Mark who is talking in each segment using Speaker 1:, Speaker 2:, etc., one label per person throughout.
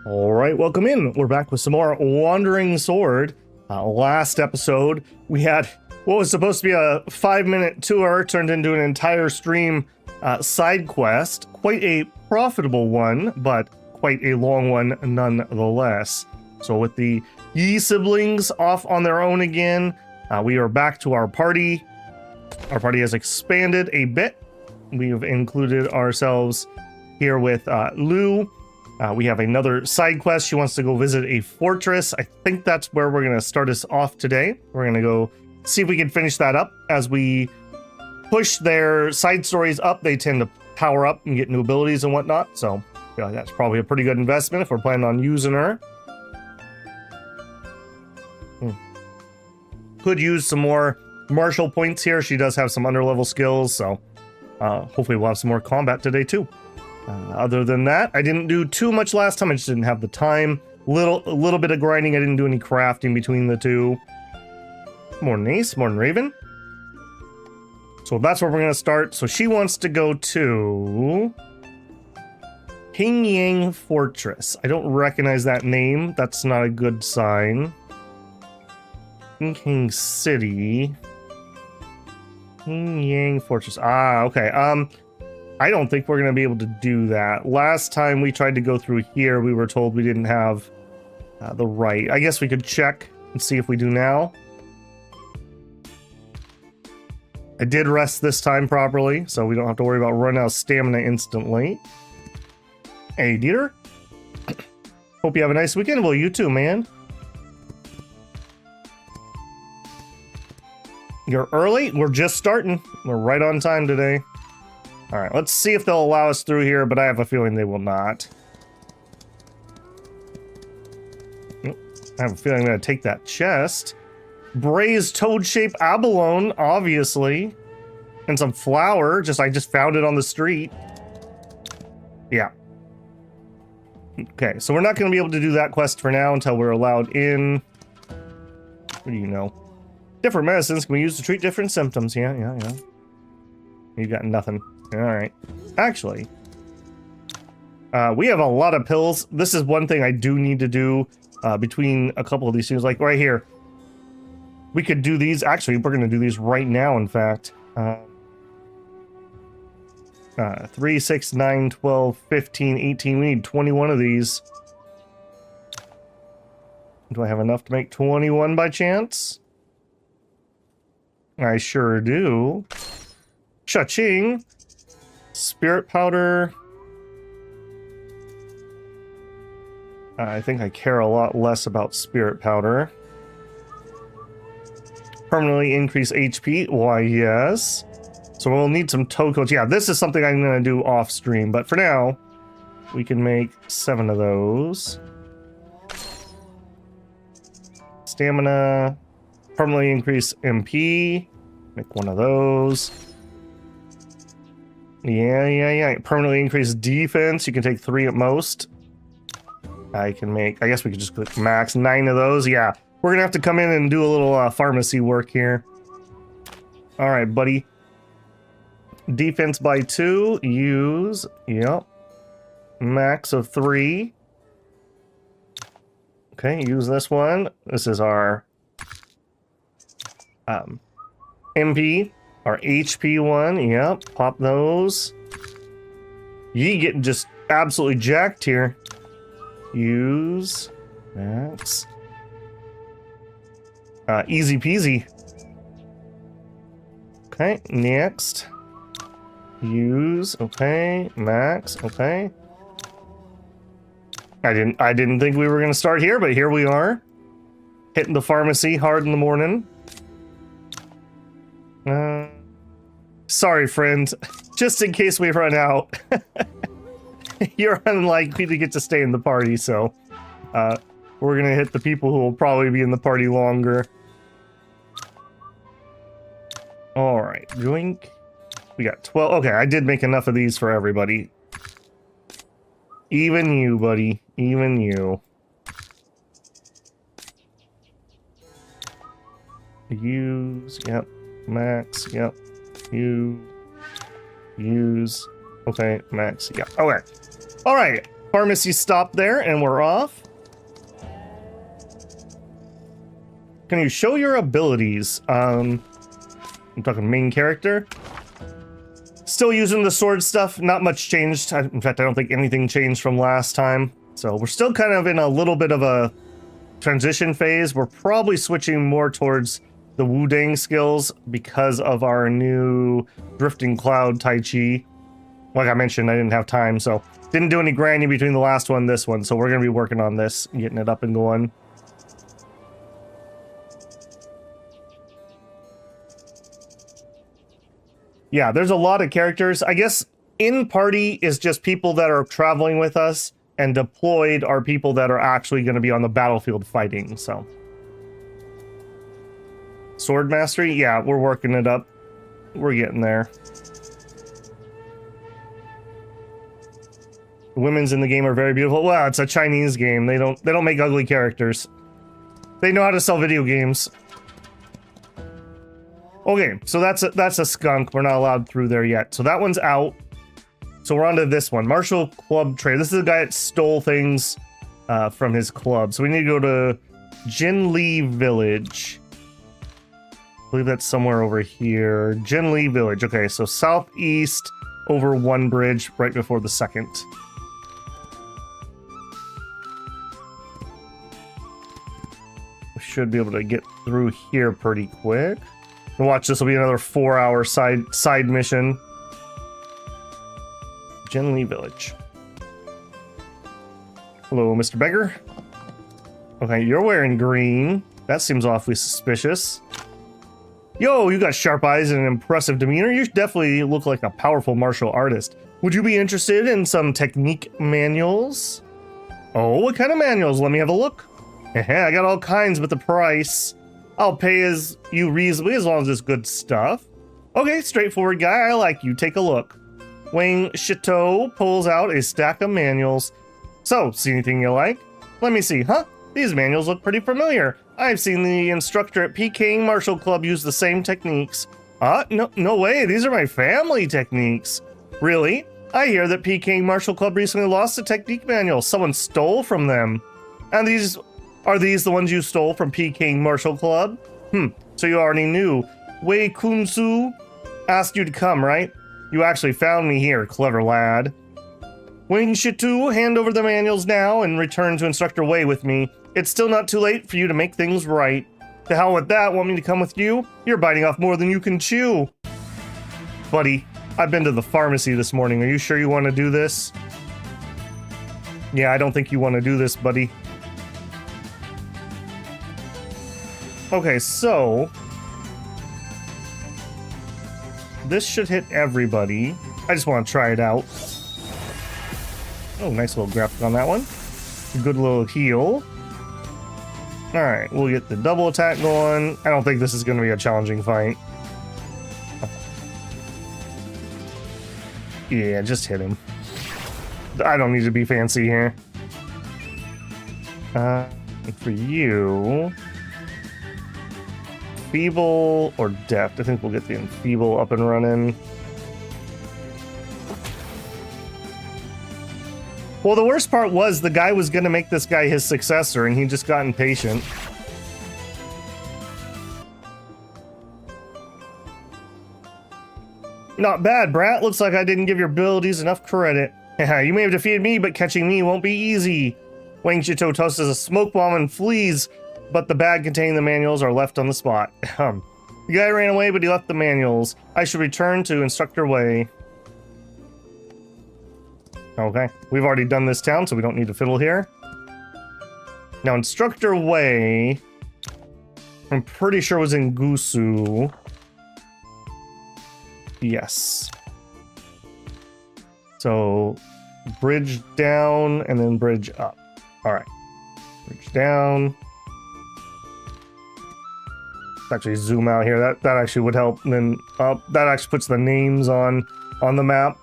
Speaker 1: All right, welcome in. We're back with some more Wandering Sword. Last episode, we had what was supposed to be a 5-minute tour turned into an entire stream side quest. Quite a profitable one, but quite a long one nonetheless. So with the Yi siblings off on their own again, we are back to our party. Our party has expanded a bit. We've included ourselves here with Lu. We have another side quest. She wants to go visit a fortress. I think that's where we're going to start us off today. We're going to go see if we can finish that up. As we push their side stories up, they tend to power up and get new abilities and whatnot. So I feel like that's probably a pretty good investment if we're planning on using her. Could use some more martial points here. She does have some underlevel skills, so hopefully we'll have some more combat today too. Other than that, I didn't do too much last time. I just didn't have the time. A little bit of grinding. I didn't do any crafting between the two. Morning Ace, morning Raven. So that's where we're going to start. So she wants to go to Pingyang Fortress. I don't recognize that name. That's not a good sign. Pingyang City. Pingyang Fortress. Ah, okay. I don't think we're going to be able to do that. Last time we tried to go through here, we were told we didn't have the right. I guess we could check and see if we do now. I did rest this time properly, so we don't have to worry about running out of stamina instantly. Hey, Dieter. Hope you have a nice weekend. Well, you too, man. You're early. We're just starting. We're right on time today. All right, let's see if they'll allow us through here, but I have a feeling they will not. I have a feeling I'm going to take that chest. Braised toad-shaped abalone, obviously. And some flour. I just found it on the street. Yeah. Okay, so we're not going to be able to do that quest for now until we're allowed in. What do you know? Different medicines can be used to treat different symptoms. Yeah. You got nothing. All right. Actually, we have a lot of pills. This is one thing I do need to do between a couple of these things. Like right here. We could do these. Actually, we're going to do these right now, in fact. 3, 6, 9, 12, 15, 18. We need 21 of these. Do I have enough to make 21 by chance? I sure do. Cha-ching. Spirit powder. I think I care a lot less about spirit powder. Permanently increase HP. Why, yes. So we'll need some toad coats. Yeah, this is something I'm going to do off stream. But for now, we can make 7 of those. Stamina. Permanently increase MP. Make 1 of those. Yeah. Permanently increase defense. You can take 3 at most. I guess we could just click max 9 of those. Yeah. We're going to have to come in and do a little pharmacy work here. All right, buddy. Defense by 2. Use. Yep. Max of 3. Okay, use this one. This is our MP. Our HP one, yep, pop those. Ye getting just absolutely jacked here. Use. Max. Easy peasy. Okay, next. Use, okay, max, okay. I didn't think we were gonna start here, but here we are. Hitting the pharmacy hard in the morning. Sorry, friend. Just in case we run out. You're unlikely to get to stay in the party, so we're gonna hit the people who will probably be in the party longer. Alright, drink. We got 12. Okay, I did make enough of these for everybody. Even you, buddy. Even you. Use, yep. Max, yep. Use. Okay, max, yeah. Okay. Alright. Pharmacy stop there, and we're off. Can you show your abilities? I'm talking main character. Still using the sword stuff. Not much changed. In fact, I don't think anything changed from last time. So we're still kind of in a little bit of a transition phase. We're probably switching more towards the Wudang skills because of our new Drifting Cloud Tai Chi. Like I mentioned, I didn't have time, so didn't do any grinding between the last one and this one, so we're going to be working on this, getting it up and going. Yeah, there's a lot of characters. I guess in party is just people that are traveling with us, and deployed are people that are actually going to be on the battlefield fighting, so. Sword mastery? Yeah, we're working it up. We're getting there. The women's in the game are very beautiful. Well, it's a Chinese game. They don't make ugly characters. They know how to sell video games. Okay, so that's a skunk. We're not allowed through there yet. So that one's out. So we're on to this one. Martial Club Trade. This is the guy that stole things from his club. So we need to go to Jinli Village. I believe that's somewhere over here. Jinli Village. Okay, so southeast over one bridge right before the second. We should be able to get through here pretty quick. And watch, this will be another 4-hour side mission. Jinli Village. Hello, Mr. Beggar. Okay, you're wearing green. That seems awfully suspicious. Yo, you got sharp eyes and an impressive demeanor. You definitely look like a powerful martial artist. Would you be interested in some technique manuals? Oh, what kind of manuals? Let me have a look. I got all kinds, but the price, I'll pay as you reasonably as long as it's good stuff. Okay, straightforward guy. I like you. Take a look. Wang Chateau pulls out a stack of manuals. So, see anything you like? Let me see, huh? These manuals look pretty familiar. I've seen the instructor at Peking Martial Club use the same techniques. No way, these are my family techniques. Really? I hear that Peking Martial Club recently lost a technique manual. Someone stole from them. And are these the ones you stole from Peking Martial Club? So you already knew. Wei Kunsu asked you to come, right? You actually found me here, clever lad. Wing Shitu, hand over the manuals now and return to Instructor Wei with me. It's still not too late for you to make things right. To hell with that, want me to come with you? You're biting off more than you can chew. Buddy, I've been to the pharmacy this morning. Are you sure you want to do this? Yeah, I don't think you want to do this, buddy. Okay, so this should hit everybody. I just want to try it out. Oh, nice little graphic on that one. A good little heal. Alright, we'll get the double attack going. I don't think this is going to be a challenging fight. Yeah, just hit him. I don't need to be fancy here. For you... Feeble or deft? I think we'll get the enfeeble up and running. Well, the worst part was the guy was going to make this guy his successor, and he just got impatient. Not bad, brat. Looks like I didn't give your abilities enough credit. You may have defeated me, but catching me won't be easy. Wang Chito tosses a smoke bomb and flees, but the bag containing the manuals are left on the spot. The guy ran away, but he left the manuals. I should return to Instructor Wei. Okay, we've already done this town, so we don't need to fiddle here. Now, Instructor Wei, I'm pretty sure was in Gusu. Yes. So, bridge down and then bridge up. All right, bridge down. Actually zoom out here. That actually would help. And then up. That actually puts the names on the map.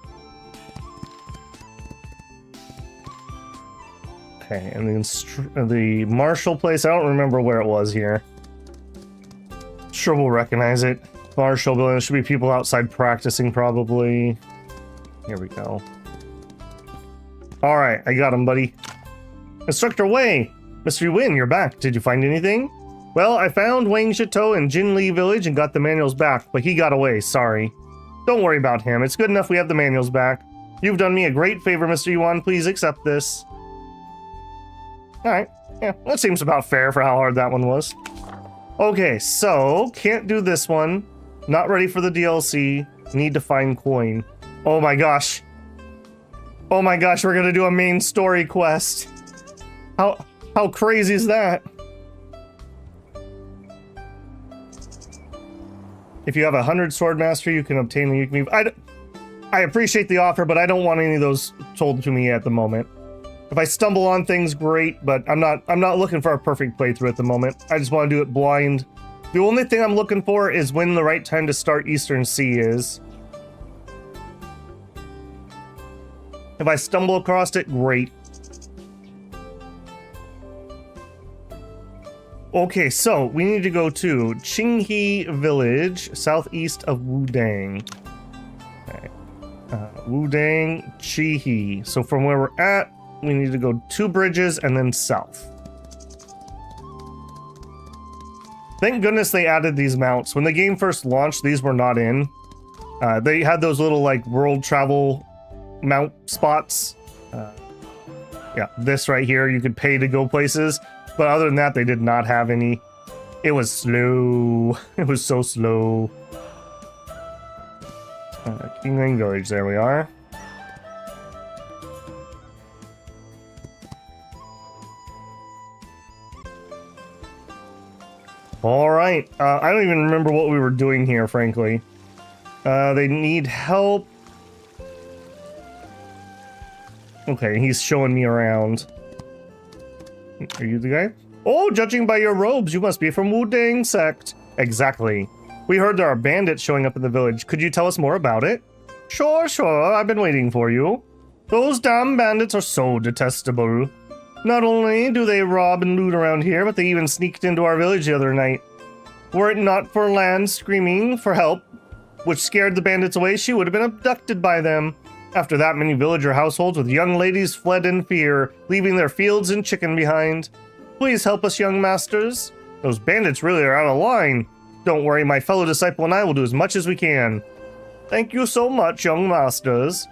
Speaker 1: Okay, and the martial place. I don't remember where it was here. Sure, we'll recognize it. Martial building. There should be people outside practicing, probably. Here we go. All right, I got him, buddy. Instructor Wei, Mr. Win, you're back. Did you find anything? Well, I found Wang Shito in Jinli village and got the manuals back, but he got away, sorry. Don't worry about him. It's good enough we have the manuals back. You've done me a great favor, Mr. Yuan. Please accept this. All right. Yeah, that seems about fair for how hard that one was. Okay, so can't do this one. Not ready for the DLC. Need to find coin. Oh my gosh. Oh my gosh, we're gonna do a main story quest. How crazy is that? If you have 100 sword mastery, you can obtain the Yukimi. I appreciate the offer, but I don't want any of those told to me at the moment. If I stumble on things, great, but I'm not looking for a perfect playthrough at the moment. I just want to do it blind. The only thing I'm looking for is when the right time to start Eastern Sea is. If I stumble across it, great. Okay, so we need to go to Qinghe Village, southeast of Wudang. Okay. Wudang, Qinghe. So from where we're at, we need to go 2 bridges and then south. Thank goodness they added these mounts. When the game first launched, these were not in. They had those little like world travel mount spots. Yeah, this right here, you could pay to go places. But other than that, they did not have any. It was slow. It was so slow. Qinghe Village, there we are. All right. I don't even remember what we were doing here, frankly. They need help. Okay, he's showing me around. Are you the guy? Oh, judging by your robes, you must be from Wudang sect. Exactly. We heard there are bandits showing up in the village. Could you tell us more about it? Sure. I've been waiting for you. Those damn bandits are so detestable. Not only do they rob and loot around here, but they even sneaked into our village the other night. Were it not for Lan screaming for help, which scared the bandits away, she would have been abducted by them. After that, many villager households with young ladies fled in fear, leaving their fields and chicken behind. Please help us, young masters. Those bandits really are out of line. Don't worry, my fellow disciple and I will do as much as we can. Thank you so much, young masters.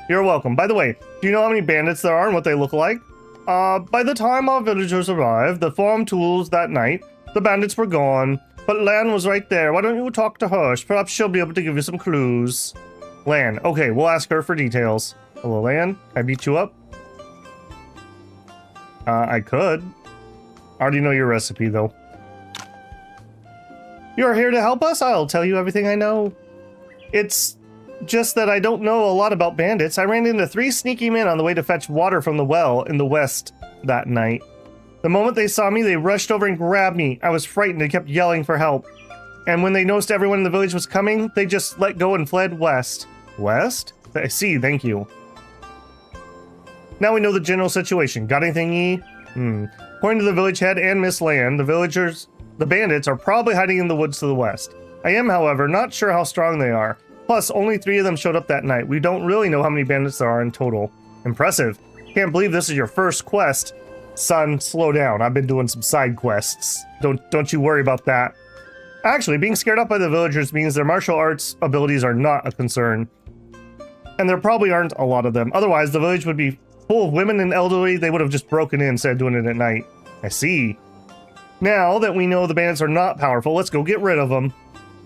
Speaker 1: You're welcome. By the way, do you know how many bandits there are and what they look like? By the time our villagers arrived, the farm tools that night, the bandits were gone, but Lan was right there. Why don't you talk to her? Perhaps she'll be able to give you some clues. Lan. Okay, we'll ask her for details. Hello, Lan. Can I beat you up? I could. I already know your recipe, though. You're here to help us? I'll tell you everything I know. It's just that I don't know a lot about bandits. I ran into 3 sneaky men on the way to fetch water from the well in the west that night. The moment they saw me, they rushed over and grabbed me. I was frightened and kept yelling for help. And when they noticed everyone in the village was coming, they just let go and fled west. West? I see, thank you. Now we know the general situation. Got anything, Yi? According to the village head and Miss Land, the bandits are probably hiding in the woods to the west. I am, however, not sure how strong they are. Plus, only 3 of them showed up that night. We don't really know how many bandits there are in total. Impressive. Can't believe this is your first quest. Son, slow down. I've been doing some side quests. Don't you worry about that. Actually, being scared off by the villagers means their martial arts abilities are not a concern. And there probably aren't a lot of them. Otherwise, the village would be full of women and elderly. They would have just broken in instead of doing it at night. I see. Now that we know the bandits are not powerful, let's go get rid of them.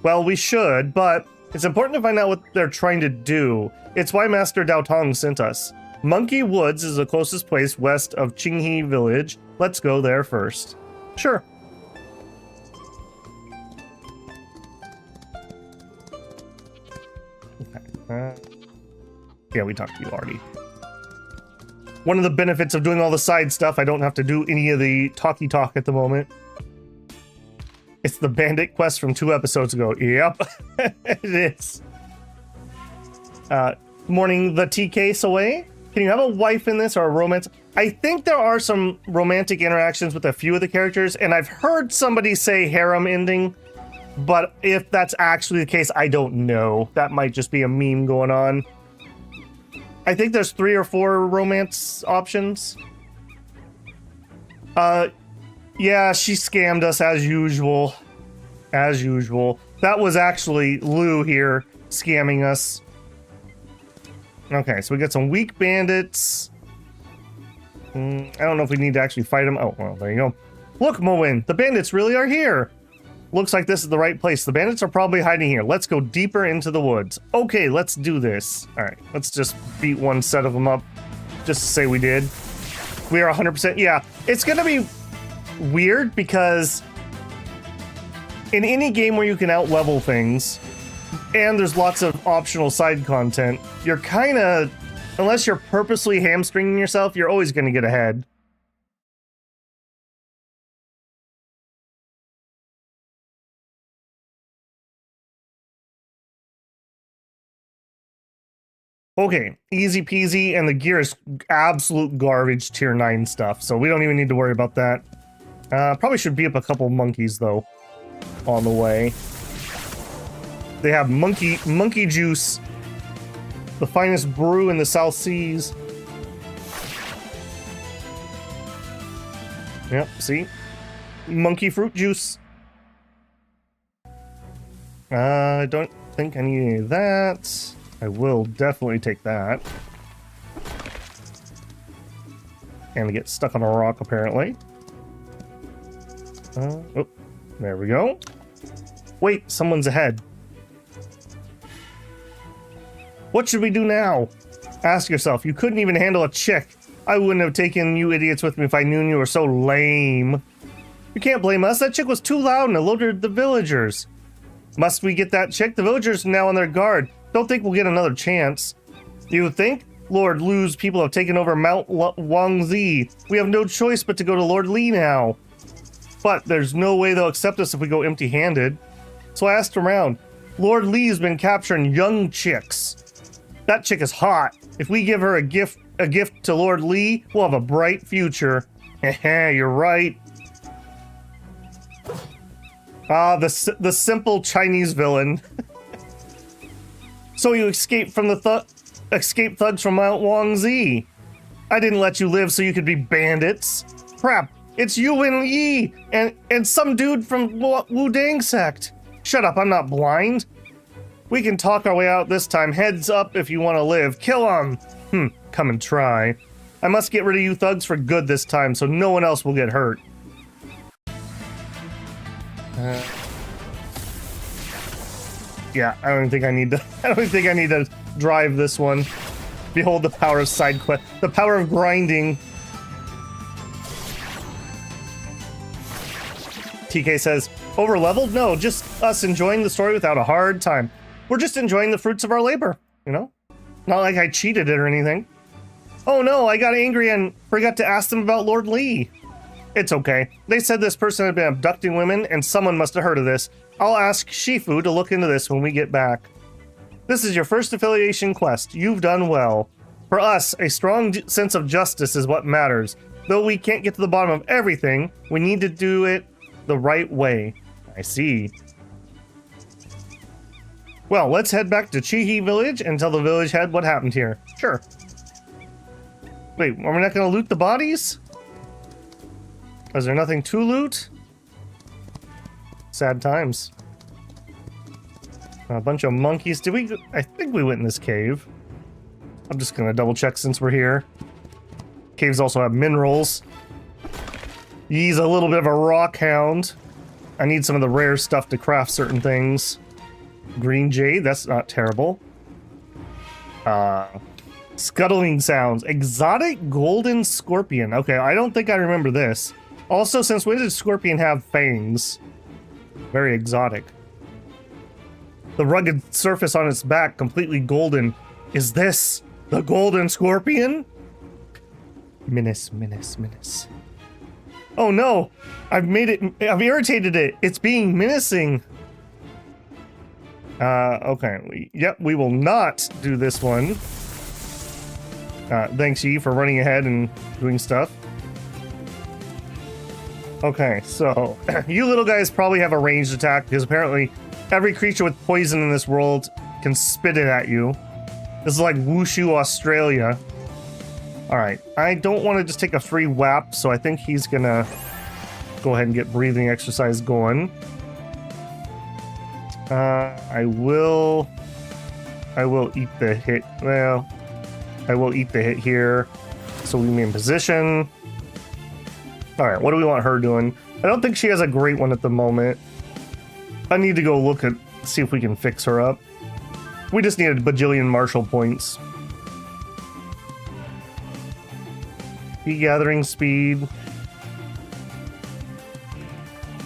Speaker 1: Well, we should, but it's important to find out what they're trying to do. It's why Master Dao Tong sent us. Monkey Woods is the closest place west of Qinghe Village. Let's go there first. Sure. Okay. Yeah, we talked to you already. One of the benefits of doing all the side stuff, I don't have to do any of the talky talk at the moment. It's the bandit quest from 2 episodes ago. Yep, it is. Morning, the TK Soe. Can you have a wife in this or a romance? I think there are some romantic interactions with a few of the characters, and I've heard somebody say harem ending, but if that's actually the case, I don't know. That might just be a meme going on. I think there's 3 or 4 romance options. Yeah, she scammed us as usual. As usual. That was actually Lou here scamming us. Okay, so we got some weak bandits. I don't know if we need to actually fight them. Oh, well, there you go. Look, Moen, the bandits really are here. Looks like this is the right place. The bandits are probably hiding here. Let's go deeper into the woods. Okay, let's do this. All right, let's just beat one set of them up. Just to say we did. We are 100%. Yeah, it's going to be weird because in any game where you can out-level things, and there's lots of optional side content, you're kind of, unless you're purposely hamstringing yourself, you're always going to get ahead. Okay, easy peasy, and the gear is absolute garbage tier 9 stuff, so we don't even need to worry about that. Probably should beat up a couple monkeys, though, on the way. They have monkey juice, the finest brew in the South Seas. Yep, see? Monkey fruit juice. I don't think I need any of that. I will definitely take that. And we get stuck on a rock, apparently. Oh, there we go. Wait, someone's ahead. What should we do now? Ask yourself. You couldn't even handle a chick. I wouldn't have taken you idiots with me if I knew you were so lame. You can't blame us. That chick was too loud and alerted the villagers. Must we get that chick? The villagers are now on their guard. Don't think we'll get another chance. You think? Lord Lu's people have taken over Mount Wangzi. We have no choice but to go to Lord Li now. But there's no way they'll accept us if we go empty-handed. So I asked around. Lord Li's been capturing young chicks. That chick is hot. If we give her a gift to Lord Li, we'll have a bright future. Heh, you're right. Ah, the simple Chinese villain. So you escaped from the thugs from Mount Wangzi. I didn't let you live so you could be bandits. Crap, it's you and Yi and some dude from Wu Dang sect. Shut up, I'm not blind. We can talk our way out this time. Heads up if you want to live. Kill him. Come and try. I must get rid of you thugs for good this time so no one else will get hurt. Yeah, I don't think I need to drive this one. Behold the power of side quest. The power of grinding. TK says, over-leveled? No, just us enjoying the story without a hard time. We're just enjoying the fruits of our labor, you know? Not like I cheated it or anything. Oh no, I got angry and forgot to ask them about Lord Li. It's okay. They said this person had been abducting women and someone must have heard of this. I'll ask Shifu to look into this when we get back. This is your first affiliation quest. You've done well. For us, a strong sense of justice is what matters. Though we can't get to the bottom of everything, we need to do it the right way. I see. Well, let's head back to Chihi village and tell the village head what happened here. Sure. Wait, are we not going to loot the bodies? Is there nothing to loot? Sad times. A bunch of monkeys. Did we? I think we went in this cave. I'm just going to double check since we're here. Caves also have minerals. Yi's a little bit of a rock hound. I need some of the rare stuff to craft certain things. Green jade, that's not terrible. Scuttling sounds. Exotic golden scorpion. Okay, I don't think I remember this. Also, since when did scorpion have fangs? Very exotic. The rugged surface on its back, completely golden. Is this the golden scorpion? Menace, menace, menace. Oh no! I've irritated it. It's being menacing. Okay. Yep, we will not do this one. Thanks, Yi, for running ahead and doing stuff. Okay, so you little guys probably have a ranged attack because apparently every creature with poison in this world can spit it at you. This is like Wushu Australia. All right, I don't want to just take a free whap, so I think he's gonna go ahead and get breathing exercise going. I will eat the hit. Well, I will eat the hit here, so we main position. All right, what do we want her doing? I don't think she has a great one at the moment. I need to go look at, see if we can fix her up. We just needed a bajillion martial points. Key gathering speed.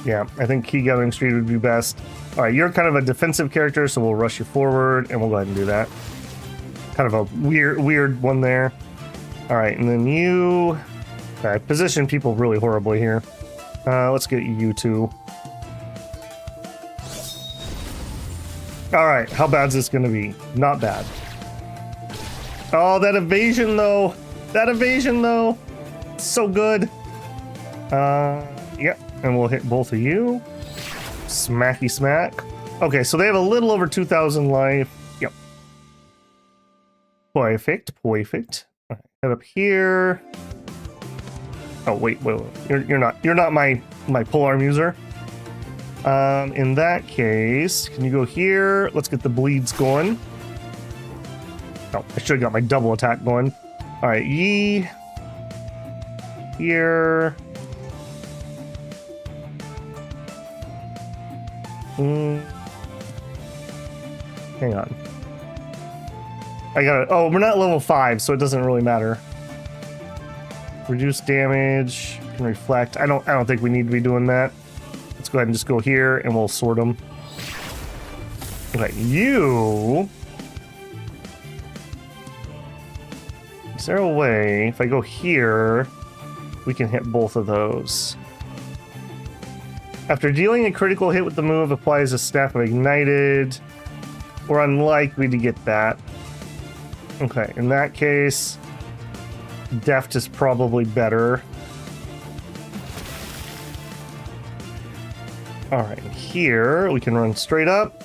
Speaker 1: Yeah, I think key gathering speed would be best. All right, you're kind of a defensive character, so we'll rush you forward, and we'll go ahead and do that. Kind of a weird one there. All right, and then you... Okay, position people really horribly here. Let's get you two. All right, how bad is this going to be? Not bad. Oh, that evasion, though. That evasion, though. So good. Yeah, and we'll hit both of you. Smacky smack. Okay, so they have a little over 2,000 life. Yep. Perfect. All right, head up here. Oh, wait. You're not my polearm user. In that case, can you go here? Let's get the bleeds going. Oh, I should have got my double attack going. All right, Yi. Here. Hang on. I got it. Oh, we're not level 5, so it doesn't really matter. Reduce damage. Can reflect. I don't think we need to be doing that. Let's go ahead and just go here, and we'll sort them. Okay, you. Is there a way, if I go here, we can hit both of those? After dealing a critical hit with the move, applies a Staff of Ignited. We're unlikely to get that. Okay, in that case, Deft is probably better. Alright, here we can run straight up.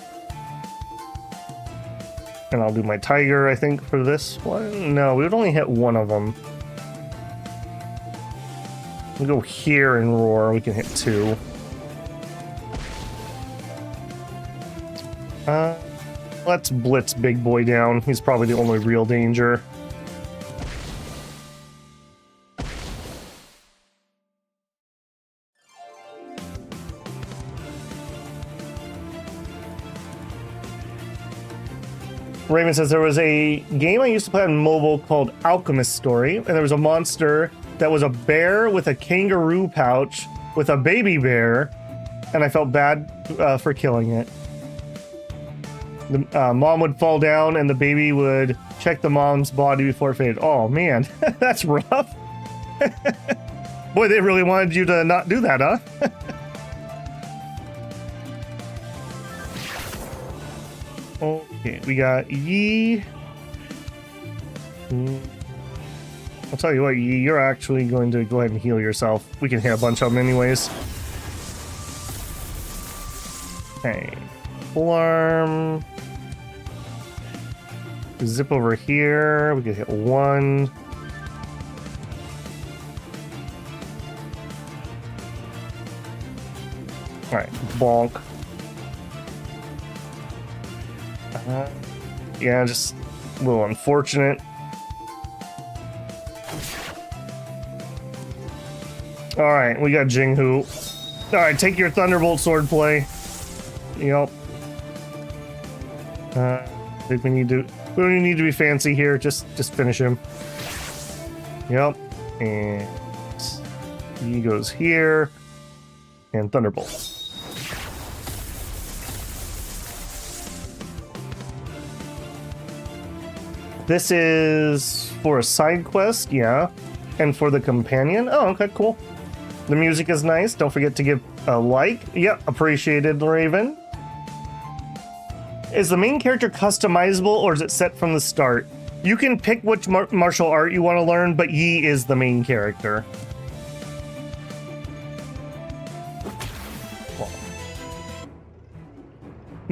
Speaker 1: And I'll do my Tiger, I think, for this one. No, we would only hit one of them. We go here and roar, we can hit 2. Let's blitz Big Boy down. He's probably the only real danger. Raven says there was a game I used to play on mobile called Alchemist Story, and there was a monster that was a bear with a kangaroo pouch with a baby bear, and I felt bad for killing it. The mom would fall down and the baby would check the mom's body before it faded. Oh man, that's rough. Boy, they really wanted you to not do that, huh? Okay, we got Yi. I'll tell you what, Yi, you're actually going to go ahead and heal yourself. We can hit a bunch of them anyways. Okay. Polearm. Zip over here. We can hit 1. Alright, bonk. Yeah, just a little unfortunate. Alright, we got Jinghu. Alright, take your Thunderbolt swordplay. Yep. I think we don't even need to be fancy here. Just finish him. Yep. And he goes here. And Thunderbolt. This is for a side quest, yeah. And for the companion. Oh, okay, cool. The music is nice. Don't forget to give a like. Yep, appreciated, Raven. Is the main character customizable or is it set from the start? You can pick which martial art you want to learn, but Yi is the main character.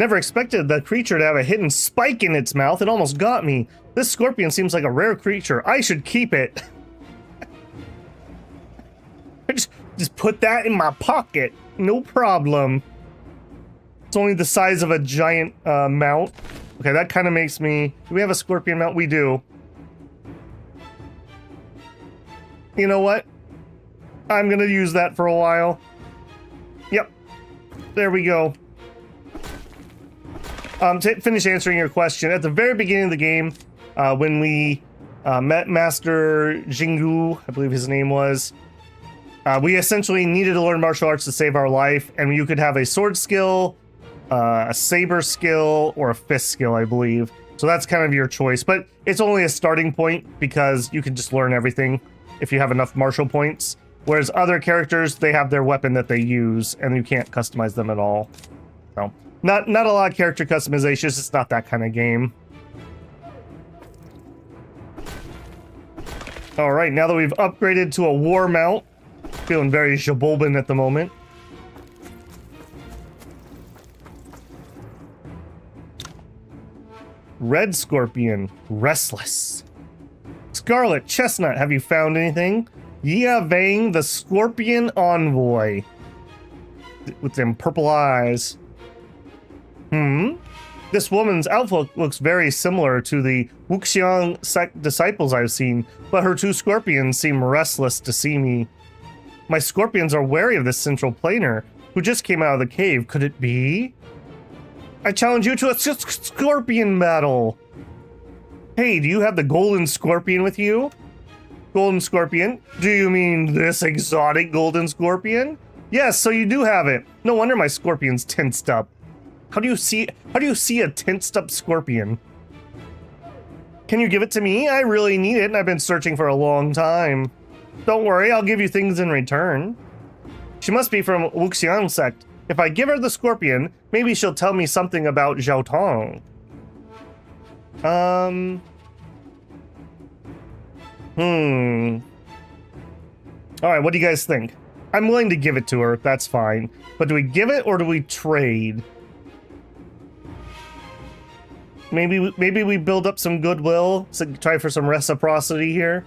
Speaker 1: Never expected the creature to have a hidden spike in its mouth. It almost got me. This scorpion seems like a rare creature. I should keep it. Just put that in my pocket. No problem. It's only the size of a giant mount. Okay, that kind of makes me... Do we have a scorpion mount? We do. You know what? I'm going to use that for a while. Yep. There we go. To finish answering your question, at the very beginning of the game, when we met Master Jingu, I believe his name was, we essentially needed to learn martial arts to save our life, and you could have a sword skill, a saber skill, or a fist skill, I believe. So that's kind of your choice, but it's only a starting point because you can just learn everything if you have enough martial points. Whereas other characters, they have their weapon that they use, and you can't customize them at all. So, not a lot of character customization, it's just not that kind of game. Alright, now that we've upgraded to a war mount, feeling very Jabulban at the moment. Red Scorpion, Restless. Scarlet Chestnut, have you found anything? Yia Vang, the Scorpion Envoy. With them purple eyes. This woman's outfit looks very similar to the Wuxiang sect disciples I've seen, but her two scorpions seem restless to see me. My scorpions are wary of this central planar, who just came out of the cave. Could it be? I challenge you to a scorpion battle! Hey, do you have the golden scorpion with you? Golden scorpion? Do you mean this exotic golden scorpion? Yes, so you do have it. No wonder my scorpion's tensed up. How do you see a tensed up scorpion? Can you give it to me? I really need it and I've been searching for a long time. Don't worry, I'll give you things in return. She must be from Wuxiang sect. If I give her the scorpion, maybe she'll tell me something about Zhao Tong. Alright, what do you guys think? I'm willing to give it to her, that's fine. But do we give it or do we trade? Maybe we build up some goodwill, so try for some reciprocity here.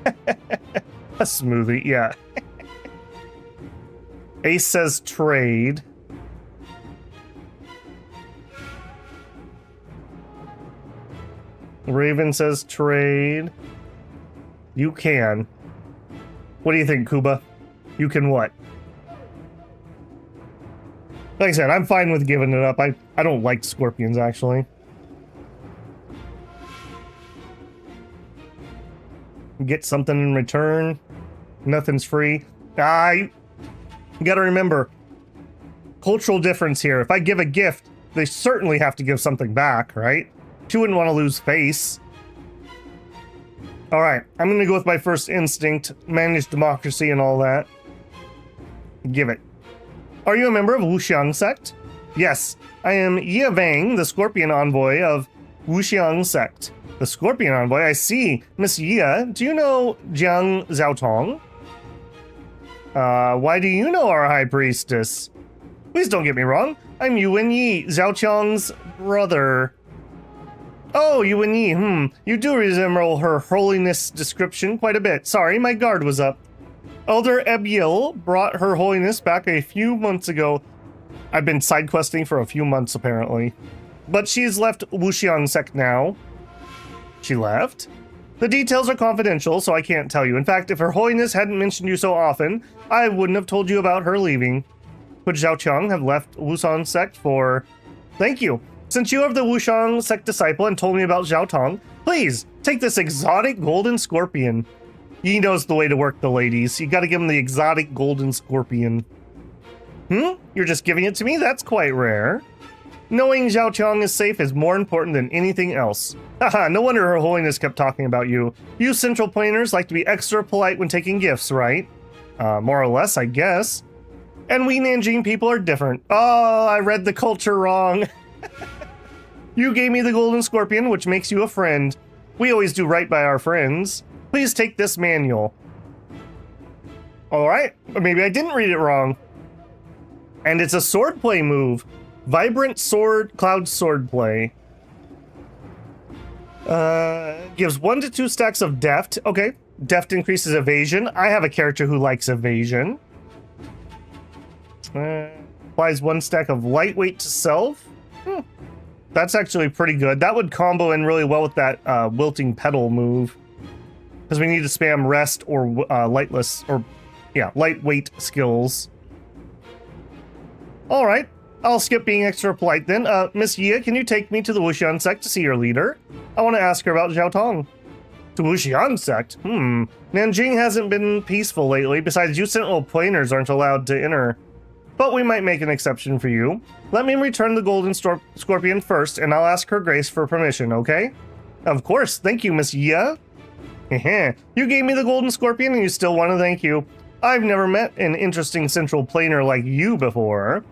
Speaker 1: A smoothie, yeah. Ace says trade. Raven says trade. You can. What do you think, Kuba? You can what? Like I said, I'm fine with giving it up. I don't like scorpions, actually. Get something in return. Nothing's free. You gotta remember, cultural difference here. If I give a gift, they certainly have to give something back, right? She wouldn't want to lose face. Alright, I'm gonna go with my first instinct. Manage democracy and all that. Give it. Are you a member of Wuxiang sect? Yes, I am Yia Vang, the Scorpion Envoy of Wuxiang sect. The Scorpion Envoy, I see. Miss Yia, do you know Jiang Zhaotong? Why do you know our High Priestess? Please don't get me wrong. I'm Yuan Yi, Zhao Qiang's brother. Oh, Yuan Yi, You do resemble her holiness description quite a bit. Sorry, my guard was up. Elder Ebyil brought her holiness back a few months ago. I've been side questing for a few months, apparently. But she's left Wuxiang sect now. She left? The details are confidential, so I can't tell you. In fact, if her holiness hadn't mentioned you so often, I wouldn't have told you about her leaving. Could Zhao Qiang have left Wuxiang sect for... Thank you. Since you are the Wuxiang sect disciple and told me about Zhao Tong, please, take this exotic golden scorpion. He knows the way to work the ladies. You gotta give him the exotic golden scorpion. You're just giving it to me? That's quite rare. Knowing Zhao Qiang is safe is more important than anything else. Haha, no wonder her holiness kept talking about you. You central planers like to be extra polite when taking gifts, right? More or less, I guess. And we Nanjing people are different. Oh, I read the culture wrong. You gave me the golden scorpion, which makes you a friend. We always do right by our friends. Please take this manual. All right, or maybe I didn't read it wrong. And it's a sword play move. Vibrant sword, cloud sword play. Gives 1 to 2 stacks of deft. Okay, deft increases evasion. I have a character who likes evasion. Applies 1 stack of lightweight to self. That's actually pretty good. That would combo in really well with that wilting petal move. Because we need to spam rest or lightweight skills. All right, I'll skip being extra polite then. Miss Yia, can you take me to the Wuxian sect to see your leader? I want to ask her about Zhao Tong. To Wuxian sect? Nanjing hasn't been peaceful lately. Besides, you sentinel planers aren't allowed to enter. But we might make an exception for you. Let me return the golden scorpion first, and I'll ask her grace for permission, okay? Of course, thank you, Miss Yia. You gave me the golden scorpion and you still want to thank you. I've never met an interesting central planer like you before.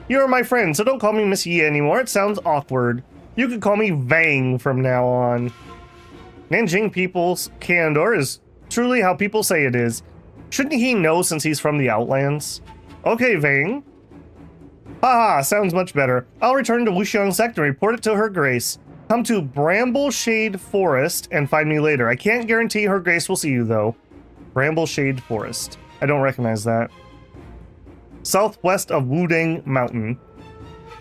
Speaker 1: You're my friend, so don't call me Miss Yia anymore. It sounds awkward. You could call me Vang from now on. Nanjing people's candor is truly how people say it is. Shouldn't he know since he's from the Outlands? Okay, Vang. Haha, sounds much better. I'll return to Wuxian Sect and report it to Her Grace. Come to Brambleshade Forest and find me later. I can't guarantee Her Grace will see you, though. Brambleshade Forest. I don't recognize that. Southwest of Wudang Mountain.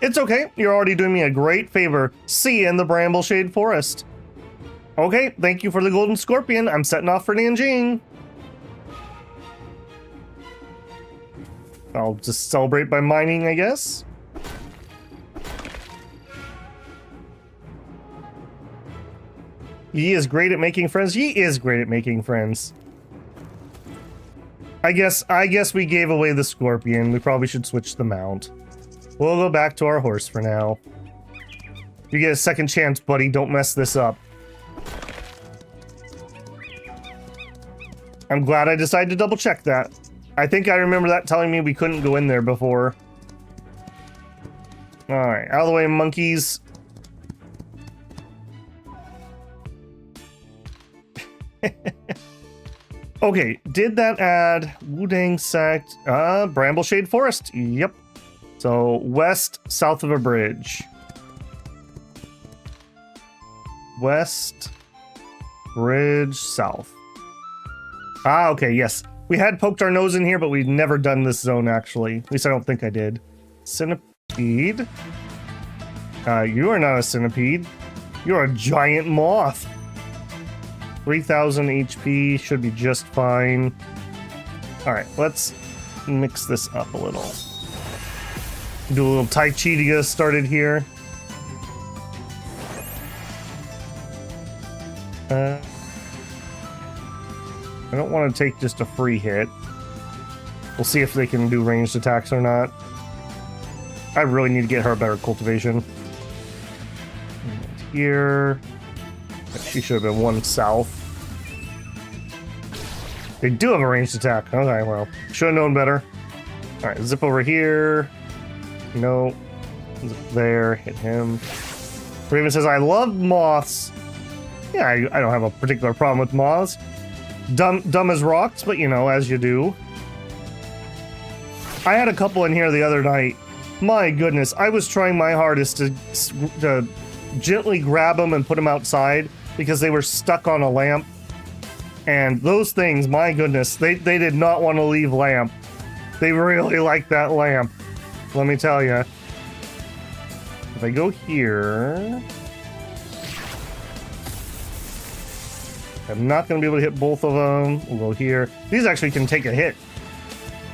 Speaker 1: It's okay. You're already doing me a great favor. See you in the Brambleshade Forest. Okay, thank you for the golden scorpion. I'm setting off for Nanjing. I'll just celebrate by mining, I guess. Yi is great at making friends. Yi is great at making friends. I guess we gave away the scorpion. We probably should switch the mount. We'll go back to our horse for now. You get a second chance, buddy. Don't mess this up. I'm glad I decided to double check that. I think I remember that telling me we couldn't go in there before. Alright, out of the way, monkeys. Okay, did that add Wudang Sect? Brambleshade Forest. Yep. So, west, south of a bridge. West, bridge, south. Ah, okay, yes. We had poked our nose in here, but we'd never done this zone, actually. At least I don't think I did. Centipede? You are not a centipede. You're a giant moth. 3,000 HP should be just fine. Alright, let's mix this up a little. Do a little Tai Chi to get us started here. I don't want to take just a free hit. We'll see if they can do ranged attacks or not. I really need to get her a better cultivation. And here. She should have been one south. They do have a ranged attack. Okay, well, should have known better. Alright, zip over here. No. Zip there. Hit him. Raven says, I love moths. Yeah, I don't have a particular problem with moths. Dumb as rocks, but you know, as you do. I had a couple in here the other night. My goodness, I was trying my hardest to gently grab them and put them outside because they were stuck on a lamp. And those things, my goodness, they did not want to leave lamp. They really like that lamp. Let me tell you. If I go here... I'm not going to be able to hit both of them. We'll go here. These actually can take a hit.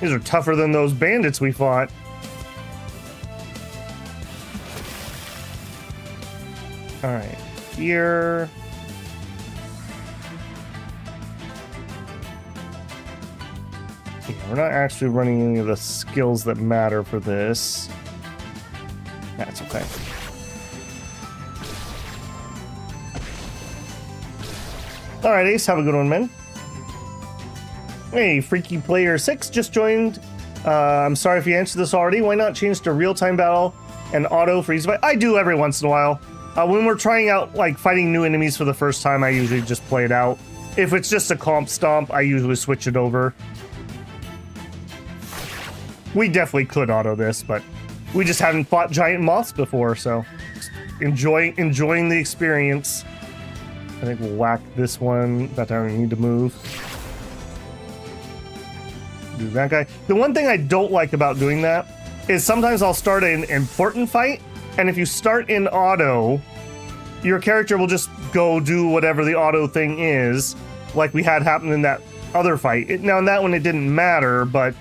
Speaker 1: These are tougher than those bandits we fought. Alright, here. Yeah, we're not actually running any of the skills that matter for this. That's okay. Alright, Ace, have a good one, man. Hey, Freaky Player 6 just joined. I'm sorry if you answered this already. Why not change to real-time battle and auto freeze fight? I do every once in a while. When we're trying out, like, fighting new enemies for the first time, I usually just play it out. If it's just a comp stomp, I usually switch it over. We definitely could auto this, but we just haven't fought giant moths before, so enjoying the experience. I think we'll whack this one. That time we need to move. Do that guy. The one thing I don't like about doing that is sometimes I'll start an important fight, and if you start in auto, your character will just go do whatever the auto thing is, like we had happen in that other fight. Now in that one it didn't matter, but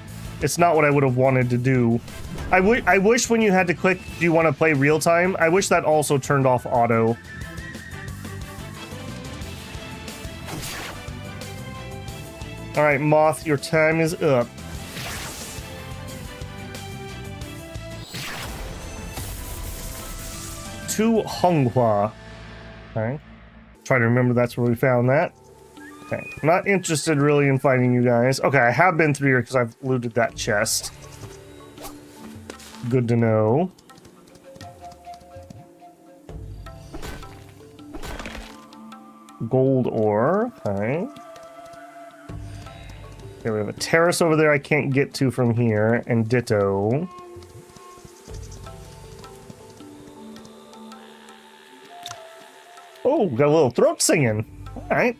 Speaker 1: it's not what I would have wanted to do. I wish when you had to click, do you want to play real time? I wish that also turned off auto. All right, Moth, your time is up. To Honghua. Okay. Try to remember that's where we found that. Okay. I'm not interested really in fighting you guys. Okay, I have been through here because I've looted that chest. Good to know. Gold ore. Okay. Okay, we have a terrace over there I can't get to from here, and ditto. Oh, got a little throat singing. All right.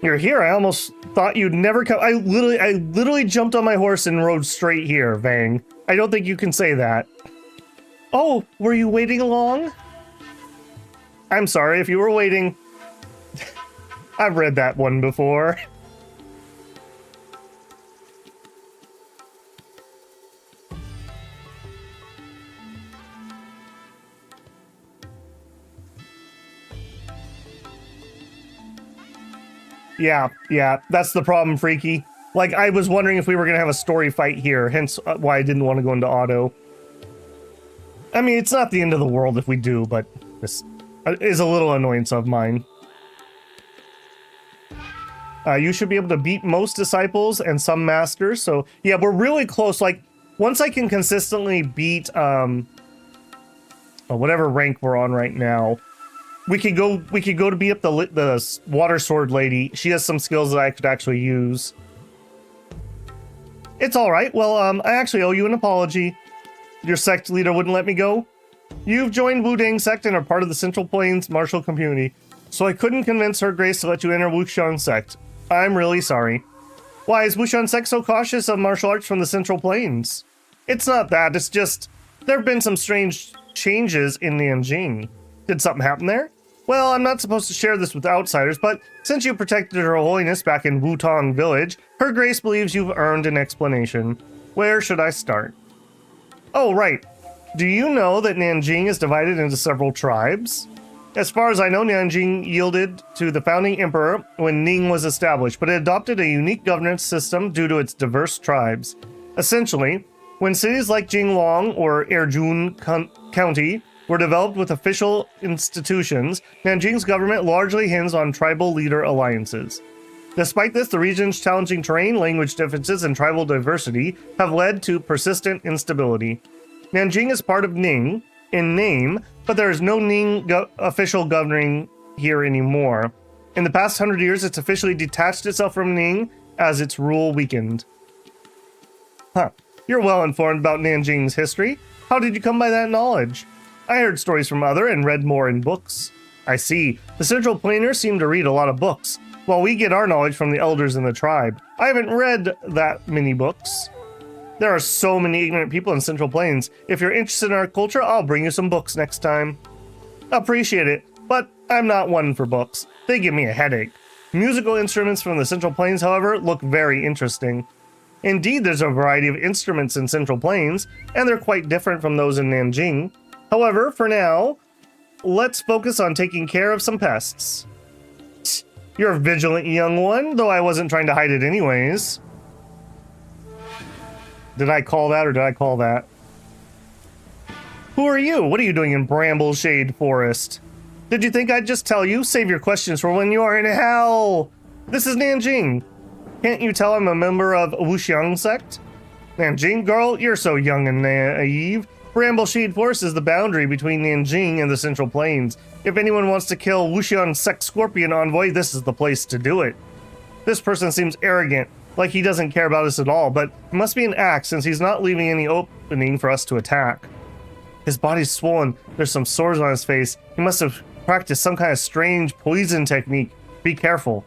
Speaker 1: You're here. I almost thought you'd never come. I literally jumped on my horse and rode straight here, Vang. I don't think you can say that. Oh, were you waiting along? I'm sorry if you were waiting. I've read that one before. Yeah, that's the problem, Freaky. Like, I was wondering if we were gonna have a story fight here, hence why I didn't want to go into auto. I mean, it's not the end of the world if we do, but this is a little annoyance of mine. You should be able to beat most disciples and some masters, so yeah, we're really close. Like, once I can consistently beat whatever rank we're on right now, we could go to beat up the water sword lady. She has some skills that I could actually use. It's all right. Well, I actually owe you an apology. Your sect leader wouldn't let me go. You've joined Wudang sect and are part of the Central Plains martial community, so I couldn't convince her grace to let you enter Wushan sect. I'm really sorry. Why is Wushan sect so cautious of martial arts from the Central Plains? It's not that. It's just there have been some strange changes in Nanjing. Did something happen there? Well, I'm not supposed to share this with outsiders, but since you protected Her Holiness back in Wutong Village, Her Grace believes you've earned an explanation. Where should I start? Oh, right. Do you know that Nanjing is divided into several tribes? As far as I know, Nanjing yielded to the founding emperor when Ning was established, but it adopted a unique governance system due to its diverse tribes. Essentially, when cities like Jinglong or Erjun County were developed with official institutions, Nanjing's government largely hinged on tribal leader alliances. Despite this, the region's challenging terrain, language differences, and tribal diversity have led to persistent instability. Nanjing is part of Ning in name, but there is no Ning official governing here anymore. In the past 100 years, it's officially detached itself from Ning as its rule weakened. Huh. You're well informed about Nanjing's history. How did you come by that knowledge? I heard stories from other and read more in books. I see. The Central Plainers seem to read a lot of books, while we get our knowledge from the elders in the tribe. I haven't read that many books. There are so many ignorant people in Central Plains. If you're interested in our culture, I'll bring you some books next time. Appreciate it, but I'm not one for books. They give me a headache. Musical instruments from the Central Plains, however, look very interesting. Indeed, there's a variety of instruments in Central Plains, and they're quite different from those in Nanjing. However, for now, let's focus on taking care of some pests. You're a vigilant young one, though I wasn't trying to hide it anyways. Did I call that or did I call that? Who are you? What are you doing in Brambleshade Forest? Did you think I'd just tell you? Save your questions for when you are in hell. This is Nanjing. Can't you tell I'm a member of Wushan sect? Nanjing, girl, you're so young and naive. Brambleshade Forest is the boundary between Nanjing and the Central Plains. If anyone wants to kill Wushan sect Scorpion Envoy, this is the place to do it. This person seems arrogant. like he doesn't care about us at all, but it must be an axe since he's not leaving any opening for us to attack. His body's swollen. There's some sores on his face. He must have practiced some kind of strange poison technique. Be careful.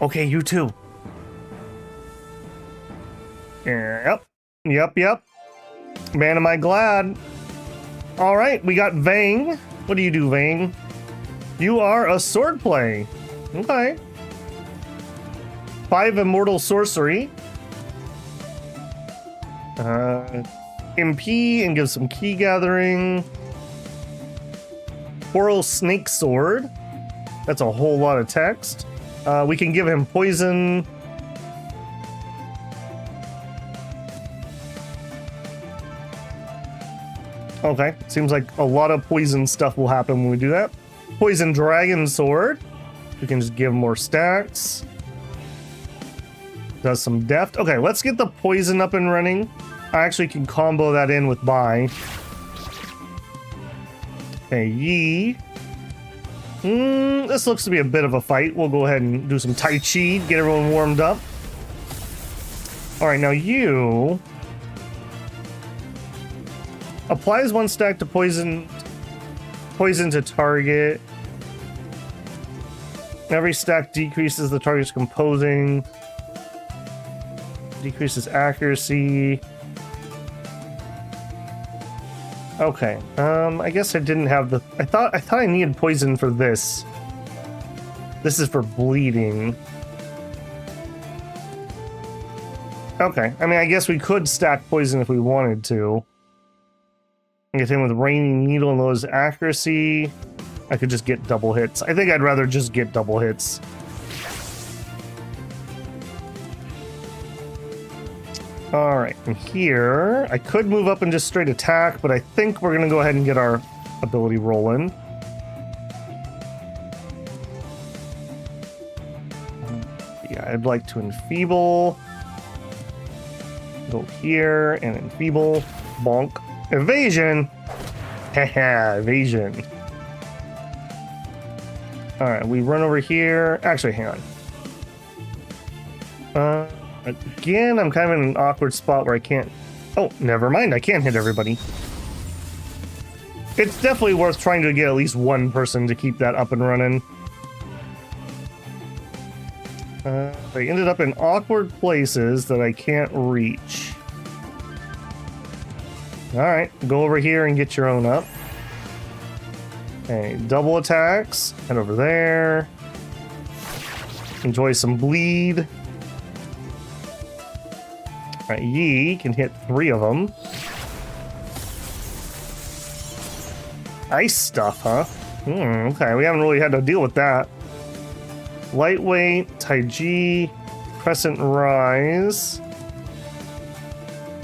Speaker 1: Okay, you too. Yep. Man, am I glad. All right, we got Vang. What do you do, Vang? You are a swordplay. Okay. 5 immortal sorcery. MP and give some key gathering. Coral snake sword. That's a whole lot of text. We can give him poison. Okay, seems like a lot of poison stuff will happen when we do that. Poison dragon sword. We can just give more stacks. Does some deft. Okay, let's get the poison up and running. I actually can combo that in with buy. Okay, Yi. This looks to be a bit of a fight. We'll go ahead and do some Tai Chi, get everyone warmed up. Alright, now you... applies 1 stack to poison to target. Every stack decreases the target's composing. Decreases accuracy. Okay. I guess I didn't have the... I thought I needed poison for this. This is for bleeding. Okay. I mean, I guess we could stack poison if we wanted to. Get him with Raining Needle and lose accuracy. I could just get double hits. I think I'd rather just get double hits. Alright, and here, I could move up and just straight attack, but I think we're going to go ahead and get our ability rolling. Yeah, I'd like to enfeeble. Go here and enfeeble. Bonk. Evasion! Haha, evasion. Alright, we run over here. Actually, hang on. Again, I'm kind of in an awkward spot where I can't... Oh, never mind. I can't hit everybody. It's definitely worth trying to get at least one person to keep that up and running. They ended up in awkward places that I can't reach. Alright, go over here and get your own up. Okay, double attacks. Head over there. Enjoy some bleed. Alright, Yi can hit 3 of them. Ice stuff, huh? Okay, we haven't really had to deal with that. Lightweight, Taiji, Crescent Rise.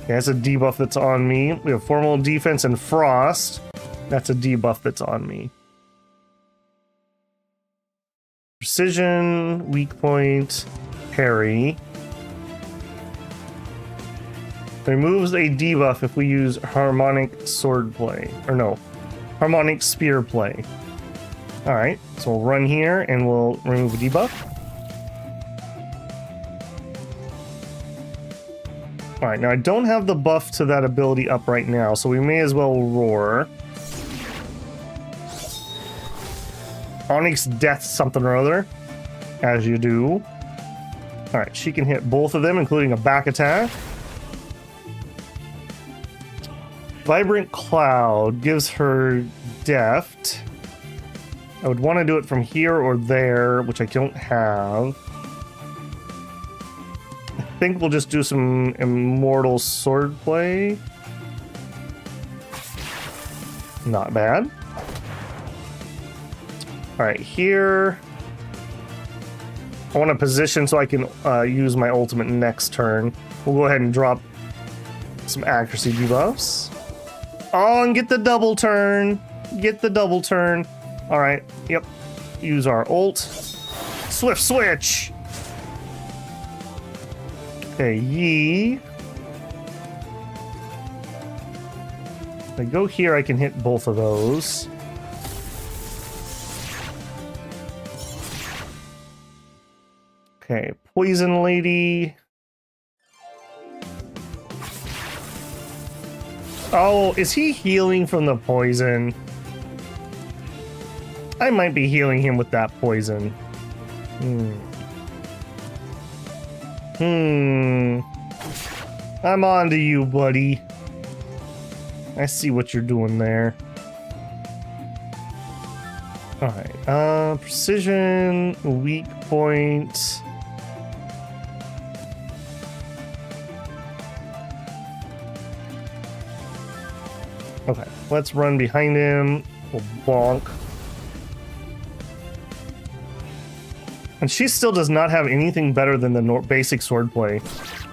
Speaker 1: Yeah, that's a debuff that's on me. We have Formal Defense and Frost. That's a debuff that's on me. Precision, Weak Point, Parry. Removes a debuff if we use Harmonic Swordplay. Or no, Harmonic Spear Play. Alright, so we'll run here and we'll remove a debuff. Alright, now I don't have the buff to that ability up right now, so we may as well roar. Onyx Death something or other, as you do. Alright, she can hit both of them, including a back attack. Vibrant Cloud gives her deft. I would want to do it from here or there, which I don't have. I think we'll just do some Immortal Swordplay. Not bad. Alright, here. I want to position so I can use my ultimate next turn. We'll go ahead and drop some accuracy debuffs. Oh, and get the double turn. Get the double turn. Alright, yep. Use our ult. Swift switch! Okay, Yi. If I go here, I can hit both of those. Okay, Poison Lady. Oh, is he healing from the poison? I might be healing him with that poison. I'm on to you, buddy. I see what you're doing there. Alright, precision, weak point. Okay, let's run behind him. We'll bonk. And she still does not have anything better than the basic swordplay.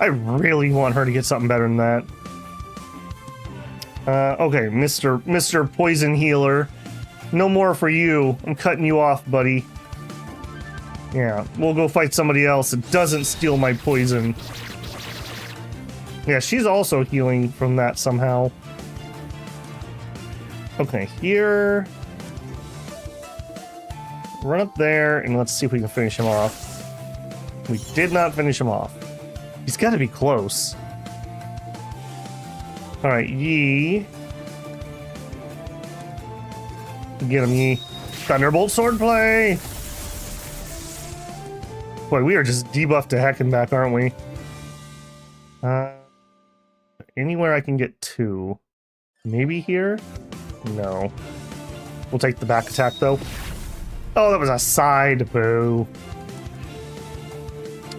Speaker 1: I really want her to get something better than that. Okay, Mr. Poison Healer. No more for you. I'm cutting you off, buddy. Yeah, we'll go fight somebody else that doesn't steal my poison. Yeah, she's also healing from that somehow. Okay, here. Run up there and let's see if we can finish him off. We did not finish him off. He's got to be close. Alright, Yi. Get him, Yi. Thunderbolt swordplay! Boy, we are just debuffed to heck and back, aren't we? Anywhere I can get to. Maybe here? No. We'll take the back attack, though. Oh, that was a side, boo.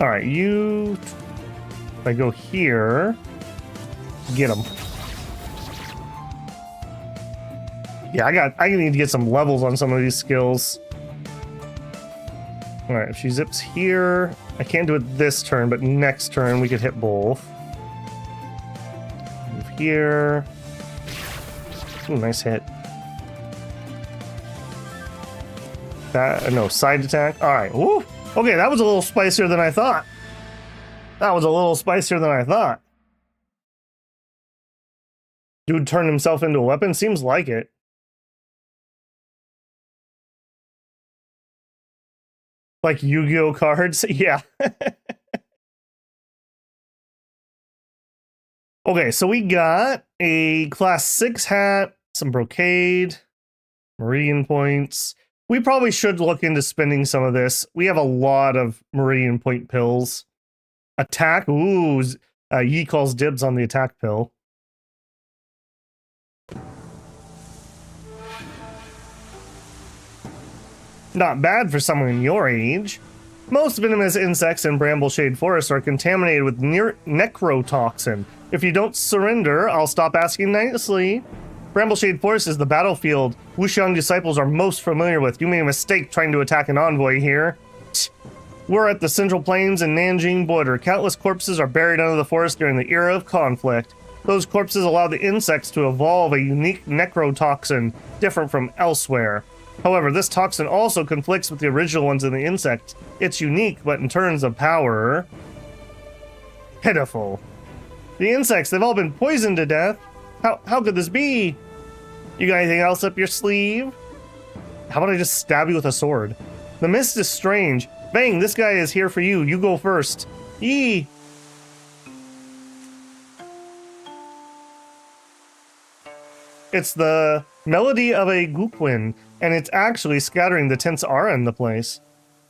Speaker 1: Alright, you... If I go here... Get him. Yeah, I need to get some levels on some of these skills. Alright, if she zips here... I can't do it this turn, but next turn we could hit both. Move here... Ooh, nice hit. That, no, side attack. Alright, woo! Okay, that was a little spicier than I thought. That was a little spicier than I thought. Dude turned himself into a weapon? Seems like it. Like Yu-Gi-Oh cards? Yeah. Okay, so we got a class 6 hat, some brocade, meridian points. We probably should look into spending some of this. We have a lot of meridian point pills. Attack, ooh, Yi calls dibs on the attack pill. Not bad for someone your age. Most venomous insects in Brambleshade Forest are contaminated with necrotoxin. If you don't surrender, I'll stop asking nicely. Brambleshade Forest is the battlefield Wushu disciples are most familiar with. You made a mistake trying to attack an envoy here. We're at the Central Plains and Nanjing border. Countless corpses are buried under the forest during the era of conflict. Those corpses allow the insects to evolve a unique necrotoxin different from elsewhere. However, this toxin also conflicts with the original ones in the insect. It's unique, but in terms of power... pitiful. The insects, they've all been poisoned to death. How could this be? You got anything else up your sleeve? How about I just stab you with a sword? The mist is strange. Vang, this guy is here for you. You go first. Yee! It's the melody of a Guqin, and it's actually scattering the tense aura in the place.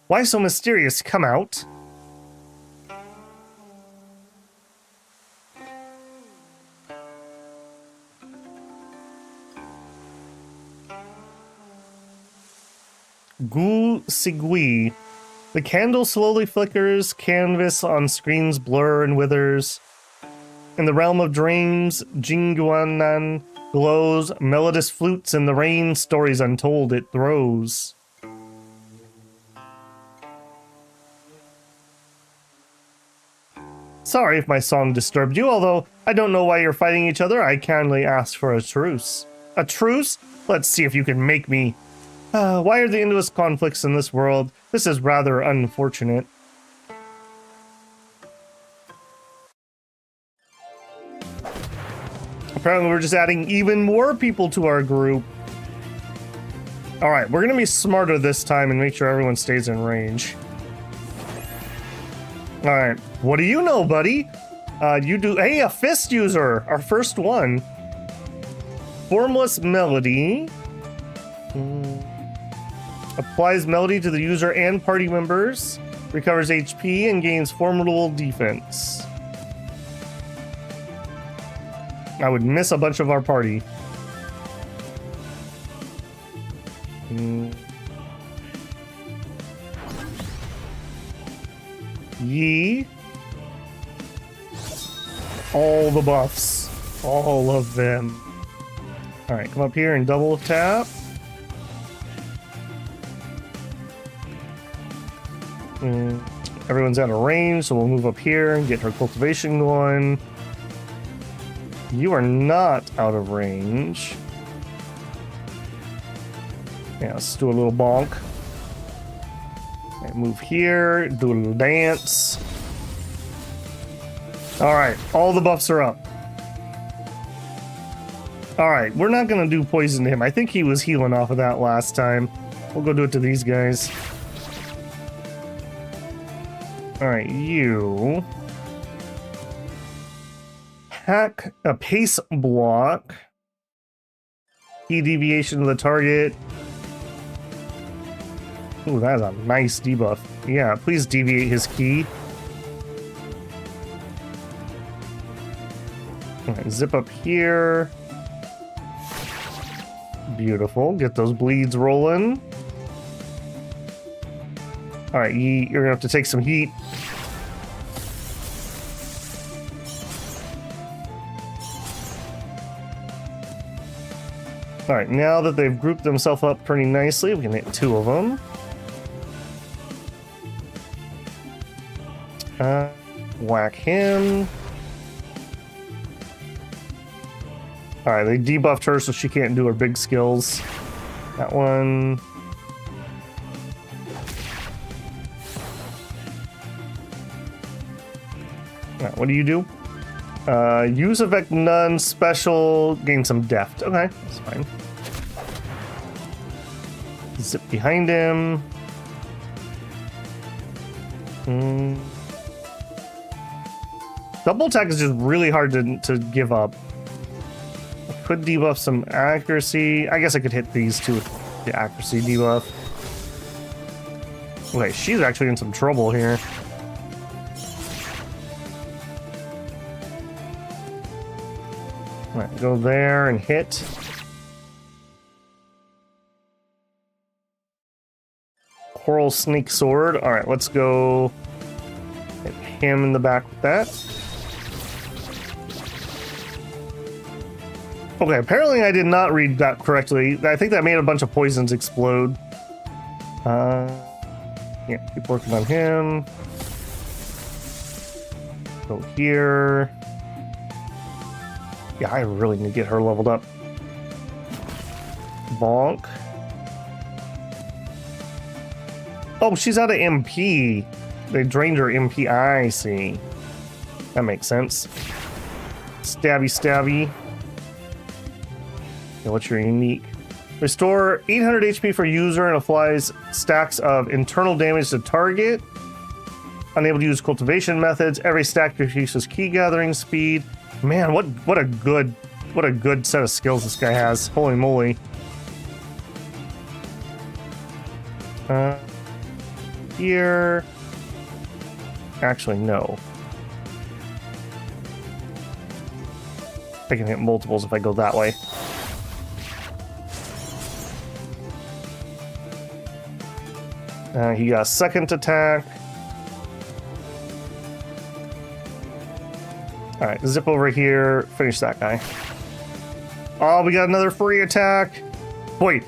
Speaker 1: Why so mysterious? Come out. Sigui. The candle slowly flickers, canvas on screens blur and withers. In the realm of dreams, Jingguanan glows, melodious flutes in the rain, stories untold it throws. Sorry if my song disturbed you, although I don't know why you're fighting each other. I kindly asked for a truce. A truce? Let's see if you can make me. Why are the endless conflicts in this world? This is rather unfortunate. Apparently we're just adding even more people to our group. Alright, we're gonna be smarter this time and make sure everyone stays in range. Alright, what do you know, buddy? You do... Hey, a fist user! Our first one. Formless melody. Applies melody to the user and party members. Recovers HP and gains formidable defense. I would miss a bunch of our party. Yi. All the buffs. All of them. Alright, come up here and double tap. Everyone's out of range, so we'll move up here and get her cultivation going. You are not out of range. Yeah, let's do a little bonk. Okay, move here, do a little dance. Alright, all the buffs are up. Alright, we're not gonna do poison to him. I think he was healing off of that last time. We'll go do it to these guys. Alright, you... Hack a pace block. Key deviation of the target. Ooh, that's a nice debuff. Yeah, please deviate his key. Alright, zip up here. Beautiful. Get those bleeds rolling. Alright, you're gonna have to take some heat. Alright, now that they've grouped themselves up pretty nicely, we can hit 2 of them. Whack him. Alright, they debuffed her so she can't do her big skills. That one. Alright, what do you do? Use effect none, special, gain some deft. Okay, that's fine. Zip behind him. Double attack is just really hard to give up. I could debuff some accuracy. I guess I could hit these two with the accuracy debuff. Okay, she's actually in some trouble here. Alright, go there and hit. Coral Snake Sword. Alright, let's go hit him in the back with that. Okay, apparently I did not read that correctly. I think that made a bunch of poisons explode. Yeah, keep working on him. Go here. Yeah, I really need to get her leveled up. Bonk. Oh, she's out of MP. They drained her MP. I see. That makes sense. Stabby, stabby. Okay, what's your unique? Restore 800 HP for user and applies stacks of internal damage to target. Unable to use cultivation methods. Every stack reduces key gathering speed. Man, what a good set of skills this guy has. Holy moly. Here. Actually, no. I can hit multiples if I go that way. He got a second attack. Alright, zip over here, finish that guy. Oh, we got another free attack. Boy,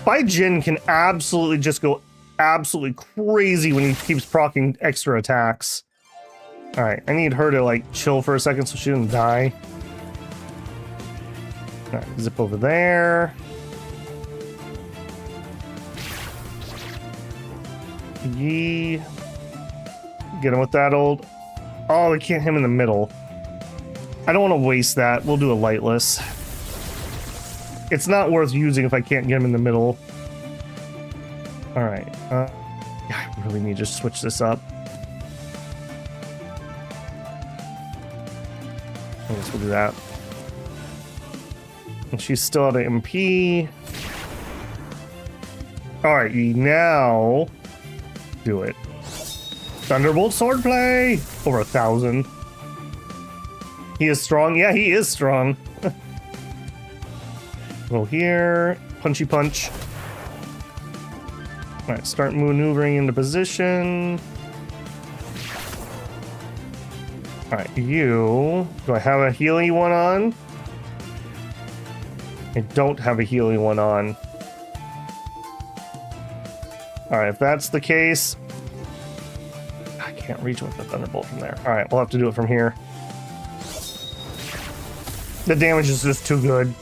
Speaker 1: Bai Jin can absolutely just go absolutely crazy when he keeps proccing extra attacks. Alright, I need her to like chill for a second so she doesn't die. Alright, zip over there. Yee. Get him with that old... Oh, we can't hit him in the middle. I don't want to waste that. We'll do a lightless. It's not worth using if I can't get him in the middle. Alright. Yeah, I really need to switch this up. I guess we'll do that. She's still at an MP. Alright, now do it. Thunderbolt swordplay! Over 1,000. He is strong? Yeah, he is strong. Go here. Punchy punch. Alright, start maneuvering into position. Alright, you. Do I have a Healy one on? I don't have a Healy one on. Alright, if that's the case... I can't reach with the Thunderbolt from there. Alright, we'll have to do it from here. The damage is just too good.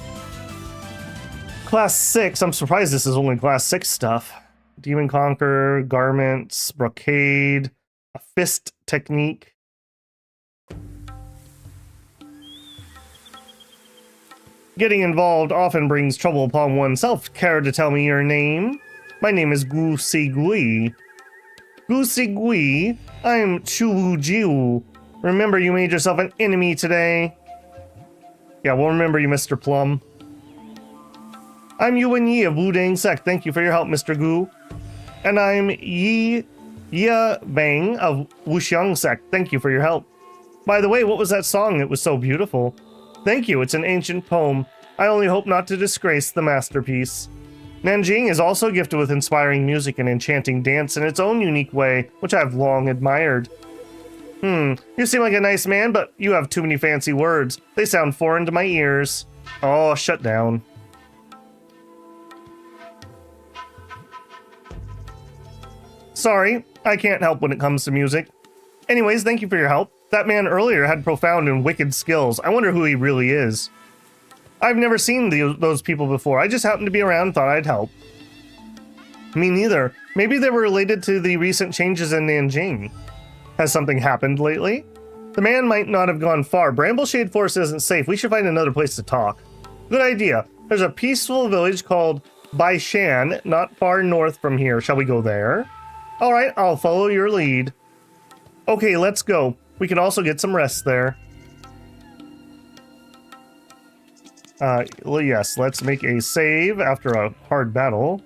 Speaker 1: Class 6. I'm surprised this is only Class 6 stuff. Demon Conquer, Garments, Brocade, a Fist Technique. Getting involved often brings trouble upon oneself. Care to tell me your name? My name is Sigui. Sigui, I'm Chu. Remember you made yourself an enemy today. Yeah, we'll remember you, Mr. Plum. I'm Yuan Yi of Wudang Sect. Thank you for your help, Mr. Gu. And I'm Yia Vang of Wuxiang Sect. Thank you for your help. By the way, what was that song? It was so beautiful. Thank you, it's an ancient poem. I only hope not to disgrace the masterpiece. Nanjing is also gifted with inspiring music and enchanting dance in its own unique way, which I've long admired. You seem like a nice man, but you have too many fancy words. They sound foreign to my ears. Oh, shut down. Sorry, I can't help when it comes to music. Anyways, thank you for your help. That man earlier had profound and wicked skills. I wonder who he really is. I've never seen those people before. I just happened to be around and thought I'd help. Me neither. Maybe they were related to the recent changes in Nanjing. Has something happened lately? The man might not have gone far. Brambleshade Forest isn't safe. We should find another place to talk. Good idea. There's a peaceful village called Baishan, not far north from here. Shall we go there? Alright, I'll follow your lead. Okay, let's go. We can also get some rest there. Well, yes, let's make a save after a hard battle.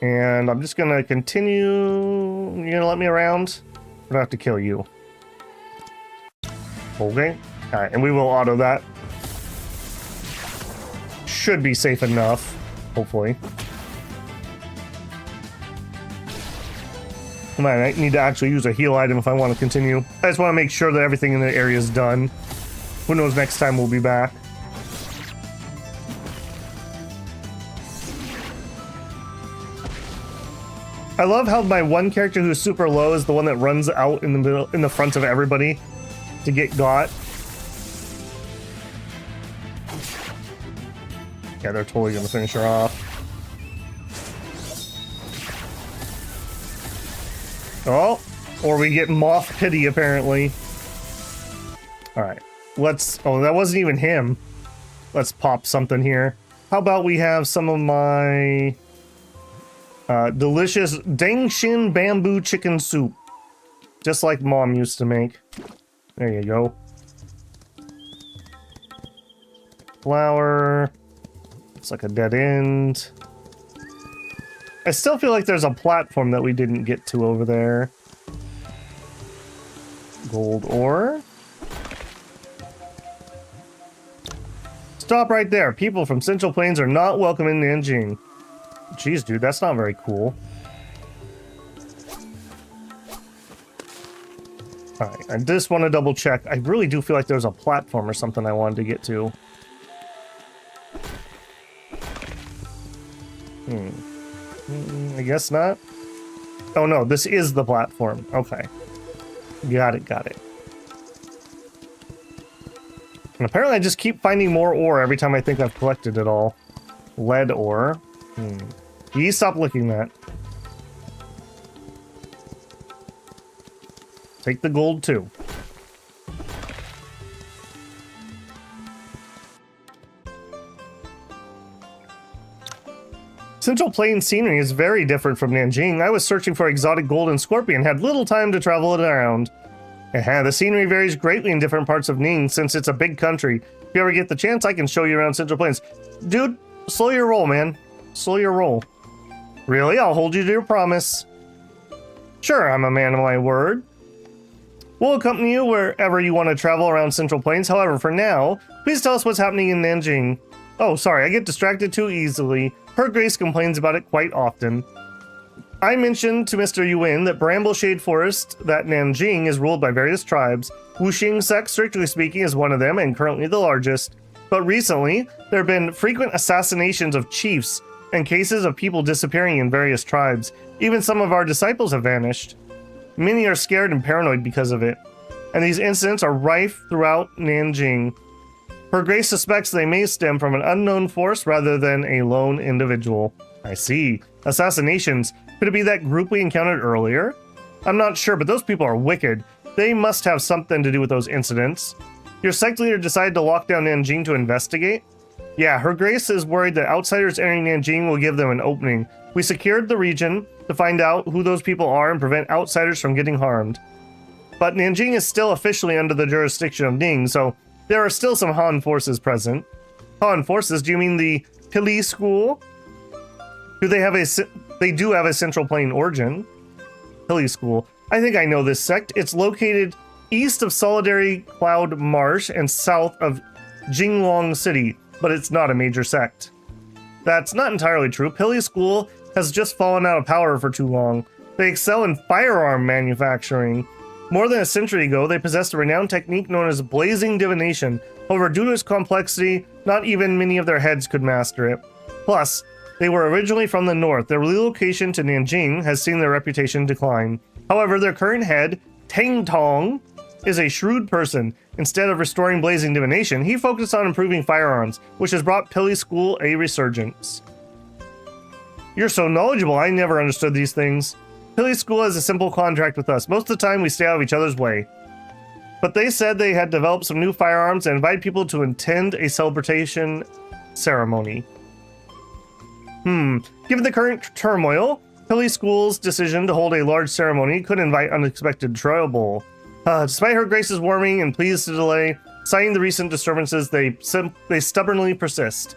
Speaker 1: And I'm just gonna continue. You're gonna let me around? I'm gonna have to kill you. Okay. Alright, and we will auto that. Should be safe enough, hopefully. I might need to actually use a heal item if I want to continue. I just want to make sure that everything in the area is done. Who knows, next time we'll be back. I love how my one character who's super low is the one that runs out in the middle, in the front of everybody to get got. Yeah, they're totally gonna finish her off. Oh, or we get Moth Pity apparently. Alright, let's... Oh, that wasn't even him. Let's pop something here. How about we have some of my... delicious Dangshin bamboo chicken soup. Just like Mom used to make. There you go. Flour. It's like a dead end. I still feel like there's a platform that we didn't get to over there. Gold ore. Stop right there. People from Central Plains are not welcome in Nanjing. Jeez, dude, that's not very cool. Alright, I just want to double check. I really do feel like there's a platform or something I wanted to get to. I guess not. Oh no, this is the platform. Okay. Got it, got it. And apparently I just keep finding more ore every time I think I've collected it all. Lead ore. You stop licking that. Take the gold too. Central Plains scenery is very different from Nanjing. I was searching for exotic gold and scorpion, had little time to travel it around. The scenery varies greatly in different parts of Ning since it's a big country. If you ever get the chance, I can show you around Central Plains. Dude, slow your roll, man. Slow your roll. Really? I'll hold you to your promise. Sure, I'm a man of my word. We'll accompany you wherever you want to travel around Central Plains. However, for now, please tell us what's happening in Nanjing. Oh, sorry, I get distracted too easily. Her Grace complains about it quite often. I mentioned to Mr. Yuan that Brambleshade Forest, that Nanjing, is ruled by various tribes. Wuxing sect, strictly speaking, is one of them and currently the largest. But recently, there have been frequent assassinations of chiefs and cases of people disappearing in various tribes. Even some of our disciples have vanished. Many are scared and paranoid because of it. And these incidents are rife throughout Nanjing. Her Grace suspects they may stem from an unknown force rather than a lone individual. I see. Assassinations. Could it be that group we encountered earlier? I'm not sure, but those people are wicked. They must have something to do with those incidents. Your sect leader decided to lock down Nanjing to investigate? Yeah, Her Grace is worried that outsiders entering Nanjing will give them an opening. We secured the region to find out who those people are and prevent outsiders from getting harmed. But Nanjing is still officially under the jurisdiction of Ning, so there are still some Han forces present. Han forces? Do you mean the Pili School? They do have a Central Plain origin. Pili School. I think I know this sect. It's located east of Solitary Cloud Marsh and south of Jinglong City, but it's not a major sect. That's not entirely true. Pili School has just fallen out of power for too long. They excel in firearm manufacturing. More than a century ago, they possessed a renowned technique known as blazing divination. However, due to its complexity, not even many of their heads could master it. Plus, they were originally from the north. Their relocation to Nanjing has seen their reputation decline. However, their current head, Tang Tong, is a shrewd person. Instead of restoring blazing divination, he focused on improving firearms, which has brought Pili School a resurgence. You're so knowledgeable, I never understood these things. Pili School has a simple contract with us. Most of the time, we stay out of each other's way. But they said they had developed some new firearms and invited people to attend a celebration ceremony. Given the current turmoil, Pili School's decision to hold a large ceremony could invite unexpected trouble. Despite Her Grace's warning and pleas to delay, citing the recent disturbances, they stubbornly persist.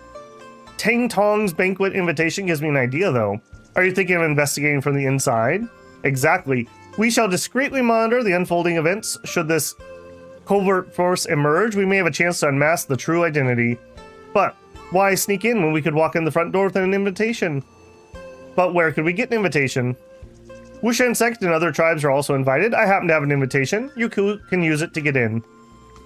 Speaker 1: Tang Tong's banquet invitation gives me an idea, though. Are you thinking of investigating from the inside? Exactly. We shall discreetly monitor the unfolding events. Should this covert force emerge, we may have a chance to unmask the true identity. But why sneak in when we could walk in the front door with an invitation? But where could we get an invitation? Wushan sect and other tribes are also invited. I happen to have an invitation. You can use it to get in.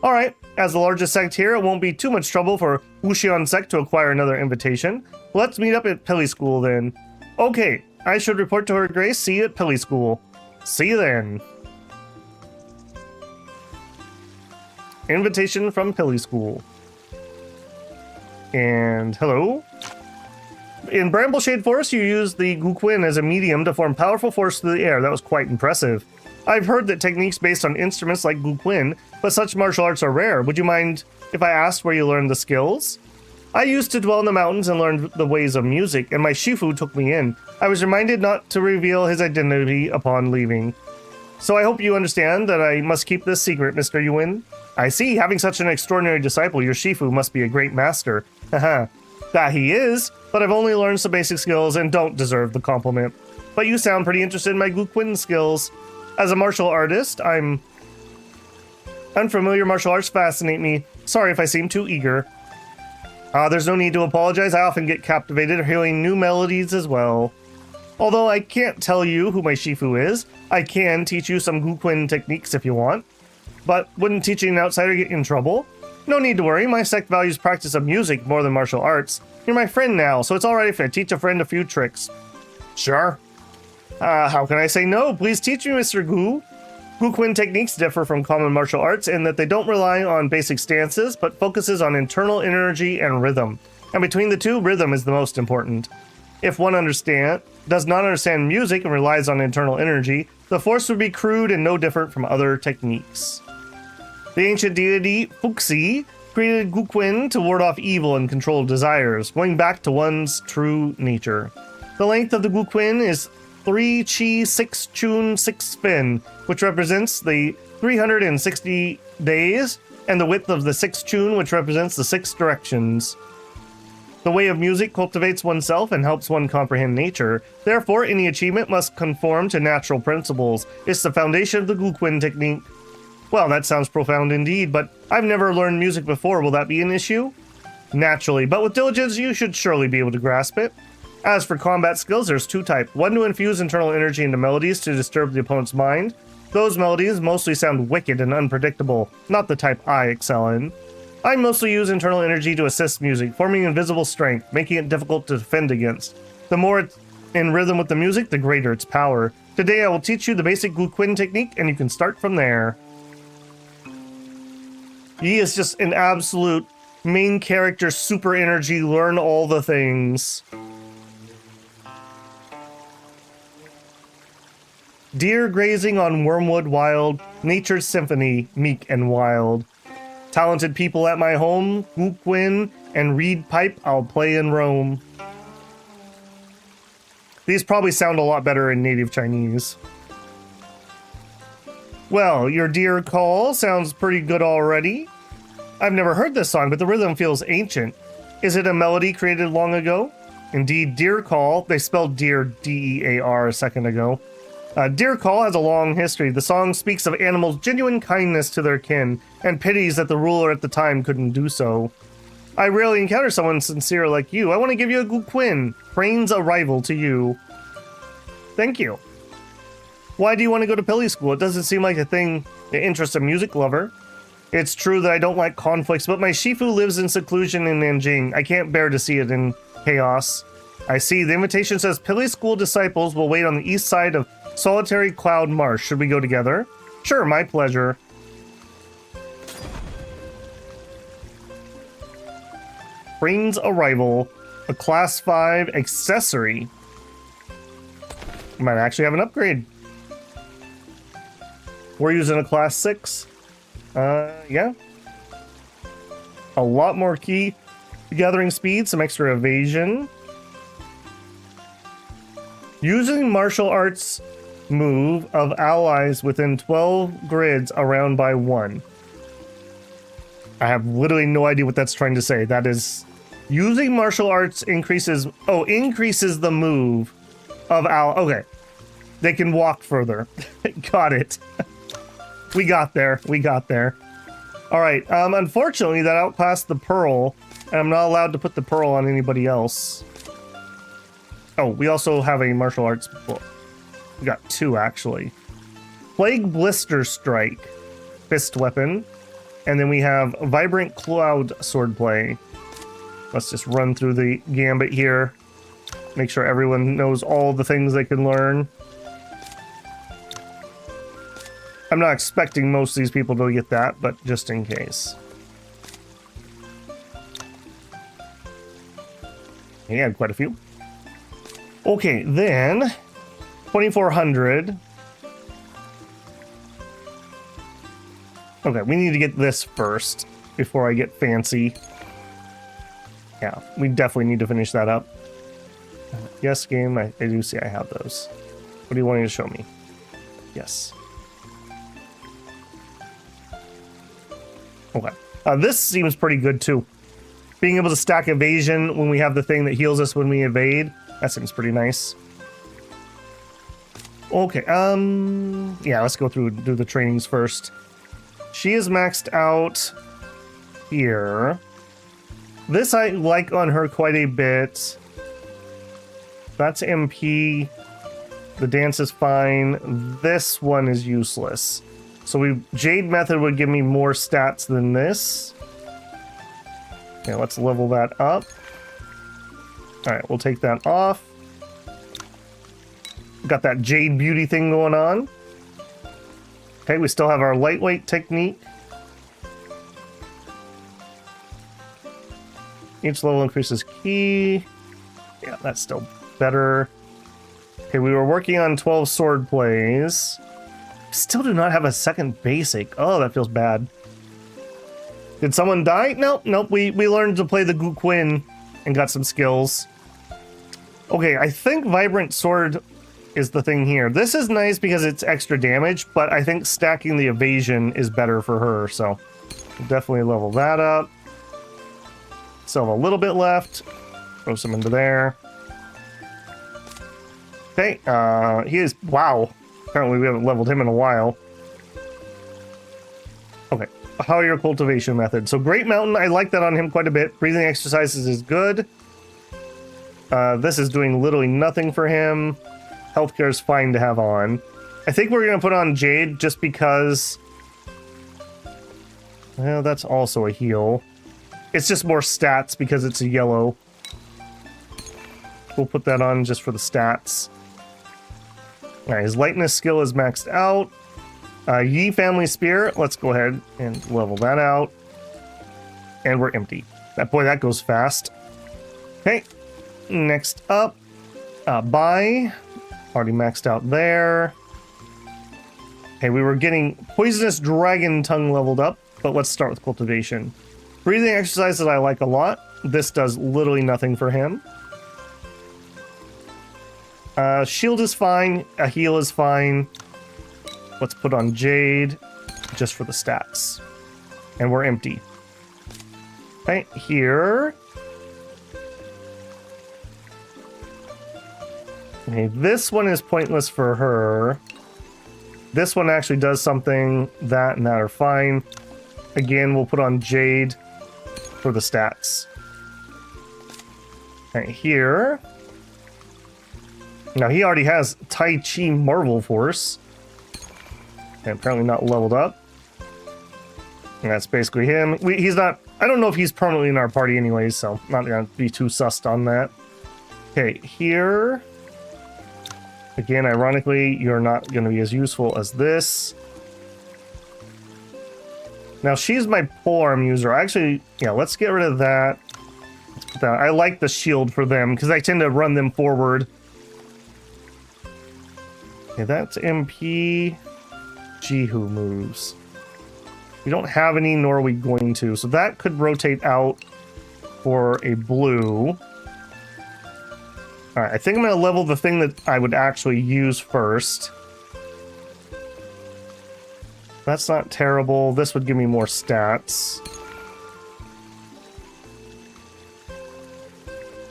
Speaker 1: Alright, as the largest sect here, it won't be too much trouble for Wushan sect to acquire another invitation. Let's meet up at Pili School then. Okay, I should report to Her Grace. See you at Pili School. See you then. Invitation from Pili School. And hello? In Brambleshade Forest, you use the Guqin as a medium to form powerful force through the air. That was quite impressive. I've heard that techniques based on instruments like Guqin, but such martial arts are rare. Would you mind if I asked where you learned the skills? I used to dwell in the mountains and learned the ways of music, and my Shifu took me in. I was reminded not to reveal his identity upon leaving. So I hope you understand that I must keep this secret, Mr. Yuan. I see, having such an extraordinary disciple, your Shifu must be a great master. Haha. That he is, but I've only learned some basic skills and don't deserve the compliment. But you sound pretty interested in my Guqin skills. As a martial artist, unfamiliar martial arts fascinate me. Sorry if I seem too eager. There's no need to apologize. I often get captivated hearing new melodies as well. Although I can't tell you who my Shifu is, I can teach you some Guqin techniques if you want. But wouldn't teaching an outsider get you in trouble? No need to worry, my sect values practice of music more than martial arts. You're my friend now, so it's alright if I teach a friend a few tricks. Sure. How can I say no? Please teach me, Mr. Gu. Guqin techniques differ from common martial arts in that they don't rely on basic stances, but focuses on internal energy and rhythm. And between the two, rhythm is the most important. If one does not understand music and relies on internal energy, the force would be crude and no different from other techniques. The ancient deity Fuxi created Guqin to ward off evil and control desires, going back to one's true nature. The length of the Guqin is 3 Chi, 6 Chun, 6 Spin, which represents the 360 days, and the width of the 6 Chun, which represents the 6 directions. The way of music cultivates oneself and helps one comprehend nature. Therefore, any achievement must conform to natural principles. It's the foundation of the Guqin technique. Well, that sounds profound indeed, but I've never learned music before. Will that be an issue? Naturally, but with diligence, you should surely be able to grasp it. As for combat skills, there's 2 types. One to infuse internal energy into melodies to disturb the opponent's mind. Those melodies mostly sound wicked and unpredictable, not the type I excel in. I mostly use internal energy to assist music, forming invisible strength, making it difficult to defend against. The more it's in rhythm with the music, the greater its power. Today I will teach you the basic Guqin technique, and you can start from there. He is just an absolute main character, super energy, learn all the things. Deer grazing on wormwood wild, nature's symphony, meek and wild. Talented people at my home, Guqin and reed pipe, I'll play and roam. These probably sound a lot better in native Chinese. Well, your deer call sounds pretty good already. I've never heard this song, but the rhythm feels ancient. Is it a melody created long ago? Indeed, deer call, they spelled deer D-E-A-R a second ago. Deer Call has a long history. The song speaks of animals' genuine kindness to their kin, and pities that the ruler at the time couldn't do so. I rarely encounter someone sincere like you. I want to give you a Guqin. Crane's arrival to you. Thank you. Why do you want to go to Pilly School? It doesn't seem like a thing that interests a music lover. It's true that I don't like conflicts, but my Shifu lives in seclusion in Nanjing. I can't bear to see it in chaos. I see. The invitation says Pilly School disciples will wait on the east side of Solitary Cloud Marsh. Should we go together? Sure, my pleasure. Crane's arrival, a class 5 accessory. Might actually have an upgrade. We're using a class 6. Yeah. A lot more key gathering speed, some extra evasion. Using martial arts move of allies within 12 grids around by 1. I have literally no idea what that's trying to say. That is using martial arts increases the move of okay. They can walk further. Got it. We got there. All right. Unfortunately, that outclassed the pearl, and I'm not allowed to put the pearl on anybody else. Oh, we also have a martial arts book. We got 2, actually. Plague Blister Strike, fist weapon. And then we have Vibrant Cloud Swordplay. Let's just run through the gambit here. Make sure everyone knows all the things they can learn. I'm not expecting most of these people to get that, but just in case. He had quite a few. Okay, then 2400. Okay, we need to get this first before I get fancy. Yeah, we definitely need to finish that up. Yes, game, I do see I have those. What do you want to show me? Yes. Okay. This seems pretty good too. Being able to stack evasion when we have the thing that heals us when we evade. That seems pretty nice. Okay, yeah, let's go through and do the trainings first. She is maxed out here. This I like on her quite a bit. That's MP. The dance is fine. This one is useless. So Jade Method would give me more stats than this. Okay, let's level that up. Alright, we'll take that off. Got that Jade Beauty thing going on. Okay, we still have our lightweight technique. Each level increases key. Yeah, that's still better. Okay, we were working on 12 sword plays. Still do not have a second basic. Oh, that feels bad. Did someone die? Nope. We learned to play the Guqin and got some skills. Okay, I think Vibrant Sword is the thing here. This is nice because it's extra damage, but I think stacking the evasion is better for her, so we'll definitely level that up. Still have a little bit left. Throw some into there. Okay, he is... Wow. Apparently we haven't leveled him in a while. Okay, how are your cultivation methods? So Great Mountain, I like that on him quite a bit. Breathing exercises is good. This is doing literally nothing for him. Healthcare is fine to have on. I think we're going to put on Jade just because... Well, that's also a heal. It's just more stats because it's a yellow. We'll put that on just for the stats. Alright, his lightness skill is maxed out. Yi Family Spear, let's go ahead and level that out. And we're empty. Boy, that goes fast. Okay, next up, Bai. Already maxed out there. Okay, we were getting Poisonous Dragon Tongue leveled up, but let's start with Cultivation. Breathing exercises I like a lot. This does literally nothing for him. Shield is fine. A heal is fine. Let's put on Jade just for the stats. And we're empty. Okay, here. Okay, this one is pointless for her. This one actually does something. That and that are fine. Again, we'll put on Jade for the stats. Okay, here. Now, he already has Tai Chi Marvel Force. And apparently not leveled up. And that's basically him. He's not... I don't know if he's permanently in our party anyways, so I'm not going to be too sussed on that. Okay, here... Again, ironically, you're not going to be as useful as this. Now, she's my polearm user. Actually, yeah, let's get rid of that. Let's put that. I like the shield for them, because I tend to run them forward. Okay, that's MP. Jihu moves. We don't have any, nor are we going to. So that could rotate out for a blue. Alright, I think I'm going to level the thing that I would actually use first. That's not terrible. This would give me more stats.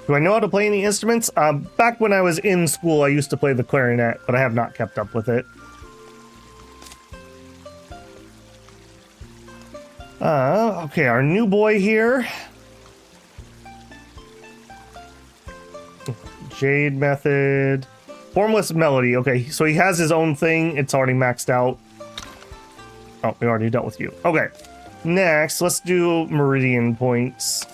Speaker 1: Do I know how to play any instruments? Back when I was in school, I used to play the clarinet, but I have not kept up with it. Okay, our new boy here. Jade method. Formless melody. Okay, so he has his own thing. It's already maxed out. Oh, we already dealt with you. Okay. Next, let's do meridian points.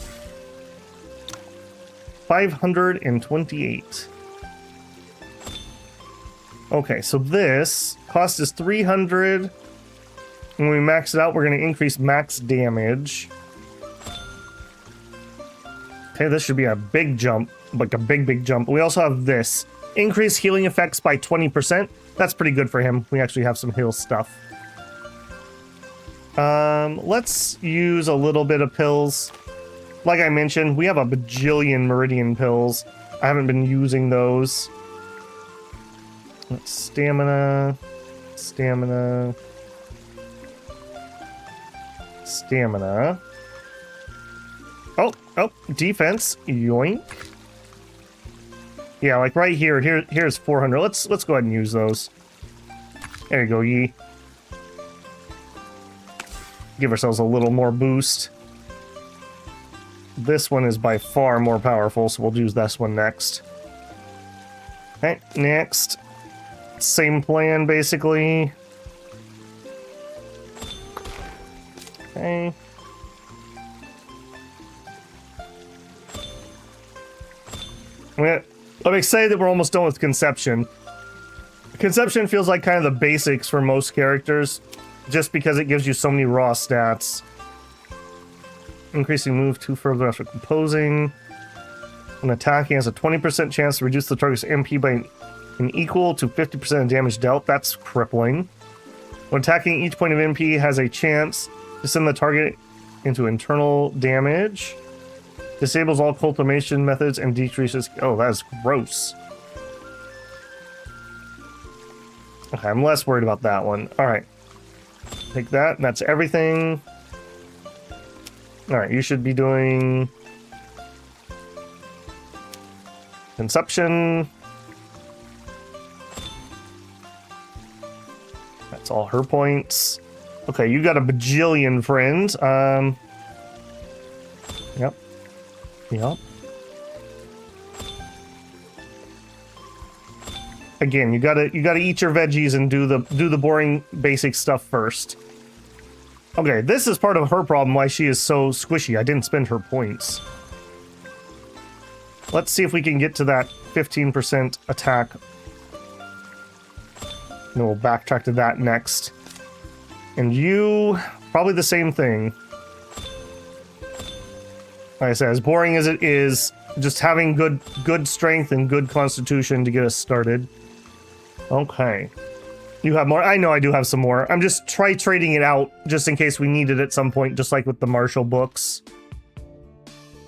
Speaker 1: 528. Okay, so this cost is 300. When we max it out, we're going to increase max damage. Okay, this should be a big jump. Like a big jump. We also have this. Increase healing effects by 20%. That's pretty good for him. We actually have some heal stuff. Let's use a little bit of pills. Like I mentioned, we have a bajillion meridian pills. I haven't been using those. Stamina. Stamina. Stamina. Oh, defense. Yoink. Yeah, like right here. Here's 400. Let's go ahead and use those. There you go, Yi. Give ourselves a little more boost. This one is by far more powerful, so we'll use this one next. Okay, next. Same plan, basically. Okay. I'm excited that we're almost done with Conception. Conception feels like kind of the basics for most characters, just because it gives you so many raw stats. Increasing move 2 further after composing. When attacking has a 20% chance to reduce the target's MP by an equal to 50% of damage dealt. That's crippling. When attacking, each point of MP has a chance to send the target into internal damage. Disables all cultivation methods and decreases... Oh, that is gross. Okay, I'm less worried about that one. All right. Take that, and that's everything. All right, you should be doing consumption. That's all her points. Okay, you got a bajillion friends. Yep. Yep. Again, you gotta eat your veggies and do the boring basic stuff first. Okay, this is part of her problem why she is so squishy. I didn't spend her points. Let's see if we can get to that 15% attack. And we'll backtrack to that next. And you, probably the same thing. Like I said, as boring as it is, just having good strength and good constitution to get us started. Okay. You have more? I know I do have some more. I'm just trading it out just in case we need it at some point, just like with the martial books.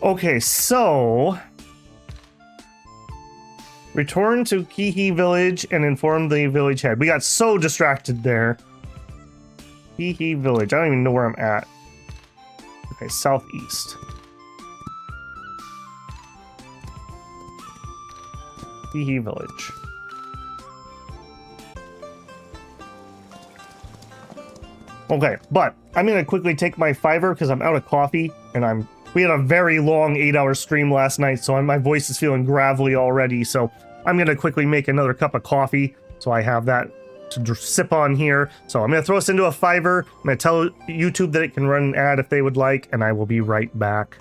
Speaker 1: Okay, so... return to Kihi village and inform the village head. We got so distracted there. Kihi village. I don't even know where I'm at. Okay, southeast. Kihi village. Okay, but I'm gonna quickly take my fiver because I'm out of coffee and we had a very long 8-hour stream last night, so my voice is feeling gravelly already. So I'm gonna quickly make another cup of coffee so I have that to sip on here. So I'm gonna throw us into a fiver. I'm gonna tell YouTube that it can run an ad if they would like, and I will be right back.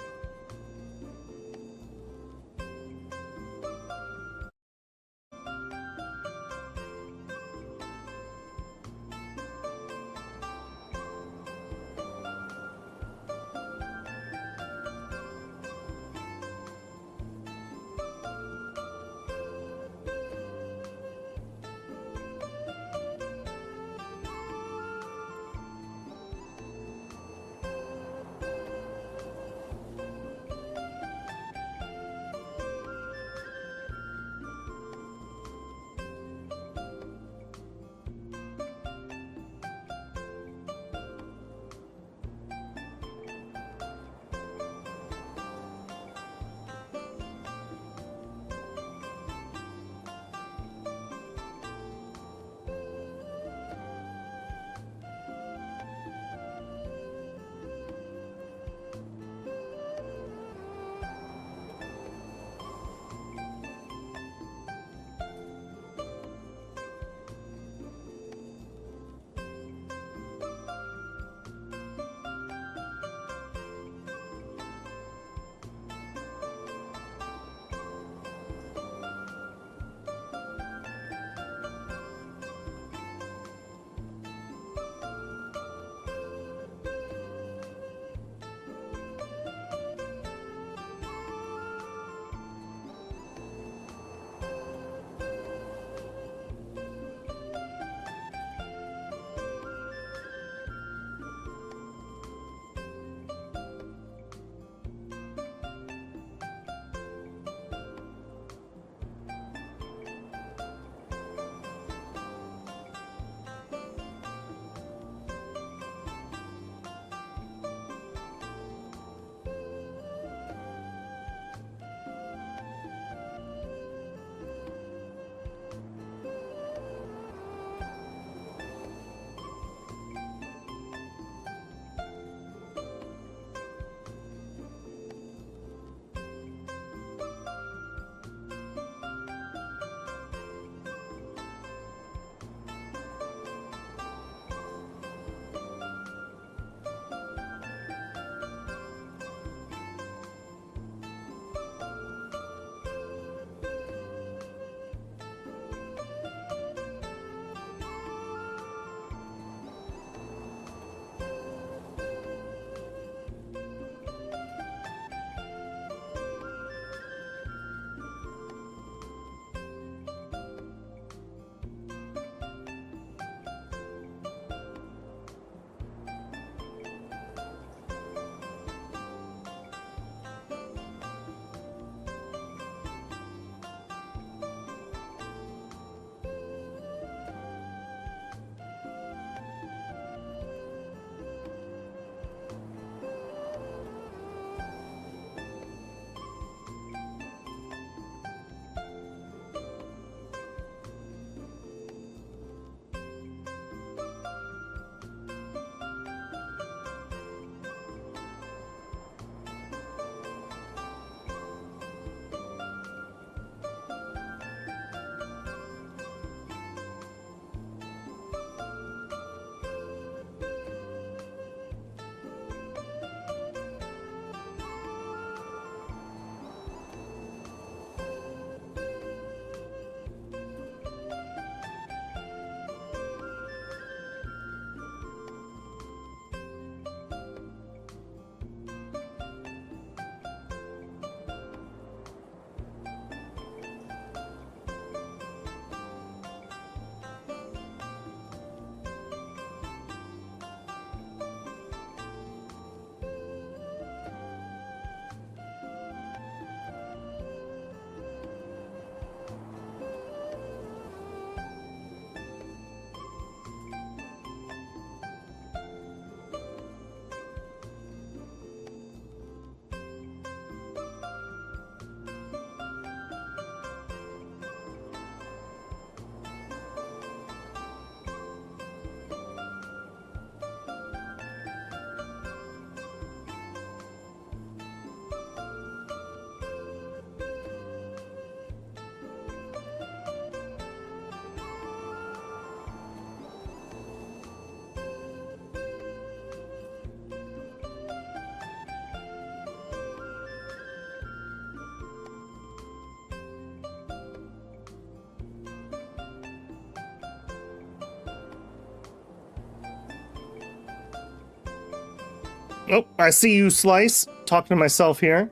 Speaker 1: Oh, I see you, Slice. Talking to myself here.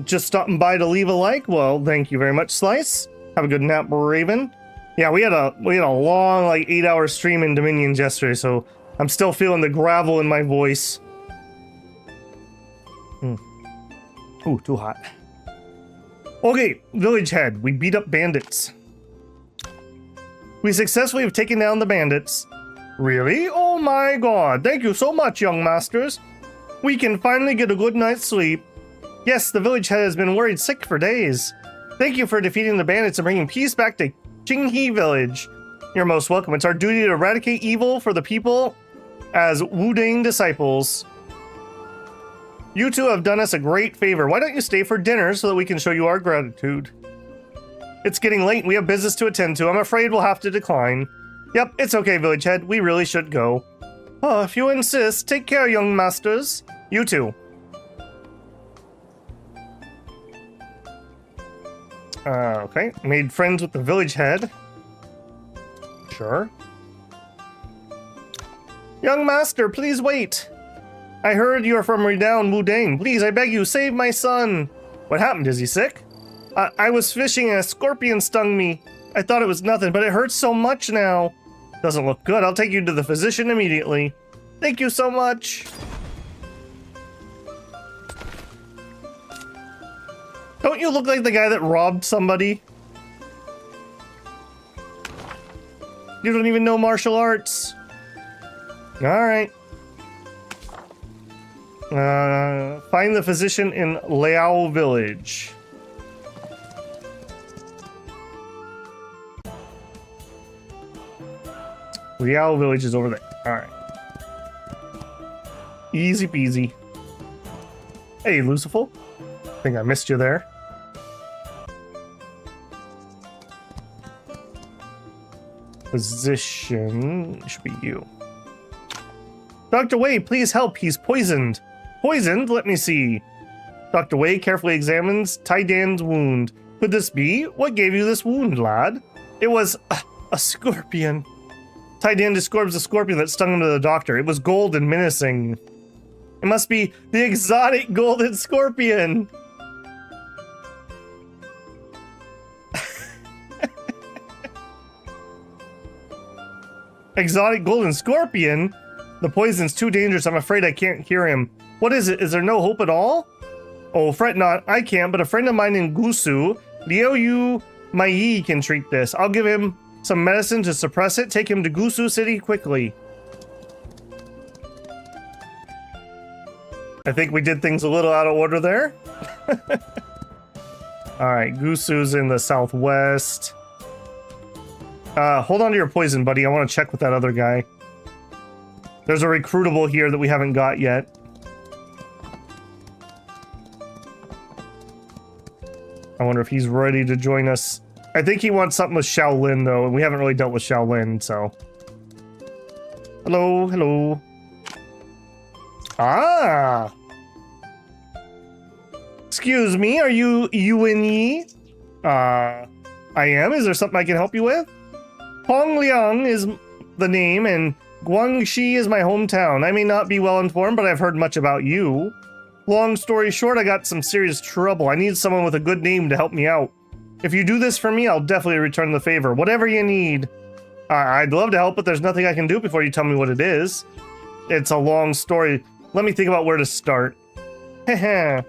Speaker 1: Just stopping by to leave a like. Well, thank you very much, Slice. Have a good nap, Raven. Yeah, we had a long, like, 8-hour stream in Dominions yesterday, so I'm still feeling the gravel in my voice. Ooh, too hot. Okay, village head. We beat up bandits. We successfully have taken down the bandits. Really? Oh my god. Thank you so much, young masters. We can finally get a good night's sleep. Yes, the village head has been worried sick for days. Thank you for defeating the bandits and bringing peace back to Qinghe village. You're most welcome. It's our duty to eradicate evil for the people as Wudang disciples. You two have done us a great favor. Why don't you stay for dinner so that we can show you our gratitude? It's getting late and we have business to attend to. I'm afraid we'll have to decline. Yep, it's okay, village head. We really should go. Oh, if you insist. Take care, young masters. You too. Okay. Made friends with the village head. Sure. Young master, please wait. I heard you are from renowned Wudang. Please, I beg you, save my son. What happened? Is he sick? I was fishing and a scorpion stung me. I thought it was nothing, but it hurts so much now. Doesn't look good. I'll take you to the physician immediately. Thank you so much. Don't you look like the guy that robbed somebody? You don't even know martial arts. Alright. Find the physician in Liao village. Liao village is over there. Alright. Easy peasy. Hey, Lucifer. Think I missed you there. Physician should be you. Dr. Wei, please help. He's poisoned. Poisoned? Let me see. Dr. Wei carefully examines Tidan's wound. Could this be? What gave you this wound, lad? It was a scorpion. Tidan describes the scorpion that stung him to the doctor. It was gold and menacing. It must be the exotic golden scorpion. Exotic golden scorpion? The poison's too dangerous. I'm afraid I can't cure him. What is it? Is there no hope at all? Oh, fret not. I can't, but a friend of mine in Gusu, Liu Yu Mai, can treat this. I'll give him some medicine to suppress it. Take him to Gusu City quickly. I think we did things a little out of order there. Alright, Gusu's in the southwest. Hold on to your poison, buddy. I want to check with that other guy. There's a recruitable here that we haven't got yet. I wonder if he's ready to join us. I think he wants something with Shaolin, though, and we haven't really dealt with Shaolin, so... Hello, hello. Ah! Excuse me, are you Yuan Yi? I am? Is there something I can help you with? Hong Liang is the name, and Guangxi is my hometown. I may not be well informed, but I've heard much about you. Long story short, I got some serious trouble. I need someone with a good name to help me out. If you do this for me, I'll definitely return the favor. Whatever you need. I'd love to help, but there's nothing I can do before you tell me what it is. It's a long story. Let me think about where to start. Heh.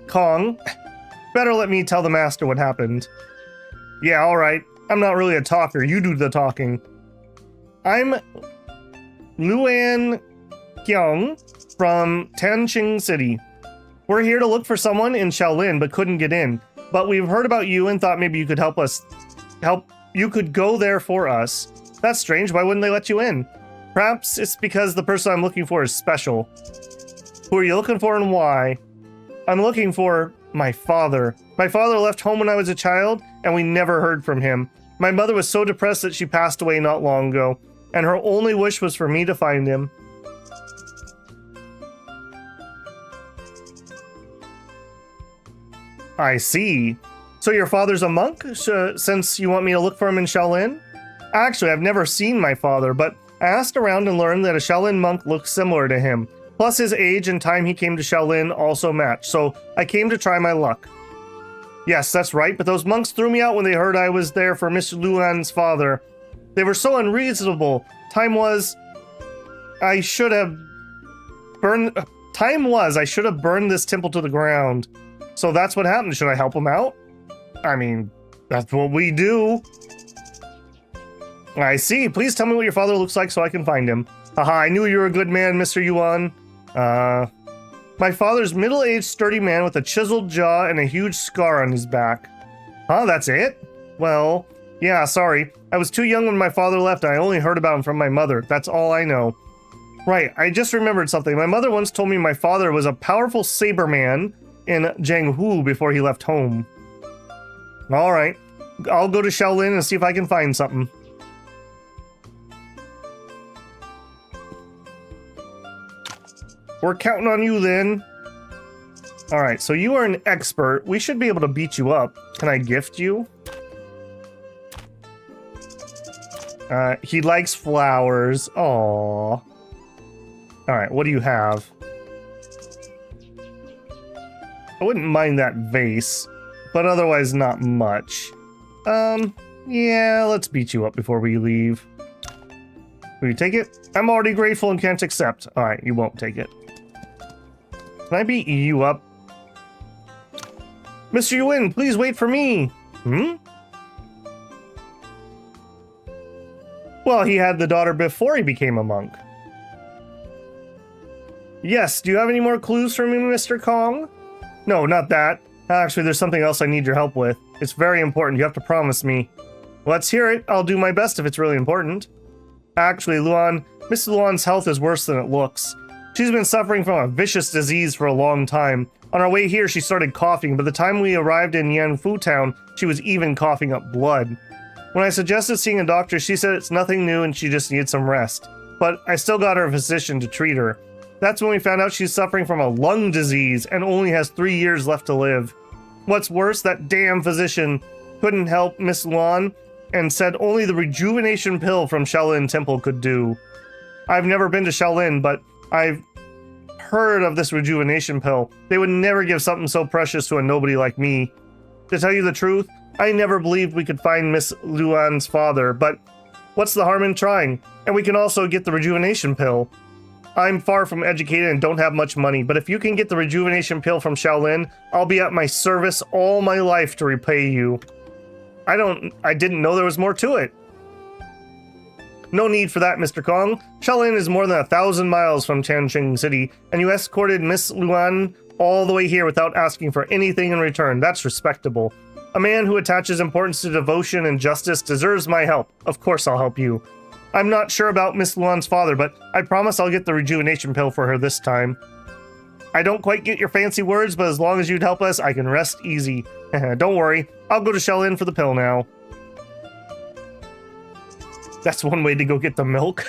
Speaker 1: Kong, better let me tell the master what happened. Yeah, alright. I'm not really a talker. You do the talking. I'm Luan Qiang from Tanqing City. We're here to look for someone in Shaolin, but couldn't get in. But we've heard about you and thought maybe you could help us. You could go there for us. That's strange. Why wouldn't they let you in? Perhaps it's because the person I'm looking for is special. Who are you looking for and why? I'm looking for my father. My father left home when I was a child, and we never heard from him. My mother was so depressed that she passed away not long ago, and her only wish was for me to find him. I see. So your father's a monk, since you want me to look for him in Shaolin? Actually, I've never seen my father, but I asked around and learned that a Shaolin monk looked similar to him. Plus his age and time he came to Shaolin also matched, so I came to try my luck. Yes, that's right, but those monks threw me out when they heard I was there for Miss Luan's father. They were so unreasonable. I should have burned this temple to the ground. So that's what happened. Should I help him out? I mean, that's what we do. I see. Please tell me what your father looks like so I can find him. Haha, I knew you were a good man, Mr. Yuan. My father's middle-aged sturdy man with a chiseled jaw and a huge scar on his back. Huh, that's it? Well, yeah, sorry. I was too young when my father left and I only heard about him from my mother. That's all I know. Right, I just remembered something. My mother once told me my father was a powerful saber man in Jianghu before he left home. Alright, I'll go to Shaolin and see if I can find something. We're counting on you then. Alright, so you are an expert. We should be able to beat you up. Can I gift you? He likes flowers. Aww. Alright, what do you have? I wouldn't mind that vase, but otherwise not much. Yeah, let's beat you up before we leave. Will you take it? I'm already grateful and can't accept. Alright, you won't take it. Can I beat you up? Mr. Yuan, please wait for me. Well, he had the daughter before he became a monk. Yes, do you have any more clues for me, Mr. Kong? No, not that. Actually, there's something else I need your help with. It's very important. You have to promise me. Let's hear it. I'll do my best if it's really important. Actually, Luan, Miss Luan's health is worse than it looks. She's been suffering from a vicious disease for a long time. On our way here, she started coughing. By the time we arrived in Yanfu town, she was even coughing up blood. When I suggested seeing a doctor, she said it's nothing new and she just needs some rest. But I still got her a physician to treat her. That's when we found out she's suffering from a lung disease and only has 3 years left to live. What's worse, that damn physician couldn't help Miss Luan and said only the rejuvenation pill from Shaolin Temple could do. I've never been to Shaolin, but I've heard of this rejuvenation pill. They would never give something so precious to a nobody like me. To tell you the truth, I never believed we could find Miss Luan's father, but what's the harm in trying? And we can also get the rejuvenation pill. I'm far from educated and don't have much money, but if you can get the rejuvenation pill from Shaolin, I'll be at my service all my life to repay you. I didn't know there was more to it. No need for that, Mr. Kong. Shaolin is more than 1,000 miles from Changcheng City, and you escorted Miss Luan all the way here without asking for anything in return. That's respectable. A man who attaches importance to devotion and justice deserves my help. Of course I'll help you. I'm not sure about Miss Luan's father, but I promise I'll get the rejuvenation pill for her this time. I don't quite get your fancy words, but as long as you'd help us, I can rest easy. Don't worry, I'll go to Shaolin for the pill now. That's one way to go get the milk.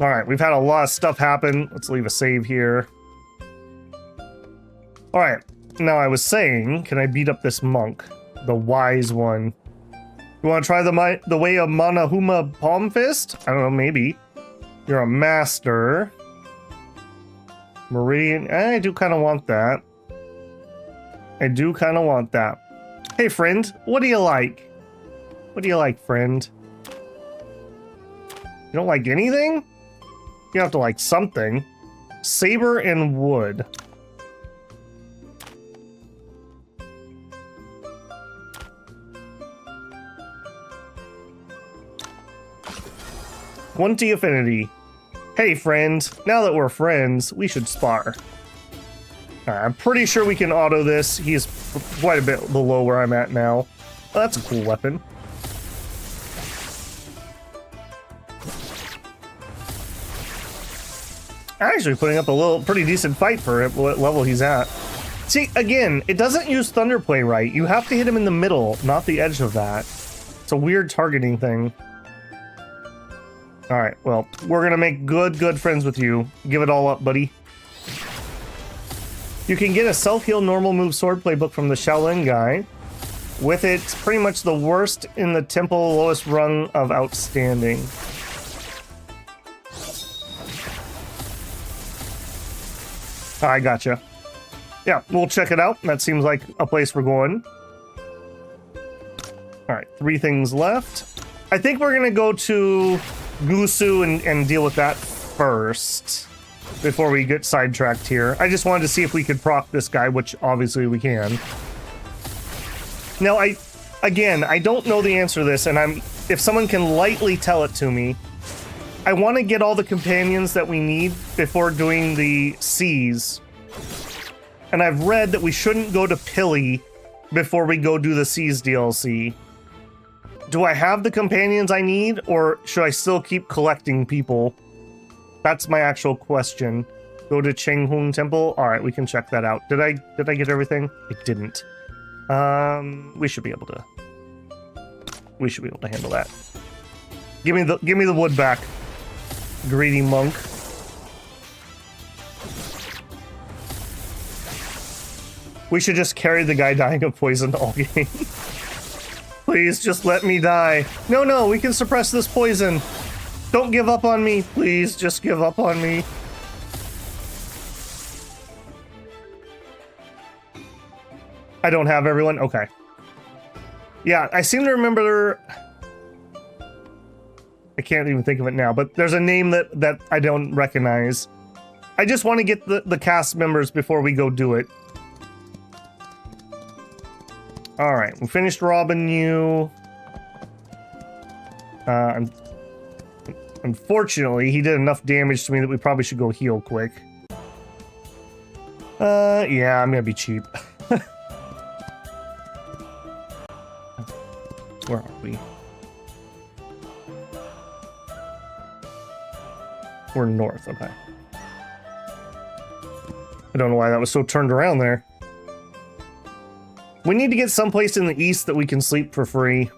Speaker 1: Alright, we've had a lot of stuff happen. Let's leave a save here. Alright, now I was saying, can I beat up this monk? The wise one. You want to try the way of Monahuma Palm Fist? I don't know, maybe. You're a master. Meridian, I do kind of want that. I do kind of want that. Hey, friend, what do you like? What do you like, friend? You don't like anything? You have to like something. Saber and wood. Twenty affinity. Hey, friend, now that we're friends, we should spar. I'm pretty sure we can auto this. He's quite a bit below where I'm at now. Oh, that's a cool weapon. Actually putting up a pretty decent fight for what level he's at. See, again, it doesn't use Thunderplay right. You have to hit him in the middle, not the edge of that. It's a weird targeting thing. Alright, well, we're gonna make good friends with you. Give it all up, buddy. You can get a self-heal normal move swordplay book from the Shaolin guy. With it, pretty much the worst in the temple, lowest rung of outstanding. I gotcha. Yeah, we'll check it out. That seems like a place we're going. All right, 3 things left. I think we're gonna go to Gusu and deal with that first before we get sidetracked here. I just wanted to see if we could proc this guy, which obviously we can. Now, I don't know the answer to this, and if someone can lightly tell it to me, I want to get all the companions that we need before doing the Seas. And I've read that we shouldn't go to Pilly before we go do the Seas DLC. Do I have the companions I need, or should I still keep collecting people? That's my actual question. Go to Chenghung Temple? Alright, we can check that out. Did I get everything? I didn't. We should be able to handle that. Give me the wood back, greedy monk. We should just carry the guy dying of poison all game. Please, just let me die. No, we can suppress this poison. Don't give up on me. Please, just give up on me. I don't have everyone? Okay. Yeah, I seem to remember... I can't even think of it now, but there's a name that I don't recognize. I just want to get the cast members before we go do it. Alright, we finished robbing you. Unfortunately, he did enough damage to me that we probably should go heal quick. Yeah, I'm gonna be cheap. Where are we? We're north, okay. I don't know why that was so turned around there. We need to get someplace in the east that we can sleep for free.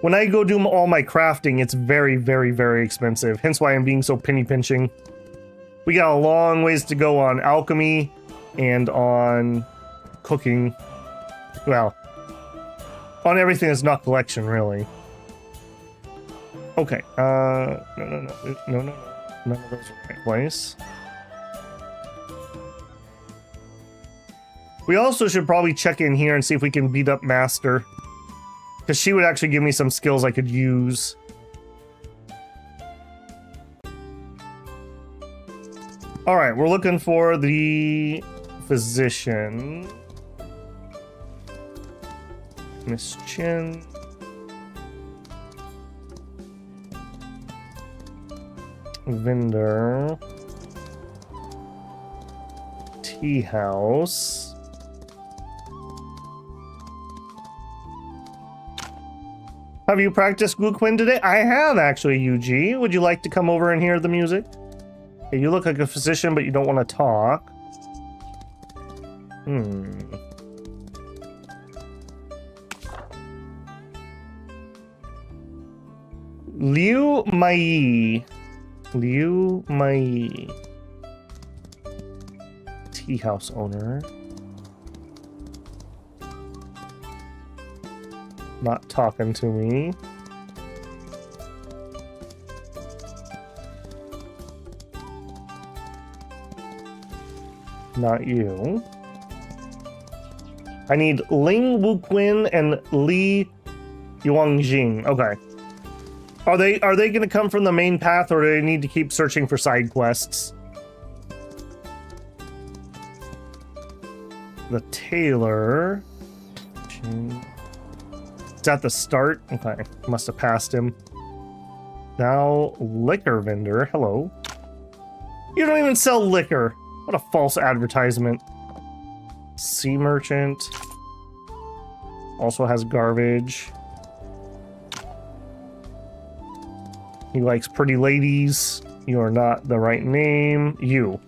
Speaker 1: When I go do all my crafting, it's very, very, very expensive. Hence why I'm being so penny pinching. We got a long ways to go on alchemy and on cooking. Well, on everything that's not collection, really. Okay, no. None of those are the right place. We also should probably check in here and see if we can beat up Master. Because she would actually give me some skills I could use. Alright, we're looking for the physician. Miss Chin. Vendor. Tea house. Have you practiced Guqin today? I have, actually, UG. Would you like to come over and hear the music? Hey, you look like a physician, but you don't want to talk. Liu Mai. Tea house owner. Not talking to me. Not you. I need Ling Wuquin and Li Yuangjing. Okay. Are they going to come from the main path, or do they need to keep searching for side quests? The tailor. It's at the start. Okay, must have passed him. Now, liquor vendor. Hello. You don't even sell liquor. What a false advertisement. Sea merchant. Also has garbage. He likes pretty ladies. You are not the right name. You.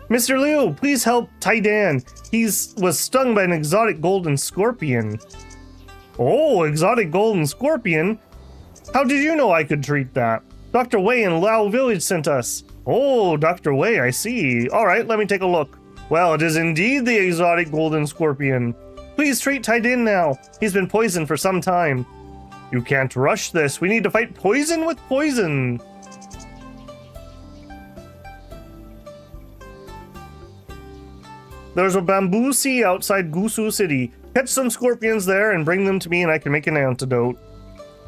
Speaker 1: Mr. Liu, please help Tidan. Was stung by an exotic golden scorpion. Oh, exotic golden scorpion? How did you know I could treat that? Dr. Wei in Lao Village sent us. Oh, Dr. Wei, I see. Alright, let me take a look. Well, it is indeed the exotic golden scorpion. Please treat Tidan now. He's been poisoned for some time. You can't rush this. We need to fight poison with poison. There's a bamboo sea outside Wushu City. Catch some scorpions there and bring them to me and I can make an antidote.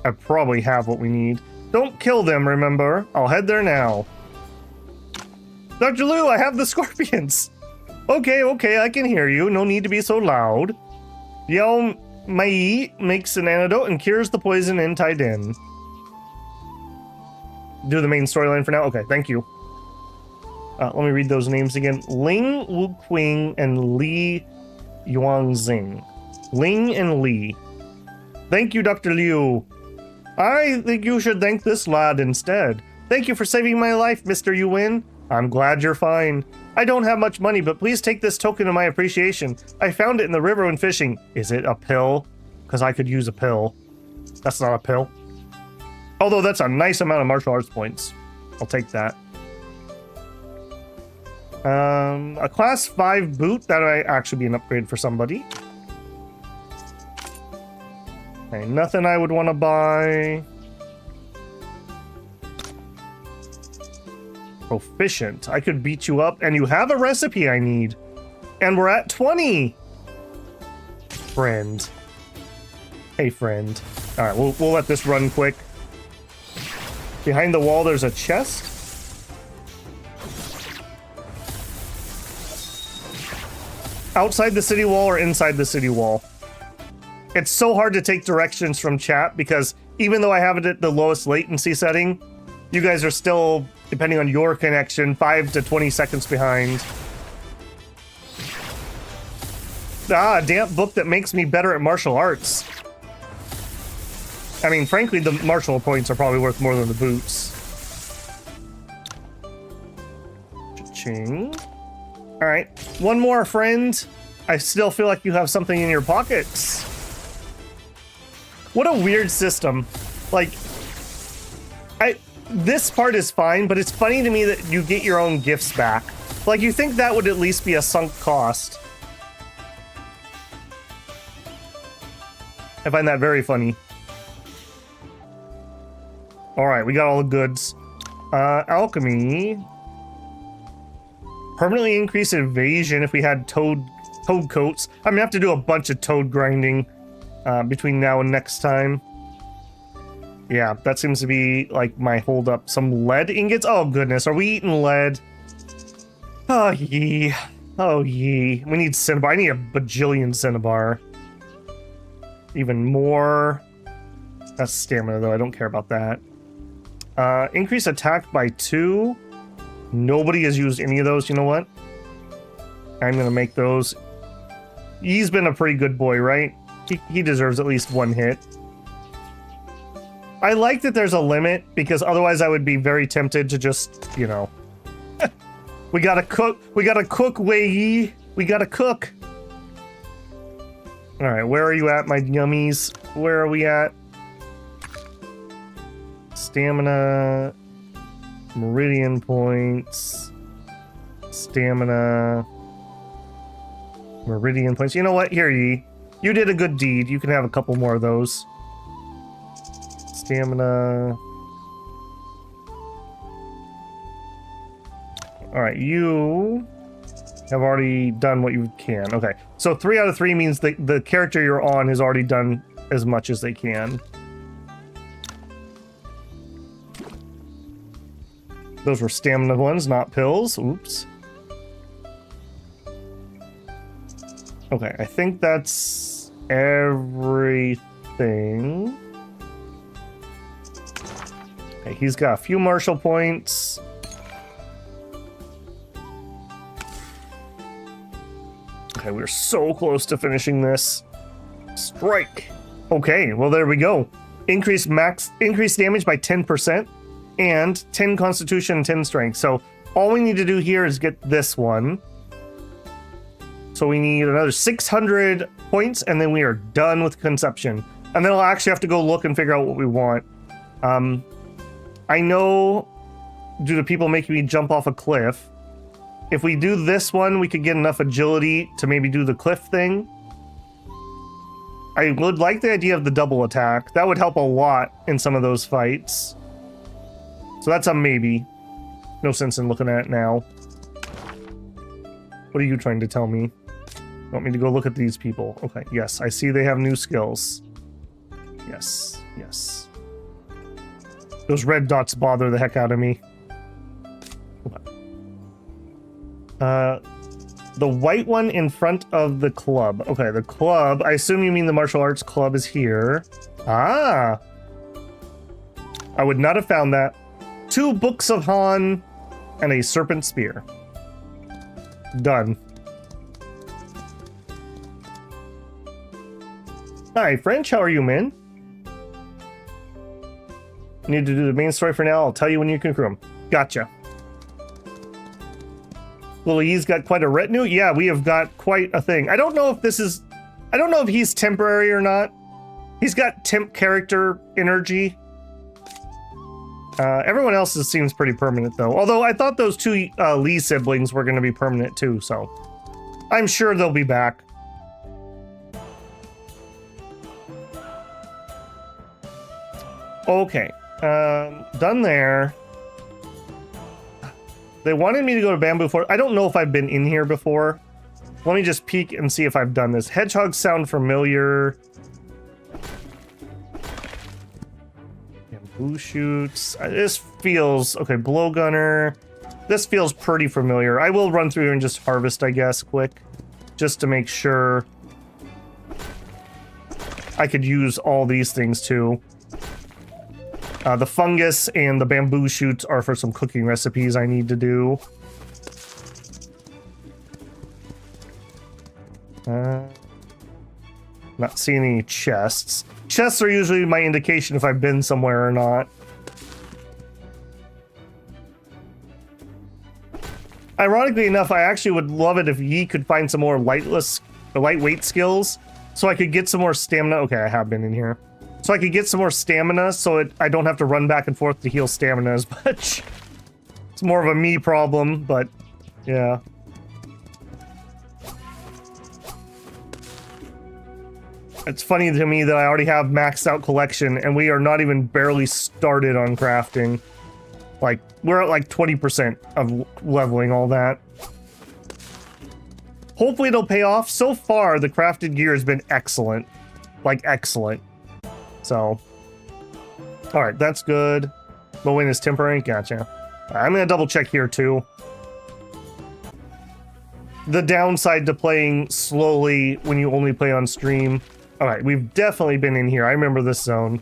Speaker 1: I probably have what we need. Don't kill them, remember? I'll head there now. Dr. Liu, I have the scorpions. Okay, I can hear you. No need to be so loud. Yia Vang makes an antidote and cures the poison in Tidan. Do the main storyline for now? Okay, thank you. Let me read those names again. Ling Guqin and Li Yuanxing. Ling and Li. Thank you, Dr. Liu. I think you should thank this lad instead. Thank you for saving my life, Mr. Yuan. I'm glad you're fine. I don't have much money, but please take this token of my appreciation. I found it in the river when fishing. Is it a pill? Because I could use a pill. That's not a pill. Although that's a nice amount of martial arts points. I'll take that. A class 5 boot. That might actually be an upgrade for somebody. Okay, nothing I would want to buy. Proficient. I could beat you up, and you have a recipe I need. And we're at 20. Friend. Hey, friend. All right, we'll let this run quick. Behind the wall, there's a chest. Outside the city wall or inside the city wall? It's so hard to take directions from chat because even though I have it at the lowest latency setting, you guys are still, depending on your connection, 5 to 20 seconds behind. Ah, a damp book that makes me better at martial arts. I mean, frankly, the martial points are probably worth more than the boots. Cha-ching. All right, one more, friend. I still feel like you have something in your pockets. What a weird system. Like, this part is fine, but it's funny to me that you get your own gifts back. Like, you think that would at least be a sunk cost. I find that very funny. All right, we got all the goods. Alchemy. Permanently increase evasion if we had toad coats. I'm gonna have to do a bunch of toad grinding between now and next time. Yeah, that seems to be like my holdup. Some lead ingots. Oh goodness, are we eating lead? Oh yee. Oh yee. We need cinnabar. I need a bajillion cinnabar. Even more. That's stamina though. I don't care about that. Increase attack by 2. Nobody has used any of those. You know what? I'm gonna make those. He's been a pretty good boy, right? He deserves at least 1 hit. I like that there's a limit because otherwise I would be very tempted to just, you know. We gotta cook. We gotta cook, Wei Yi. We gotta cook. All right, where are you at, my yummies? Where are we at? Stamina. Meridian points. Stamina. Meridian points. You know what? Here, Yi. You did a good deed. You can have a couple more of those. Stamina. Alright, you have already done what you can. Okay, so 3 out of 3 means the character you're on has already done as much as they can. Those were stamina ones, not pills. Oops. Okay, I think that's everything. Okay, he's got a few martial points. Okay, we're so close to finishing this. Strike. Okay, well there we go. Increase damage by 10%. And 10 constitution, 10 strength. So all we need to do here is get this one. So we need another 600 points, and then we are done with conception. And then I'll actually have to go look and figure out what we want. I know due to people making me jump off a cliff, If we do this one, we could get enough agility to maybe do the cliff thing. I would like the idea of the double attack. That would help a lot in some of those fights. So that's a maybe. No sense in looking at it now. What are you trying to tell me? You want me to go look at these people? Okay, yes, I see they have new skills. Yes, yes. Those red dots bother the heck out of me. The white one in front of the club. Okay, the club. I assume you mean the martial arts club is here. Ah! I would not have found that. 2 books of Han and a serpent spear. Done. Hi, French. How are you, man? Need to do the main story for now. I'll tell you when you can room. Gotcha. Little Yi's got quite a retinue. Yeah, we have got quite a thing. I don't know if this is... I don't know if he's temporary or not. He's got temp character energy. Everyone else's seems pretty permanent, though. Although I thought those 2 Lee siblings were going to be permanent, too, so... I'm sure they'll be back. Okay. Done there. They wanted me to go to Bamboo Forest. I don't know if I've been in here before. Let me just peek and see if I've done this. Hedgehogs sound familiar. Bamboo shoots. This feels... Okay, blowgunner. This feels pretty familiar. I will run through here and just harvest, I guess, quick. Just to make sure I could use all these things, too. The fungus and the bamboo shoots are for some cooking recipes I need to do. Not seeing any chests. Chests are usually my indication if I've been somewhere or not. Ironically enough, I actually would love it if Yi could find some more lightweight skills so I could get some more stamina. Okay, I have been in here. So I could get some more stamina so I don't have to run back and forth to heal stamina as much. It's more of a me problem, but yeah. It's funny to me that I already have maxed out collection and we are not even barely started on crafting. Like, we're at like 20% of leveling all that. Hopefully it'll pay off. So far, the crafted gear has been excellent. Like, excellent. So, all right, that's good. Mowing is temporary. Gotcha. I'm gonna double check here too. The downside to playing slowly when you only play on stream. All right, we've definitely been in here. I remember this zone.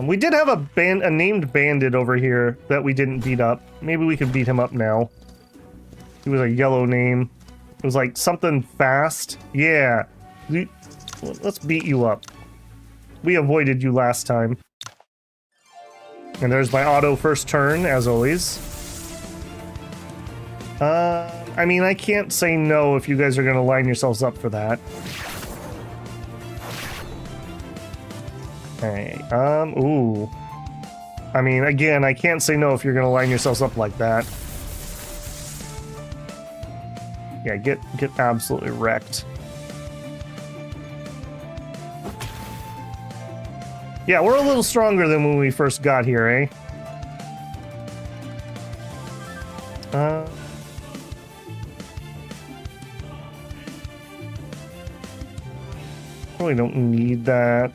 Speaker 1: We did have a named bandit over here that we didn't beat up. Maybe we could beat him up now. He was a yellow name. It was like something fast. Yeah. Let's beat you up. We avoided you last time. And there's my auto first turn, as always. I mean, I can't say no if you guys are going to line yourselves up for that. Okay, ooh. I mean, again, I can't say no if you're going to line yourselves up like that. Yeah, get absolutely wrecked. Yeah, we're a little stronger than when we first got here, eh? Really don't need that.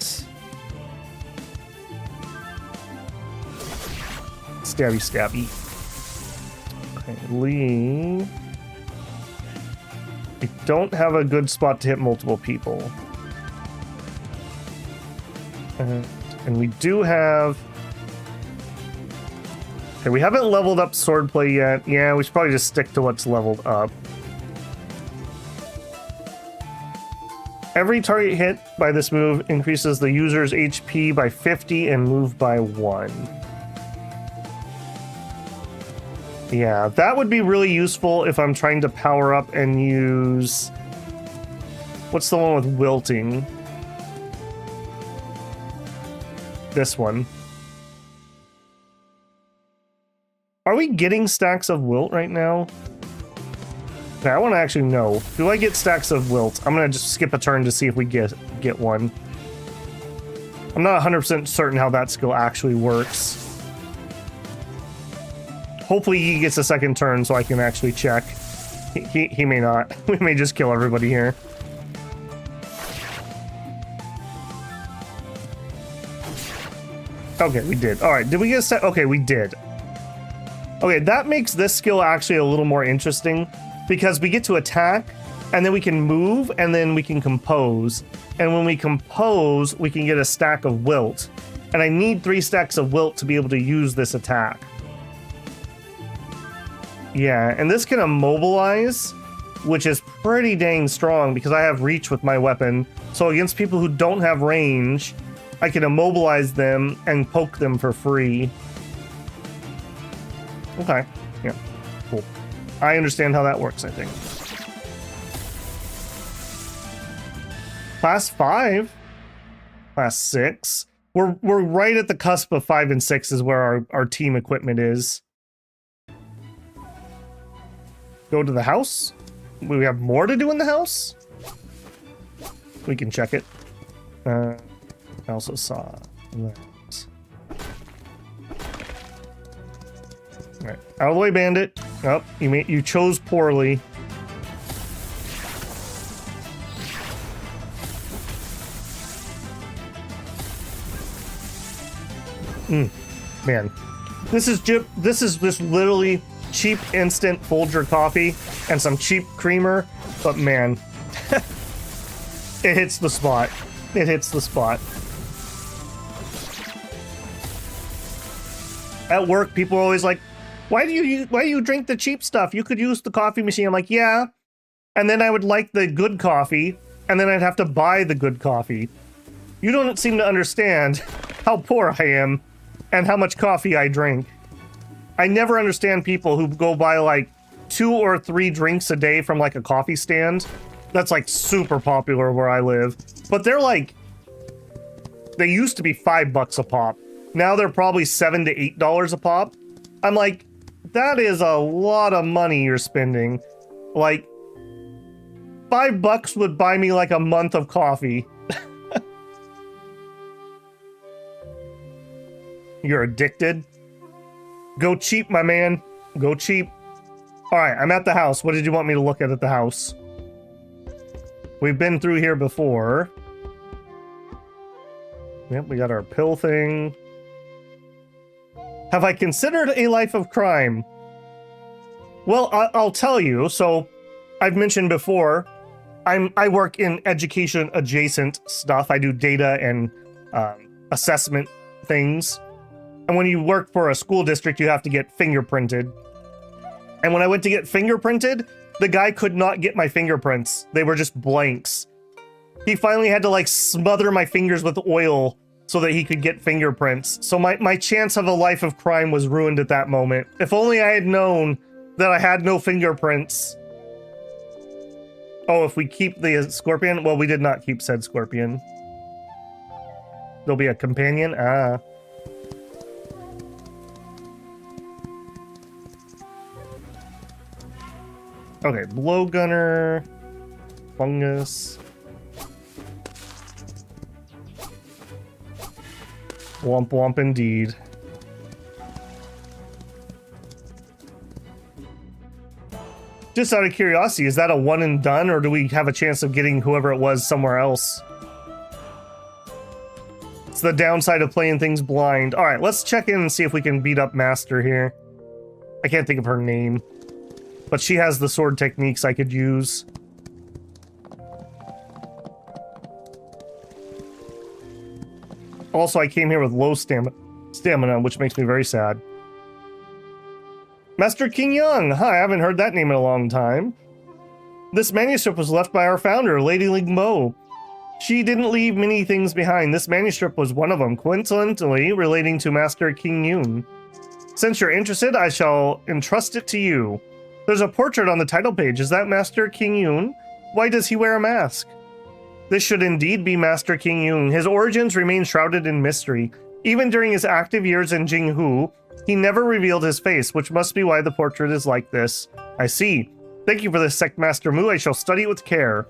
Speaker 1: Stabby, stabby. Okay, Lee. I don't have a good spot to hit multiple people. And we do have... Okay, we haven't leveled up swordplay yet. Yeah, we should probably just stick to what's leveled up. Every target hit by this move increases the user's HP by 50 and move by 1. Yeah, that would be really useful if I'm trying to power up and use... What's the one with wilting? This one. Are we getting stacks of wilt right now? Okay, I want to actually know. Do I get stacks of wilt? I'm going to just skip a turn to see if we get one. I'm not 100% certain how that skill actually works. Hopefully he gets a second turn so I can actually check. He may not. We may just kill everybody here. Okay, we did. All right, did we get a set? Okay, we did. Okay, that makes this skill actually a little more interesting because we get to attack and then we can move and then we can compose. And when we compose, we can get a stack of wilt. And I need 3 stacks of wilt to be able to use this attack. Yeah, and this can immobilize, which is pretty dang strong because I have reach with my weapon. So against people who don't have range, I can immobilize them and poke them for free. Okay, yeah, cool. I understand how that works, I think. Class 5, class 6. We're right at the cusp of 5 and 6 is where our team equipment is. Go to the house. We have more to do in the house. We can check it. I also saw that. All right, out of the way, bandit. Oh, you chose poorly. Man, this is just literally cheap instant Folger coffee and some cheap creamer, but man, it hits the spot. It hits the spot. At work, people are always like, why do you drink the cheap stuff? You could use the coffee machine. I'm like, yeah. And then I would like the good coffee, and then I'd have to buy the good coffee. You don't seem to understand how poor I am and how much coffee I drink. I never understand people who go buy like 2 or 3 drinks a day from like a coffee stand. That's like super popular where I live. But they're like, they used to be $5 a pop. Now they're probably $7 to $8 a pop. I'm like, that is a lot of money you're spending. Like, $5 would buy me like a month of coffee. You're addicted? Go cheap, my man. Go cheap. All right, I'm at the house. What did you want me to look at the house? We've been through here before. Yep, we got our pill thing. Have I considered a life of crime? Well, I'll tell you. So, I've mentioned before, I work in education adjacent stuff. I do data and assessment things. And when you work for a school district, you have to get fingerprinted. And when I went to get fingerprinted, the guy could not get my fingerprints. They were just blanks. He finally had to like smother my fingers with oil so that he could get fingerprints. So my chance of a life of crime was ruined at that moment. If only I had known that I had no fingerprints. Oh, if we keep the scorpion? Well, we did not keep said scorpion. There'll be a companion? Ah. Okay, blowgunner, fungus, womp womp indeed. Just out of curiosity, is that a one and done, or do we have a chance of getting whoever it was somewhere else? It's the downside of playing things blind. All right, let's check in and see if we can beat up Master here. I can't think of her name. But she has the sword techniques I could use. Also, I came here with low stamina, which makes me very sad. Master King Young! Hi, I haven't heard that name in a long time. This manuscript was left by our founder, Lady Ling Mo. She didn't leave many things behind. This manuscript was one of them, coincidentally relating to Master King Yoon. Since you're interested, I shall entrust it to you. There's a portrait on the title page. Is that Master King Yoon? Why does he wear a mask? This should indeed be Master King Yoon. His origins remain shrouded in mystery. Even during his active years in Jinghu, he never revealed his face, which must be why the portrait is like this. I see. Thank you for this, Sect Master Mu. I shall study it with care.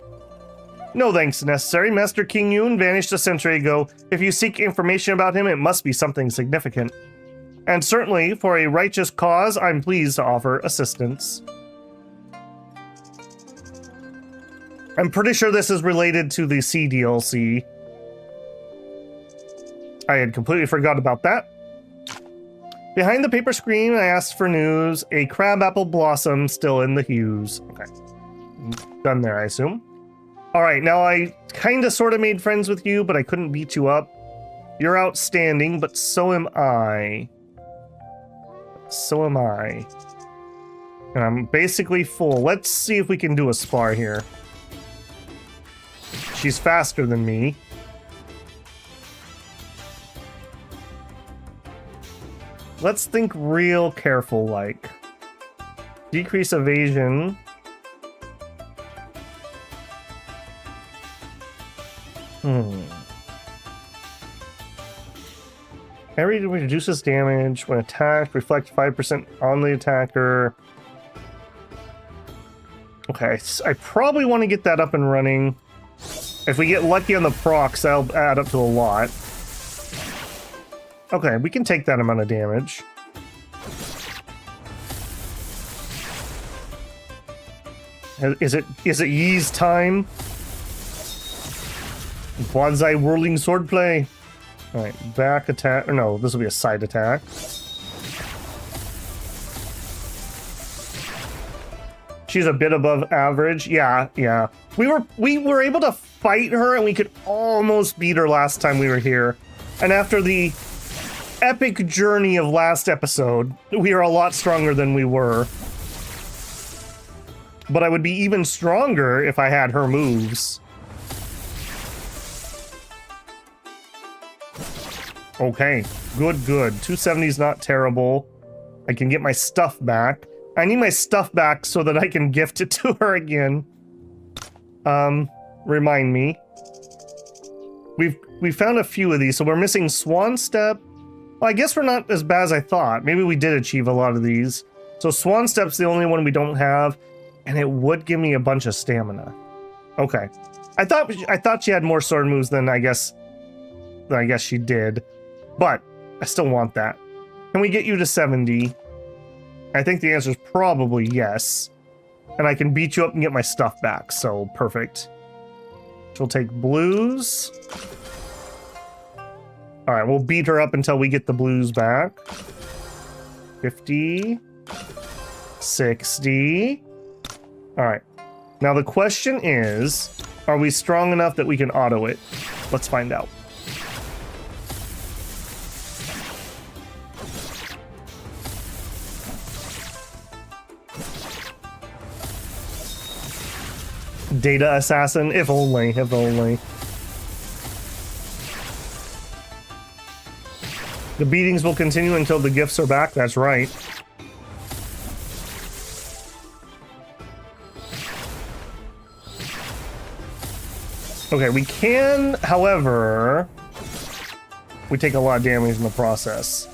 Speaker 1: No thanks necessary. Master King Yun vanished a century ago. If you seek information about him, it must be something significant. And certainly, for a righteous cause, I'm pleased to offer assistance. I'm pretty sure this is related to the C DLC. I had completely forgot about that. Behind the paper screen, I asked for news. A crabapple blossom still in the hues. Okay. Done there, I assume. Alright, now I kinda sorta made friends with you, but I couldn't beat you up. You're outstanding, but so am I. So am I. And I'm basically full. Let's see if we can do a spar here. She's faster than me. Let's think real careful, like. Decrease evasion. Parry reduces damage when attacked. Reflect 5% on the attacker. Okay, so I probably want to get that up and running. If we get lucky on the procs, that'll add up to a lot. Okay, we can take that amount of damage. Is it Yi's time? Bonsai whirling swordplay. Alright, back attack. Or no, this will be a side attack. She's a bit above average. Yeah. We were able to fight her and we could almost beat her last time we were here. And after the epic journey of last episode, we are a lot stronger than we were. But I would be even stronger if I had her moves. Okay, good. 270 is not terrible. I can get my stuff back. I need my stuff back so that I can gift it to her again. Remind me. We found a few of these, so we're missing Swan Step. Well, I guess we're not as bad as I thought. Maybe we did achieve a lot of these. So Swan Step's the only one we don't have, and it would give me a bunch of stamina. Okay. I thought she had more sword moves than I guess she did. But I still want that. Can we get you to 70? I think the answer is probably yes. And I can beat you up and get my stuff back, so perfect. She'll take blues. Alright, we'll beat her up until we get the blues back. 50. 60. Alright. Now the question is, are we strong enough that we can auto it? Let's find out. Data assassin, if only. The beatings will continue until the gifts are back, that's right. Okay, we can, however, we take a lot of damage in the process.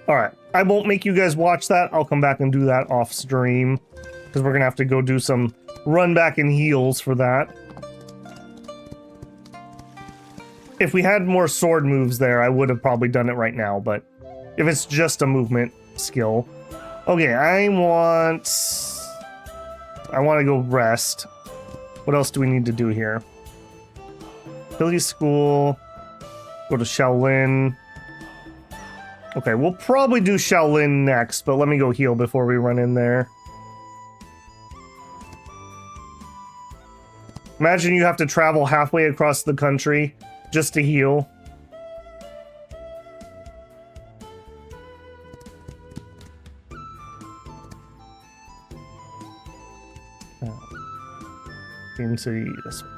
Speaker 1: Alright, I won't make you guys watch that. I'll come back and do that off stream, because we're gonna have to go do some run back and heals for that. If we had more sword moves there, I would have probably done it right now, but if it's just a movement skill. Okay, I want to go rest. What else do we need to do here? Ability school, go to Shaolin. Okay, we'll probably do Shaolin next, but let me go heal before we run in there. Imagine you have to travel halfway across the country just to heal. Into this one.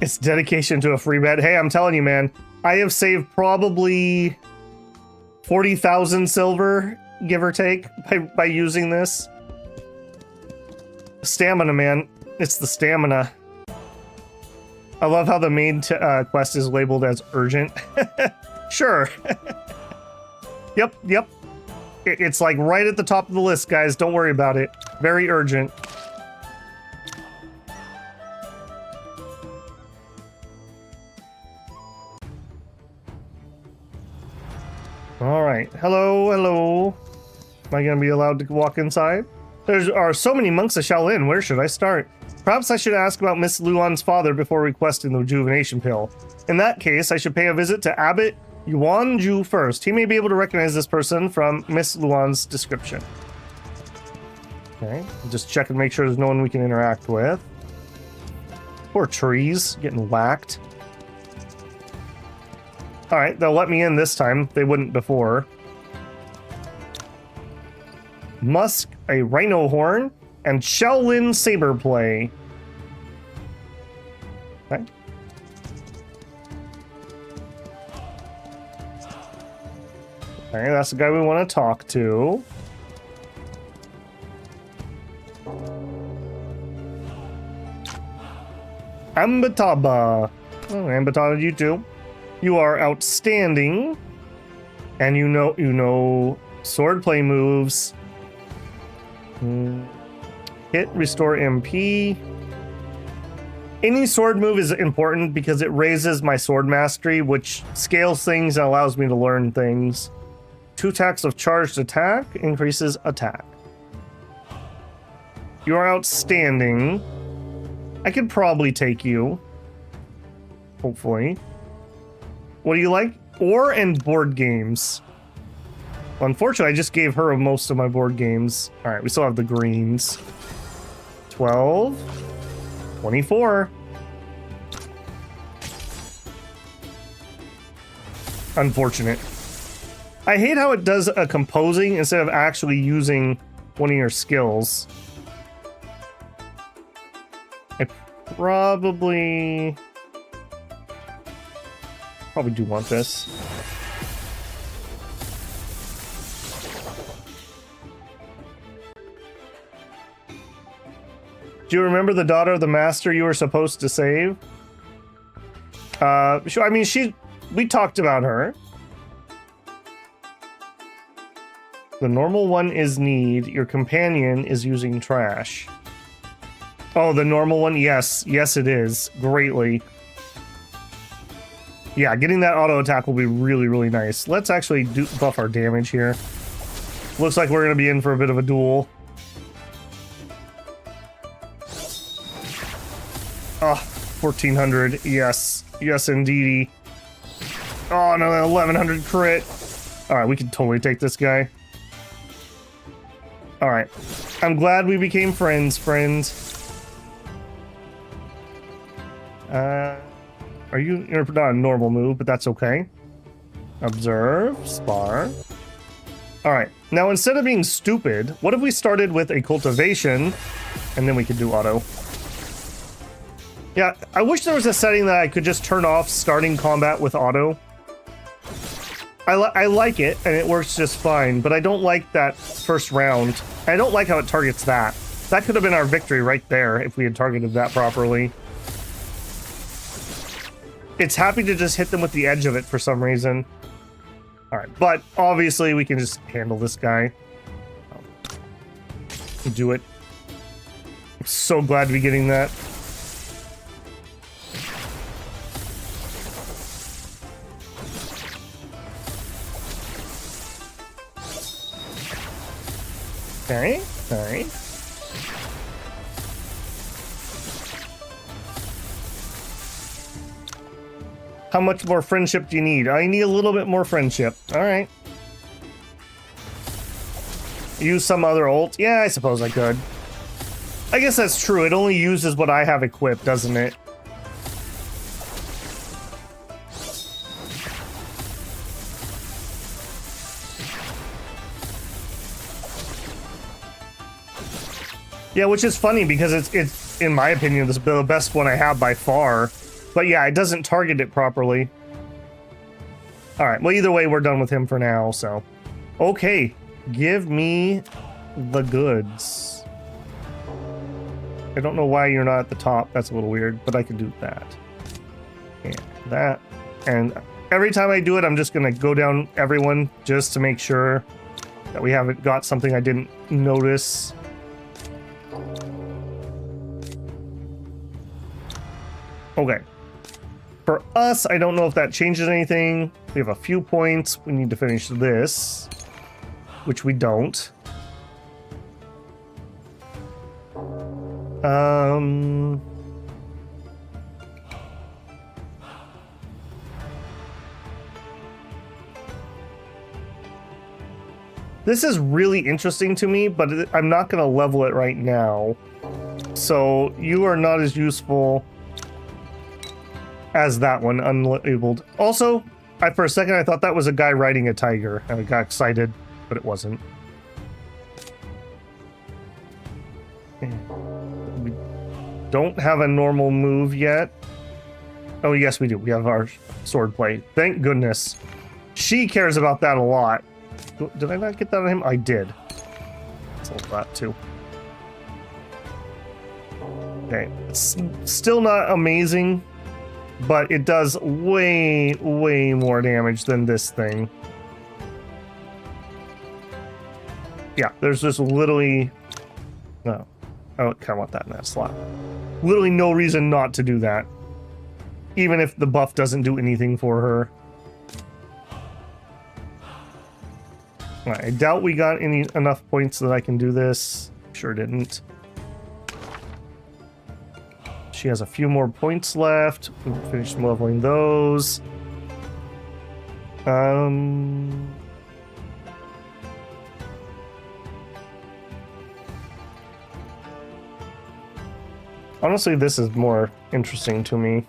Speaker 1: It's dedication to a free bet. Hey, I'm telling you, man, I have saved probably 40,000 silver, give or take, by using this. Stamina, man. It's the stamina. I love how the main quest is labeled as urgent. Sure. Yep. It's like right at the top of the list, guys. Don't worry about it. Very urgent. All right. Hello. Am I going to be allowed to walk inside? There are so many monks of Shaolin. Where should I start? Perhaps I should ask about Miss Luan's father before requesting the rejuvenation pill. In that case, I should pay a visit to Abbot Yuanju first. He may be able to recognize this person from Miss Luan's description. Okay, just check and make sure there's no one we can interact with. Poor trees getting whacked. All right, they'll let me in this time. They wouldn't before. Musk, a rhino horn, and Shaolin saber play. Okay. Okay, that's the guy we want to talk to. Ambataba. Oh, Ambataba, you too. You are outstanding. And you know swordplay moves. Hit, restore MP. Any sword move is important because it raises my sword mastery, which scales things and allows me to learn things. 2 attacks of charged attack increases attack. You are outstanding. I could probably take you. Hopefully. What do you like? Ore and board games. Unfortunately, I just gave her most of my board games. All right, we still have the greens. 12. 24. Unfortunate. I hate how it does a composing instead of actually using one of your skills. I probably do want this. Do you remember the daughter of the master you were supposed to save? Sure. I mean, we talked about her. The normal one is need. Your companion is using trash. Oh, the normal one? Yes. Yes, it is. Greatly. Yeah, getting that auto attack will be really, really nice. Let's actually buff our damage here. Looks like we're going to be in for a bit of a duel. Oh, 1400. Yes. Yes, indeedy. Oh, no, 1100 crit. All right, we can totally take this guy. All right. I'm glad we became friends. You're not a normal move, but that's okay. Observe, spar. All right. Now, instead of being stupid, what if we started with a cultivation and then we could do auto? Yeah, I wish there was a setting that I could just turn off starting combat with auto. I like it, and it works just fine, but I don't like that first round. I don't like how it targets that. That could have been our victory right there if we had targeted that properly. It's happy to just hit them with the edge of it for some reason. All right, but obviously we can just handle this guy. Do it. I'm so glad to be getting that. Okay, all right. How much more friendship do you need? I need a little bit more friendship. All right. Use some other ult? Yeah, I suppose I could. I guess that's true. It only uses what I have equipped, doesn't it? Yeah, which is funny because it's in my opinion, the best one I have by far. But yeah, it doesn't target it properly. All right, well, either way, we're done with him for now, so. Okay, give me the goods. I don't know why you're not at the top. That's a little weird, but I can do that. And that. And every time I do it, I'm just gonna go down everyone just to make sure that we haven't got something I didn't notice. Okay. For us, I don't know if that changes anything. We have a few points. We need to finish this, which we don't. This is really interesting to me, but I'm not going to level it right now. So you are not as useful as that one, unlabeled. Also, for a second, I thought that was a guy riding a tiger, and I got excited, but it wasn't. We don't have a normal move yet. Oh, yes, we do. We have our sword play. Thank goodness. She cares about that a lot. Did I not get that on him? I did. Let's hold that too. Okay, it's still not amazing, but it does way, way more damage than this thing. Yeah, there's just literally... No. I kind of want that in that slot. Literally no reason not to do that. Even if the buff doesn't do anything for her. I doubt we got enough points that I can do this. Sure didn't. She has a few more points left. We'll finish leveling those. Honestly, this is more interesting to me.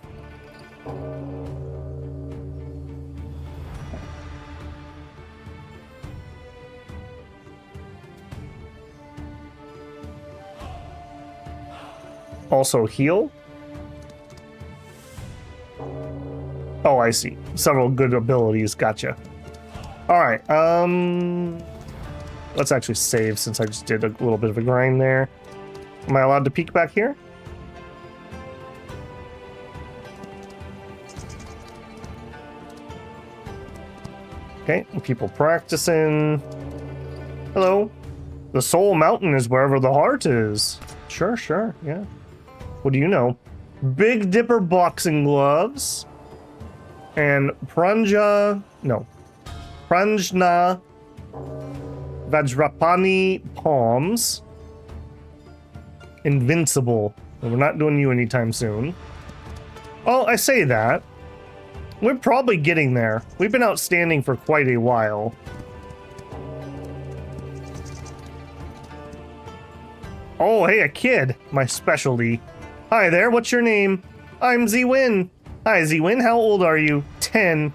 Speaker 1: Also heal? Oh, I see. Several good abilities. Gotcha. Alright, let's actually save since I just did a little bit of a grind there. Am I allowed to peek back here? Okay, people practicing. Hello. The Soul Mountain is wherever the heart is. Sure, yeah. What do you know? Big Dipper boxing gloves. And Prajna Vajrapani palms. Invincible. We're not doing you anytime soon. Oh, I say that. We're probably getting there. We've been outstanding for quite a while. Oh, hey, a kid. My specialty. Hi there, what's your name? I'm Ziwin. Hi, Ziwin, how old are you? 10.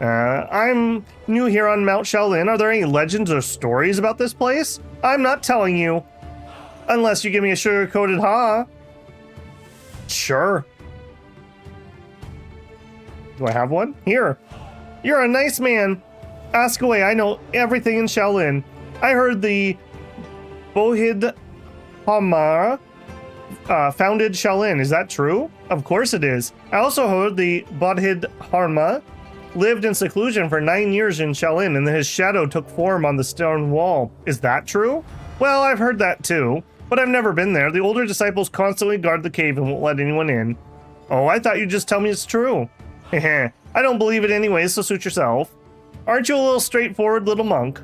Speaker 1: I'm new here on Mount Shaolin. Are there any legends or stories about this place? I'm not telling you. Unless you give me a sugar-coated ha. Sure. Do I have one? Here. You're a nice man. Ask away, I know everything in Shaolin. I heard the Bohid Hamara founded Shaolin. Is that true? Of course it is. I also heard the Bodhid Harma lived in seclusion for 9 years in Shaolin, and his shadow took form on the stone wall. Is that true? Well, I've heard that too, but I've never been there. The older disciples constantly guard the cave and won't let anyone in. Oh, I thought you'd just tell me it's true. Heh, I don't believe it anyways, so suit yourself. Aren't you a little straightforward little monk?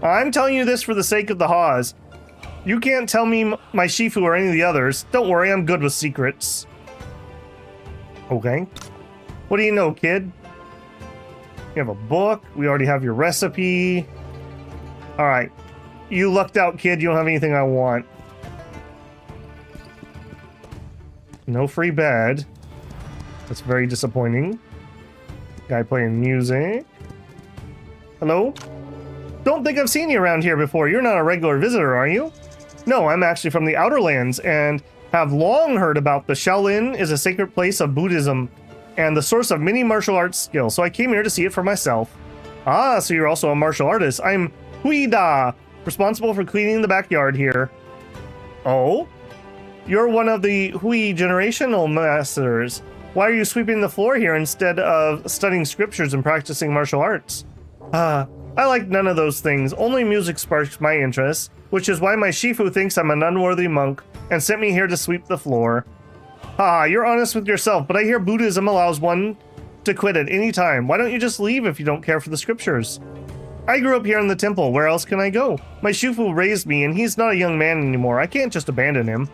Speaker 1: I'm telling you this for the sake of the Haas. You can't tell me my Shifu or any of the others. Don't worry, I'm good with secrets. Okay. What do you know, kid? You have a book. We already have your recipe. All right. You lucked out, kid. You don't have anything I want. No free bed. That's very disappointing. Guy playing music. Hello? Don't think I've seen you around here before. You're not a regular visitor, are you? No, I'm actually from the Outer Lands and have long heard about the Shaolin is a sacred place of Buddhism and the source of many martial arts skills, so I came here to see it for myself. Ah, so you're also a martial artist. I'm Huida, responsible for cleaning the backyard here. Oh? You're one of the Hui generational masters. Why are you sweeping the floor here instead of studying scriptures and practicing martial arts? I like none of those things. Only music sparks my interest, which is why my Shifu thinks I'm an unworthy monk and sent me here to sweep the floor. You're honest with yourself, but I hear Buddhism allows one to quit at any time. Why don't you just leave if you don't care for the scriptures? I grew up here in the temple. Where else can I go? My Shifu raised me, and he's not a young man anymore. I can't just abandon him.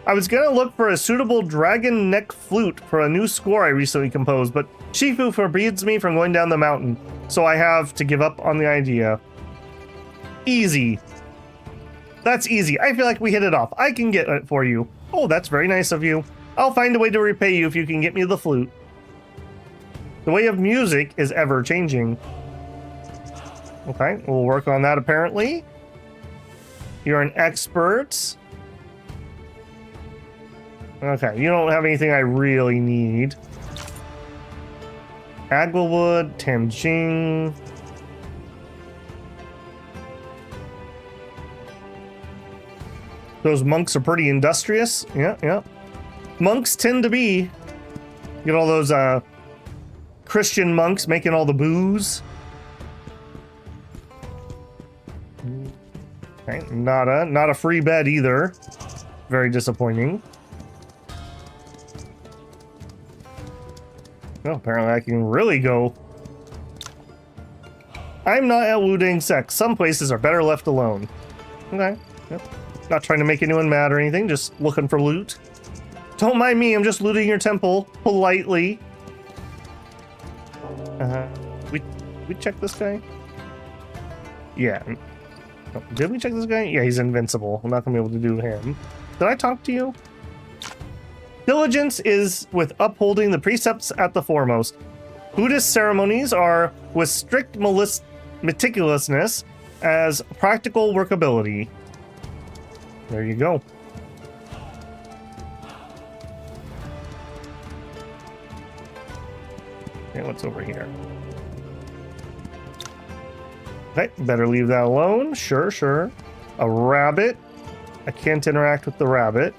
Speaker 1: I was gonna look for a suitable dragon neck flute for a new score I recently composed, but Shifu forbids me from going down the mountain, so I have to give up on the idea. Easy. That's easy. I feel like we hit it off. I can get it for you. Oh, that's very nice of you. I'll find a way to repay you if you can get me the flute. The way of music is ever changing. Okay, we'll work on that apparently. You're an expert. Okay, you don't have anything I really need. Aglewood, Tamjing. Those monks are pretty industrious. Yeah. Monks tend to be. Get all those Christian monks making all the booze. Okay, not a free bed either. Very disappointing. Oh, apparently I can really go. I'm not at Wudang Sect. Some places are better left alone. Okay. Yep. Not trying to make anyone mad or anything, just looking for loot. Don't mind me, I'm just looting your temple politely. We checked this guy? Yeah. Oh, did we check this guy? Yeah, he's invincible. I'm not gonna be able to do him. Did I talk to you? Diligence is with upholding the precepts at the foremost. Buddhist ceremonies are with strict meticulousness as practical workability. There you go. Okay, what's over here? Okay, better leave that alone. Sure. A rabbit. I can't interact with the rabbit.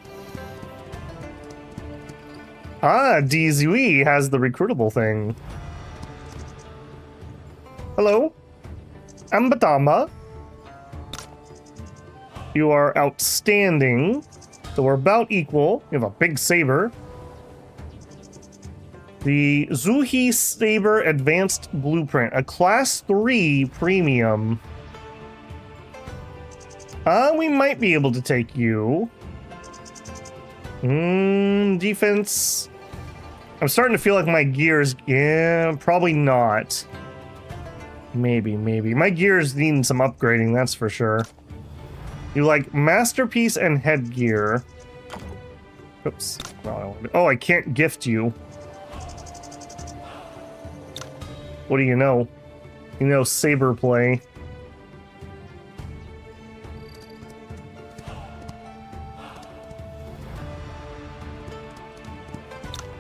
Speaker 1: Dizui has the recruitable thing. Hello? Ambatama. You are outstanding. So we're about equal. You have a big saber. The Zuhi Saber Advanced Blueprint. A Class 3 Premium. We might be able to take you. Defense. I'm starting to feel like my gears. Yeah, probably not. Maybe. My gears need some upgrading, that's for sure. You like Masterpiece and Headgear. Oops. Oh, I can't gift you. What do you know? You know saber play.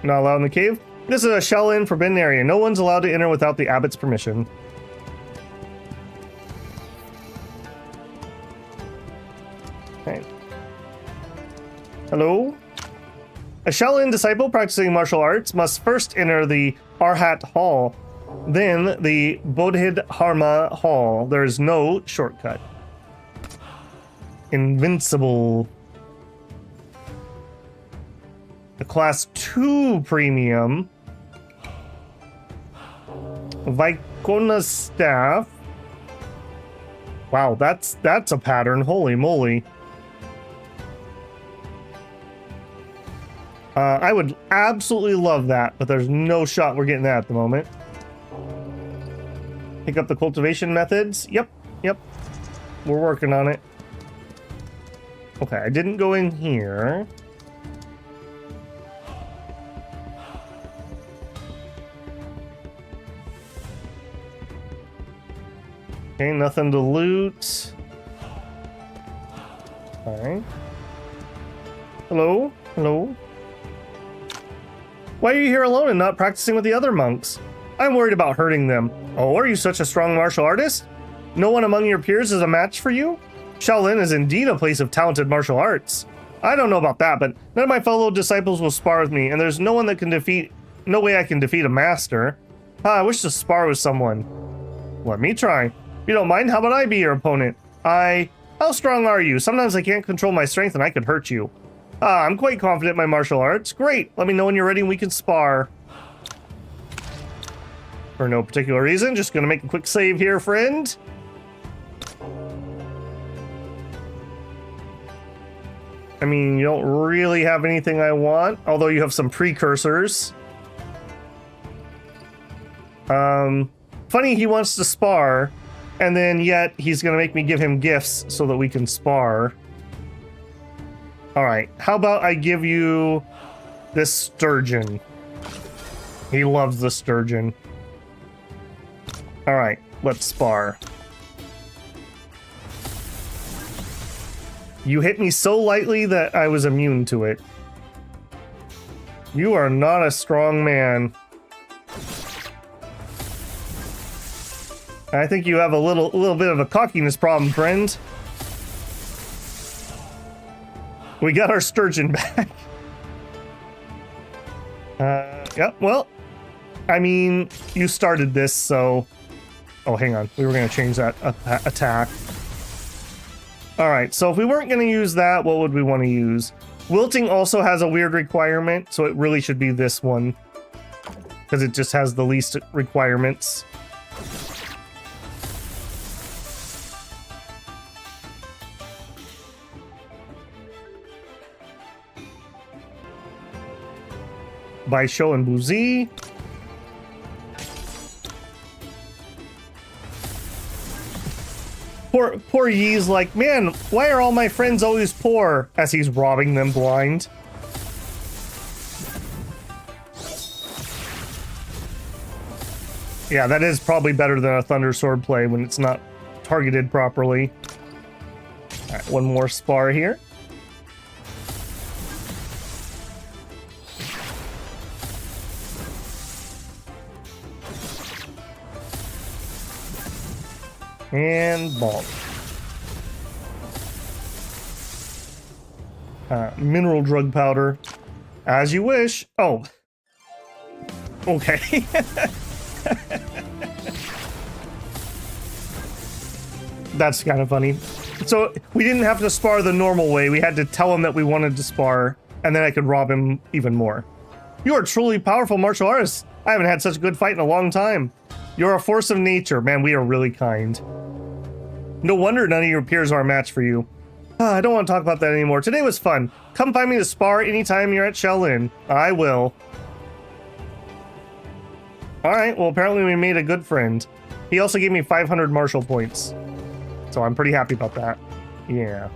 Speaker 1: Not allowed in the cave. This is a Shaolin forbidden area. No one's allowed to enter without the abbot's permission. Okay. Hello? A Shaolin disciple practicing martial arts must first enter the Arhat Hall, then the Bodhidharma Hall. There is no shortcut. Invincible. The Class 2 Premium. Vicona Staff. Wow, that's a pattern. Holy moly. I would absolutely love that, but there's no shot we're getting that at the moment. Pick up the cultivation methods. Yep. We're working on it. Okay, I didn't go in here. Okay, nothing to loot. Okay. Hello? Why are you here alone and not practicing with the other monks? I'm worried about hurting them. Oh, are you such a strong martial artist? No one among your peers is a match for you? Shaolin is indeed a place of talented martial arts. I don't know about that, but none of my fellow disciples will spar with me, and there's no one that can defeat... No way I can defeat a master. I wish to spar with someone. Let me try. If you don't mind, how about I be your opponent? How strong are you? Sometimes I can't control my strength and I could hurt you. I'm quite confident in my martial arts. Great. Let me know when you're ready and we can spar. For no particular reason, just gonna make a quick save here, friend. I mean, you don't really have anything I want, although you have some precursors. Funny he wants to spar, and then yet he's gonna make me give him gifts so that we can spar. Alright, how about I give you this sturgeon? He loves the sturgeon. Alright, let's spar. You hit me so lightly that I was immune to it. You are not a strong man. I think you have a little bit of a cockiness problem, friend. We got our sturgeon back. Yeah, well, I mean, you started this, so... Oh, hang on. We were going to change that attack. Alright, so if we weren't going to use that, what would we want to use? Wilting also has a weird requirement, so it really should be this one. Because it just has the least requirements. By Show and Buzi. Poor Yi's like, man, why are all my friends always poor? As he's robbing them blind. Yeah, that is probably better than a Thunder Sword play when it's not targeted properly. Alright, one more spar here. And bonk. Mineral drug powder. As you wish. Oh. Okay. That's kind of funny. So we didn't have to spar the normal way. We had to tell him that we wanted to spar, and then I could rob him even more. You are truly powerful martial artist. I haven't had such a good fight in a long time. You're a force of nature. Man, we are really kind. No wonder none of your peers are a match for you. I don't want to talk about that anymore. Today was fun. Come find me to spar anytime you're at Shaolin. I will. Alright, well apparently we made a good friend. He also gave me 500 martial points. So I'm pretty happy about that. Yeah.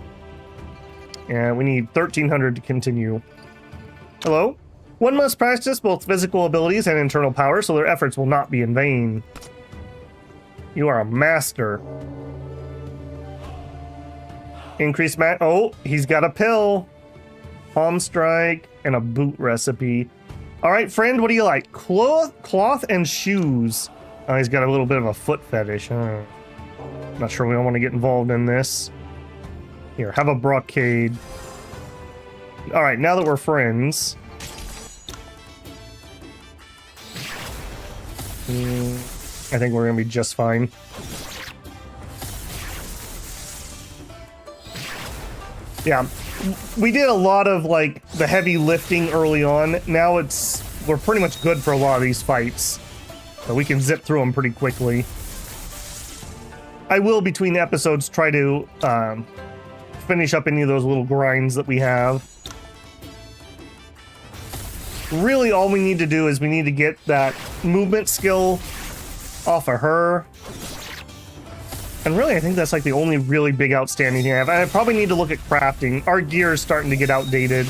Speaker 1: And we need 1300 to continue. Hello? One must practice both physical abilities and internal power, so their efforts will not be in vain. You are a master. Increase oh, he's got a pill. Palm strike and a boot recipe. Alright, friend, what do you like? Cloth and shoes. Oh, he's got a little bit of a foot fetish. Not sure we don't want to get involved in this. Here, have a brocade. Alright, now that we're friends... I think we're gonna be just fine. Yeah, we did a lot of like the heavy lifting early on. Now we're pretty much good for a lot of these fights. So we can zip through them pretty quickly. I will, between episodes, try to finish up any of those little grinds that we have. Really, all we need to do is we need to get that movement skill off of her. And really, I think that's like the only really big outstanding thing I have. I probably need to look at crafting. Our gear is starting to get outdated.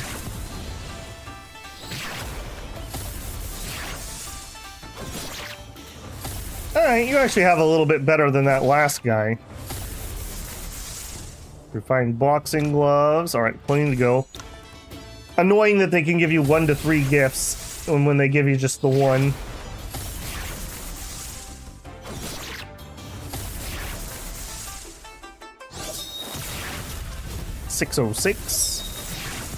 Speaker 1: Alright, you actually have a little bit better than that last guy. Refined boxing gloves. Alright, plenty to go. Annoying that they can give you 1 to 3 gifts when they give you just the one. $606.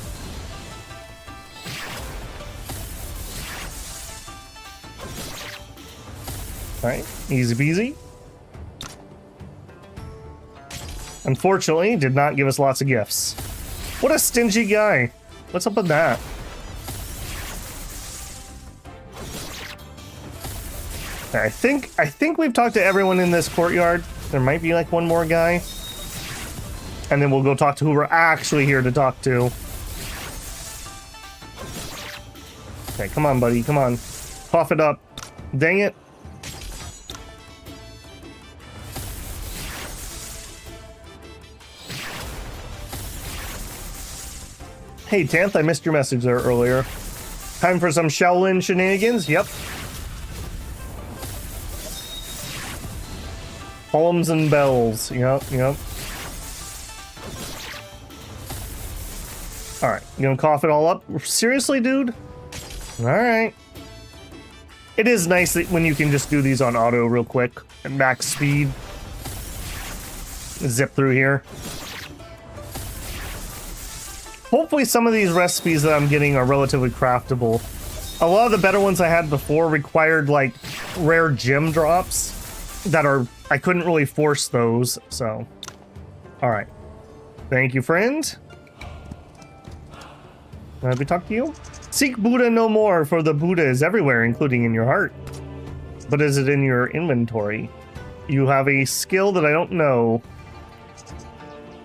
Speaker 1: Alright, easy peasy. Unfortunately, did not give us lots of gifts. What a stingy guy. What's up with that? I think we've talked to everyone in this courtyard. There might be like one more guy. And then we'll go talk to who we're actually here to talk to. Okay, come on, buddy. Come on. Cough it up. Dang it. Hey, Tanth, I missed your message there earlier. Time for some Shaolin shenanigans? Yep. Columns and bells. Yep. Alright, you gonna cough it all up? Seriously, dude? Alright. It is nice that when you can just do these on auto real quick at max speed. Zip through here. Hopefully some of these recipes that I'm getting are relatively craftable. A lot of the better ones I had before required like rare gem drops that I couldn't really force those, so. Alright. Thank you, friend. Have we talked to you? Seek Buddha no more, for the Buddha is everywhere, including in your heart. But is it in your inventory? You have a skill that I don't know.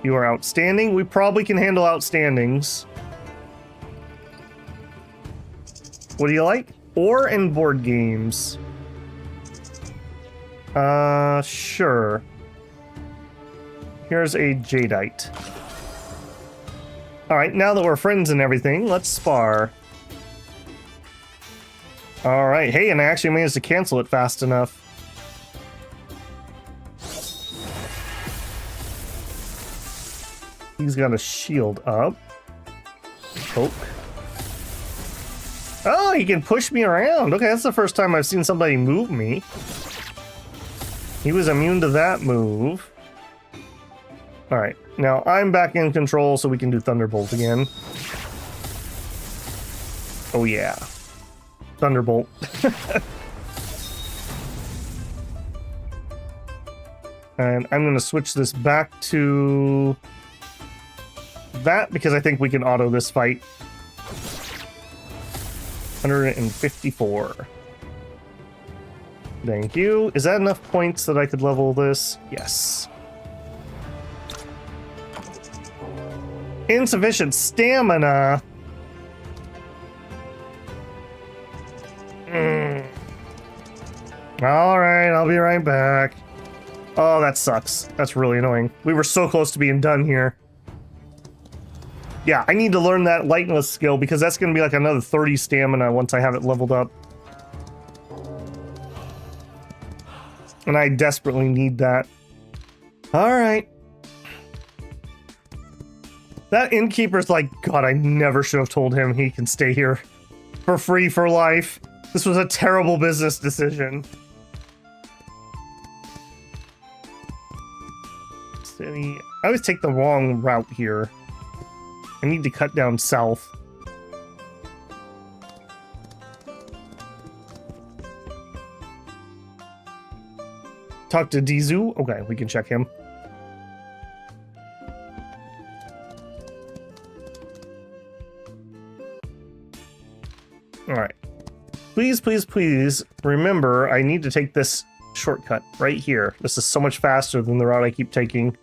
Speaker 1: You are outstanding. We probably can handle outstandings. What do you like? Ore and board games. Sure. Here's a jadeite. Alright, now that we're friends and everything, let's spar. Alright, hey, and I actually managed to cancel it fast enough. He's got a shield up. Poke. Oh, he can push me around. Okay, that's the first time I've seen somebody move me. He was immune to that move. Alright, now I'm back in control so we can do Thunderbolt again. Oh yeah. Thunderbolt. And I'm going to switch this back to that because I think we can auto this fight. 154. Thank you. Is that enough points that I could level this? Yes. Insufficient stamina. Alright, I'll be right back. Oh, that sucks. That's really annoying. We were so close to being done here. Yeah, I need to learn that lightless skill because that's going to be like another 30 stamina once I have it leveled up. And I desperately need that. Alright. That innkeeper's like, God, I never should have told him he can stay here for free for life. This was a terrible business decision. I always take the wrong route here. I need to cut down south. Talk to Dizu. Okay, we can check him. Alright. Please, please, please remember I need to take this shortcut right here. This is so much faster than the route I keep taking.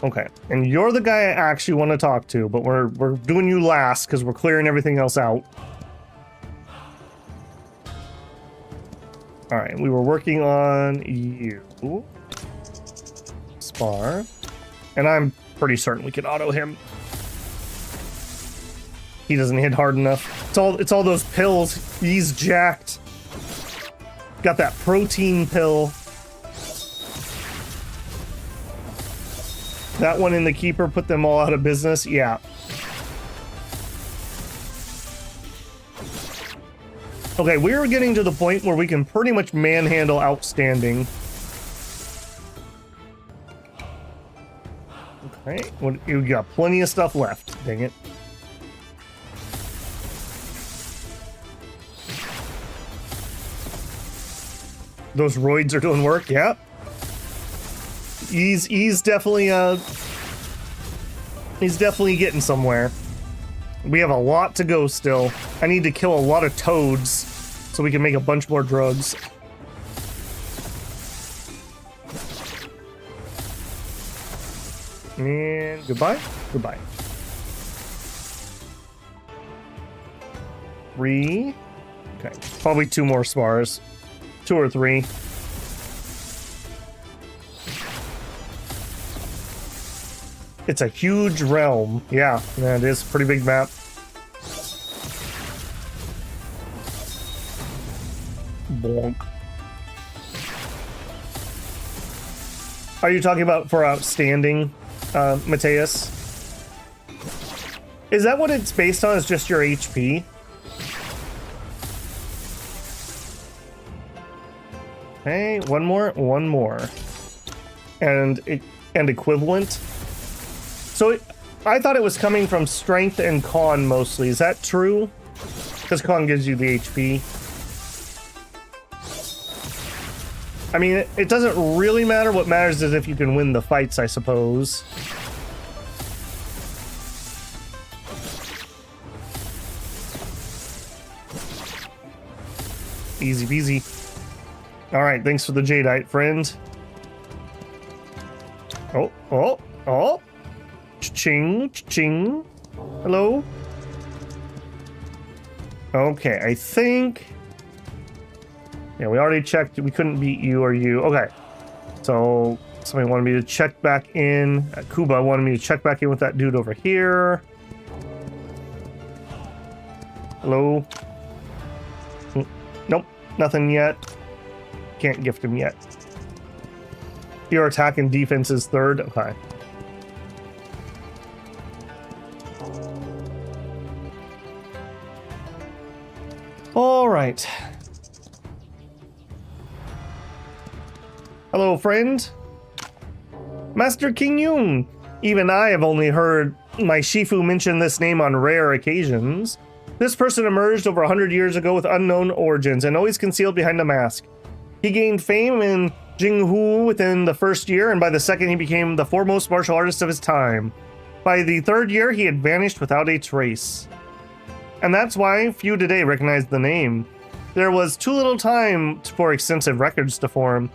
Speaker 1: Okay, and you're the guy I actually want to talk to, but we're doing you last because we're clearing everything else out. Alright, we were working on you. Spar. And I'm pretty certain we can auto him. He doesn't hit hard enough. It's all those pills. He's jacked. Got that protein pill. That one in the keeper put them all out of business. Yeah. Okay, we're getting to the point where we can pretty much manhandle outstanding. Okay, you got plenty of stuff left. Dang it. Those roids are doing work, yeah. He's definitely getting somewhere. We have a lot to go still. I need to kill a lot of toads so we can make a bunch more drugs. And goodbye. Goodbye. 3. Okay, probably 2 more spars. 2 or 3. It's a huge realm. Yeah, it is a pretty big map. Bonk. Are you talking about for outstanding, Mateus? Is that what it's based on? Is just your HP? Okay, one more. And equivalent. So I thought it was coming from strength and con mostly. Is that true? Because con gives you the HP. I mean, it doesn't really matter. What matters is if you can win the fights, I suppose. Easy peasy. Alright, thanks for the jadeite, friend. Oh. Ching. Hello? Okay, I think... Yeah, we already checked. We couldn't beat you or you. Okay. So, somebody wanted me to check back in. Kuba wanted me to check back in with that dude over here. Hello? Nope, nothing yet. Can't gift him yet. Your attack and defense is 3rd. Okay. All right. Hello, friend. Master King Yun. Even I have only heard my Shifu mention this name on rare occasions. This person emerged over 100 years ago with unknown origins and always concealed behind a mask. He gained fame in Jinghu within the first year, and by the second he became the foremost martial artist of his time. By the 3rd year, he had vanished without a trace. And that's why few today recognized the name. There was too little time for extensive records to form.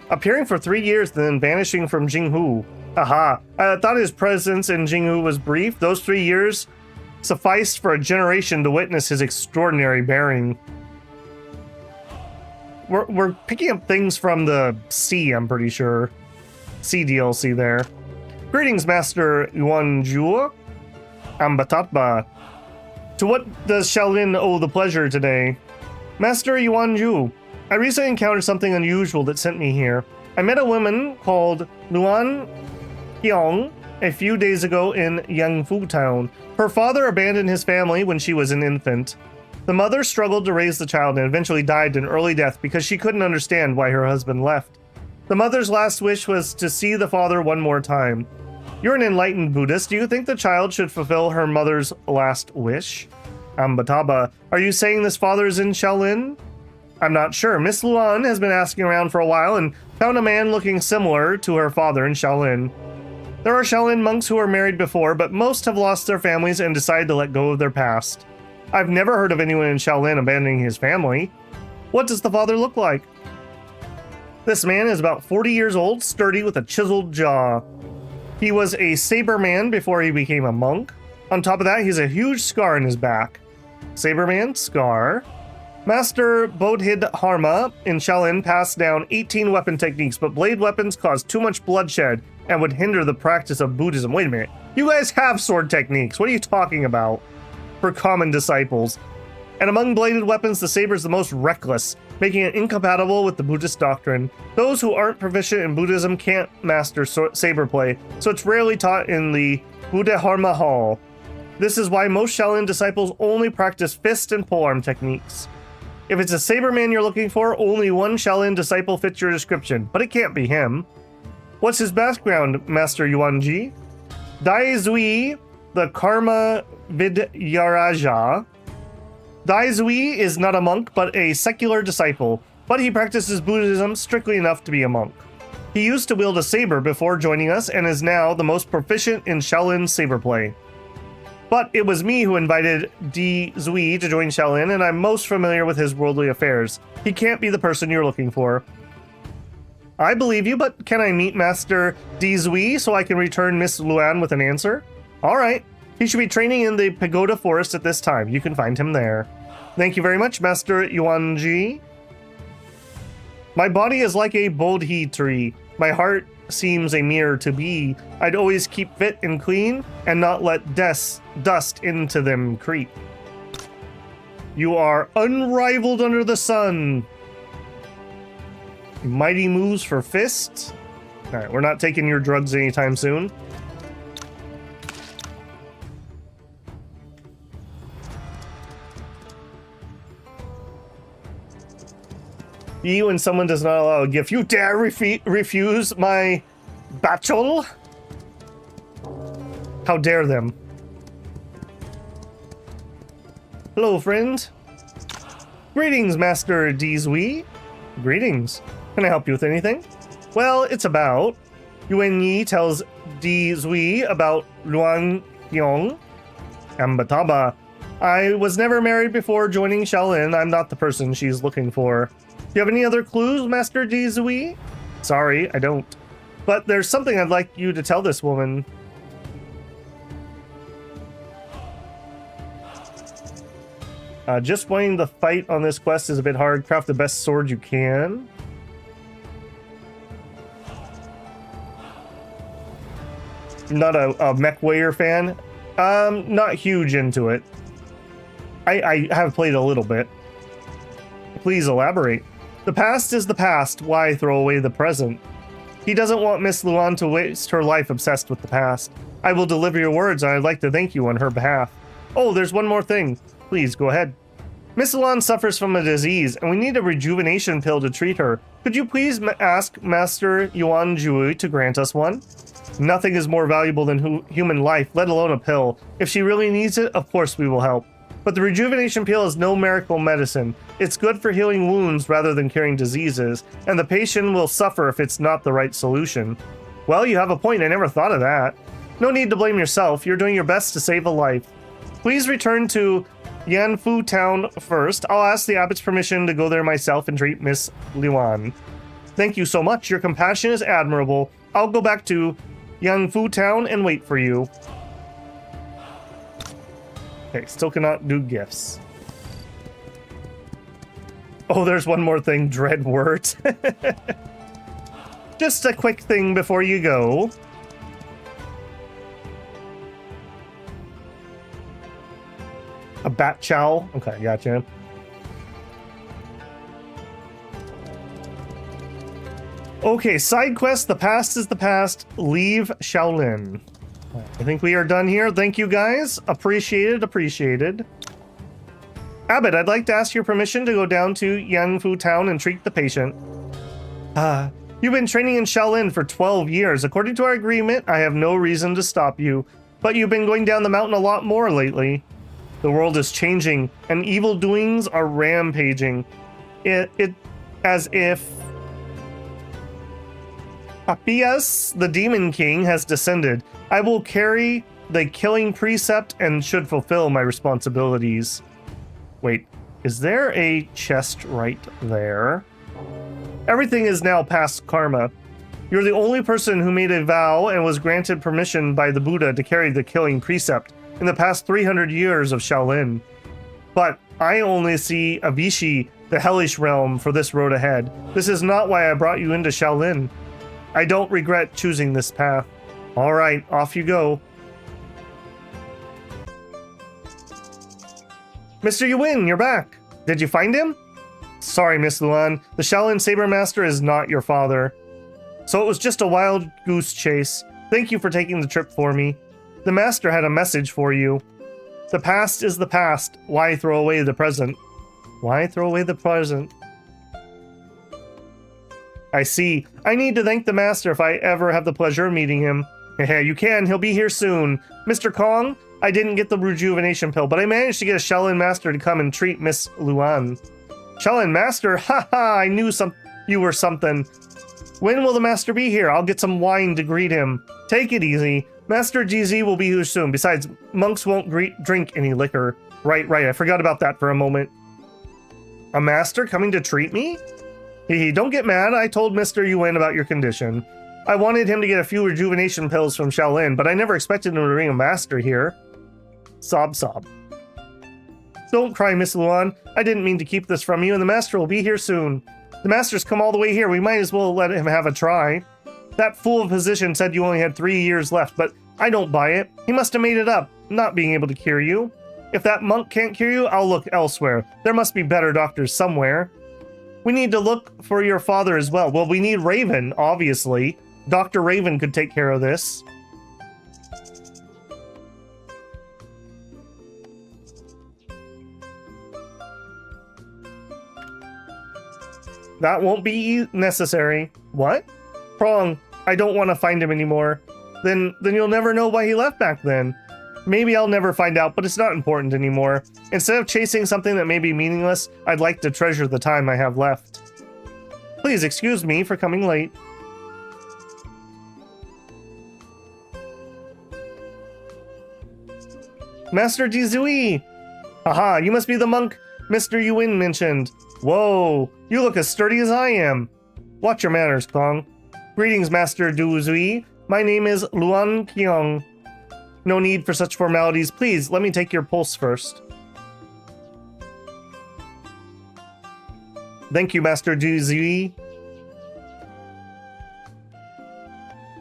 Speaker 1: Appearing for 3 years, then vanishing from Jinghu. Aha, I thought his presence in Jinghu was brief. Those 3 years sufficed for a generation to witness his extraordinary bearing. We're picking up things from the C, I'm pretty sure. C DLC there. Greetings, Master Yuanju. Ambatatba. To what does Shaolin owe the pleasure today? Master Yuanju, I recently encountered something unusual that sent me here. I met a woman called Luan Hyong a few days ago in Yangfu town. Her father abandoned his family when she was an infant. The mother struggled to raise the child and eventually died an early death because she couldn't understand why her husband left. The mother's last wish was to see the father one more time. You're an enlightened Buddhist. Do you think the child should fulfill her mother's last wish? Ambataba, are you saying this father is in Shaolin? I'm not sure. Miss Luan has been asking around for a while and found a man looking similar to her father in Shaolin. There are Shaolin monks who were married before, but most have lost their families and decided to let go of their past. I've never heard of anyone in Shaolin abandoning his family. What does the father look like? This man is about 40 years old, sturdy with a chiseled jaw. He was a saber man before he became a monk. On top of that, he has a huge scar in his back. Saberman, scar. Master Bodhidharma in Shaolin passed down 18 weapon techniques, but blade weapons cause too much bloodshed and would hinder the practice of Buddhism. Wait a minute. You guys have sword techniques. What are you talking about? For common disciples. And among bladed weapons, the saber is the most reckless, making it incompatible with the Buddhist doctrine. Those who aren't proficient in Buddhism can't master saber play, so it's rarely taught in the Bodhidharma Hall. This is why most Shaolin disciples only practice fist and polearm techniques. If it's a saberman you're looking for, only one Shaolin disciple fits your description, but it can't be him. What's his background, Master Yuanji? Dai Zui, the Karma Vidyaraja. Dai Zui is not a monk, but a secular disciple. but he practices Buddhism strictly enough to be a monk. He used to wield a saber before joining us and is now the most proficient in Shaolin saber play. But it was me who invited Di Zui to join Shaolin, and I'm most familiar with his worldly affairs. He can't be the person you're looking for. I believe you, but can I meet Master Di Zui so I can return Miss Luan with an answer? Alright, he should be training in the Pagoda Forest at this time. You can find him there. Thank you very much, Master Yuanji. My body is like a bodhi tree. My heart seems a mirror to be. I'd always keep fit and clean and not let dust into them creep. You are unrivaled under the sun. Mighty moves for fists. All right, we're not taking your drugs anytime soon. You and someone does not allow a gift. You dare refuse my bachol? How dare them? Hello, friend. Greetings, Master Di Zui. Greetings. Can I help you with anything? Well, it's about... Yuan Yi tells Di Zui about Luan Yong. Ambataba. I was never married before joining Shaolin. I'm not the person she's looking for. Do you have any other clues, Master Di Zui? Sorry, I don't. But there's something I'd like you to tell this woman. Just winning the fight on this quest is a bit hard. Craft the best sword you can. Not a mech warrior fan. Not huge into it. I have played a little bit. Please elaborate. The past is the past. Why throw away the present? He doesn't want Miss Luan to waste her life obsessed with the past. I will deliver your words, and I'd like to thank you on her behalf. Oh, there's one more thing. Please, go ahead. Miss Luan suffers from a disease, and we need a rejuvenation pill to treat her. Could you please ask Master Yuan Jui to grant us one? Nothing is more valuable than human life, let alone a pill. If she really needs it, of course we will help. But the rejuvenation pill is no miracle medicine. It's good for healing wounds rather than curing diseases, and the patient will suffer if it's not the right solution. Well, you have a point. I never thought of that. No need to blame yourself. You're doing your best to save a life. Please return to Yanfu Town first. I'll ask the abbot's permission to go there myself and treat Miss Luan. Thank you so much. Your compassion is admirable. I'll go back to Yanfu Town and wait for you. Okay, still cannot do gifts. Oh, there's one more thing, dread words. Just a quick thing before you go. A bat chow. Okay, gotcha. Okay, side quest, the past is the past. Leave Shaolin. I think we are done here. Thank you, guys. Appreciated, appreciated. Abbot, I'd like to ask your permission to go down to Yanfu Town and treat the patient. You've been training in Shaolin for 12 years. According to our agreement, I have no reason to stop you. But you've been going down the mountain a lot more lately. The world is changing, and evil doings are rampaging. It as if Papias, the Demon King, has descended. I will carry the killing precept and should fulfill my responsibilities. Wait, is there a chest right there? Everything is now past karma. You're the only person who made a vow and was granted permission by the Buddha to carry the killing precept in the past 300 years of Shaolin. But I only see Avishi, the hellish realm, for this road ahead. This is not why I brought you into Shaolin. I don't regret choosing this path. All right, off you go. Mr. Yuan, you're back. Did you find him? Sorry, Miss Luan. The Shaolin Saber Master is not your father. So it was just a wild goose chase. Thank you for taking the trip for me. The Master had a message for you. The past is the past. Why throw away the present? Why throw away the present? I see. I need to thank the Master if I ever have the pleasure of meeting him. You can. He'll be here soon. Mr. Kong, I didn't get the rejuvenation pill, but I managed to get a Shaolin Master to come and treat Miss Luan. Shaolin Master, haha, I knew you were something. When will the Master be here? I'll get some wine to greet him. Take it easy. Master GZ will be here soon. Besides, monks won't drink any liquor. Right, I forgot about that for a moment. A master coming to treat me? Don't get mad. I told Mr. Yuan about your condition. I wanted him to get a few rejuvenation pills from Shaolin, but I never expected him to bring a master here. Sob. Don't cry, Miss Luan. I didn't mean to keep this from you, and the master will be here soon. The master's come all the way here. We might as well let him have a try. That fool of a physician said you only had 3 years left, but I don't buy it. He must have made it up, not being able to cure you. If that monk can't cure you, I'll look elsewhere. There must be better doctors somewhere. We need to look for your father as well. Well, we need Raven, obviously. Dr. Raven could take care of this. That won't be necessary. What? Prong, I don't want to find him anymore. Then you'll never know why he left back then. Maybe I'll never find out, but it's not important anymore. Instead of chasing something that may be meaningless, I'd like to treasure the time I have left. Please excuse me for coming late. Master Jizui! Aha, you must be the monk Mr. Yuan mentioned. Whoa, you look as sturdy as I am. Watch your manners, Kong. Greetings, Master Duzui. My name is Luan Qiong. No need for such formalities. Please, let me take your pulse first. Thank you, Master Duzui.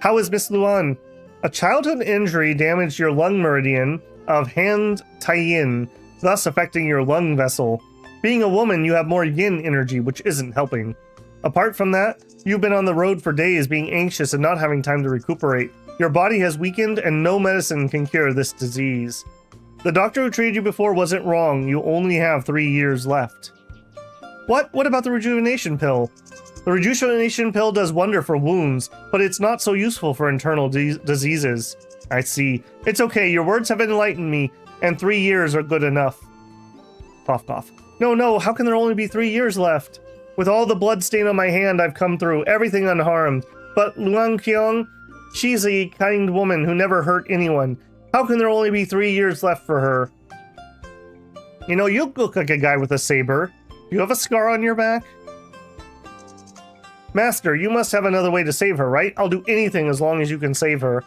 Speaker 1: How is Miss Luan? A childhood injury damaged your lung meridian of Hand Taiyin, thus affecting your lung vessel. Being a woman, you have more yin energy, which isn't helping. Apart from that, you've been on the road for days being anxious and not having time to recuperate. Your body has weakened and no medicine can cure this disease. The doctor who treated you before wasn't wrong. You only have 3 years left. What? What about the rejuvenation pill? The rejuvenation pill does wonder for wounds, but it's not so useful for internal diseases. I see. It's okay, your words have enlightened me, and 3 years are good enough. Cough, cough. No, how can there only be 3 years left? With all the blood stain on my hand, I've come through, everything unharmed. But Luan Qiong, she's a kind woman who never hurt anyone. How can there only be 3 years left for her? You know, you look like a guy with a saber. Do you have a scar on your back? Master, you must have another way to save her, right? I'll do anything as long as you can save her.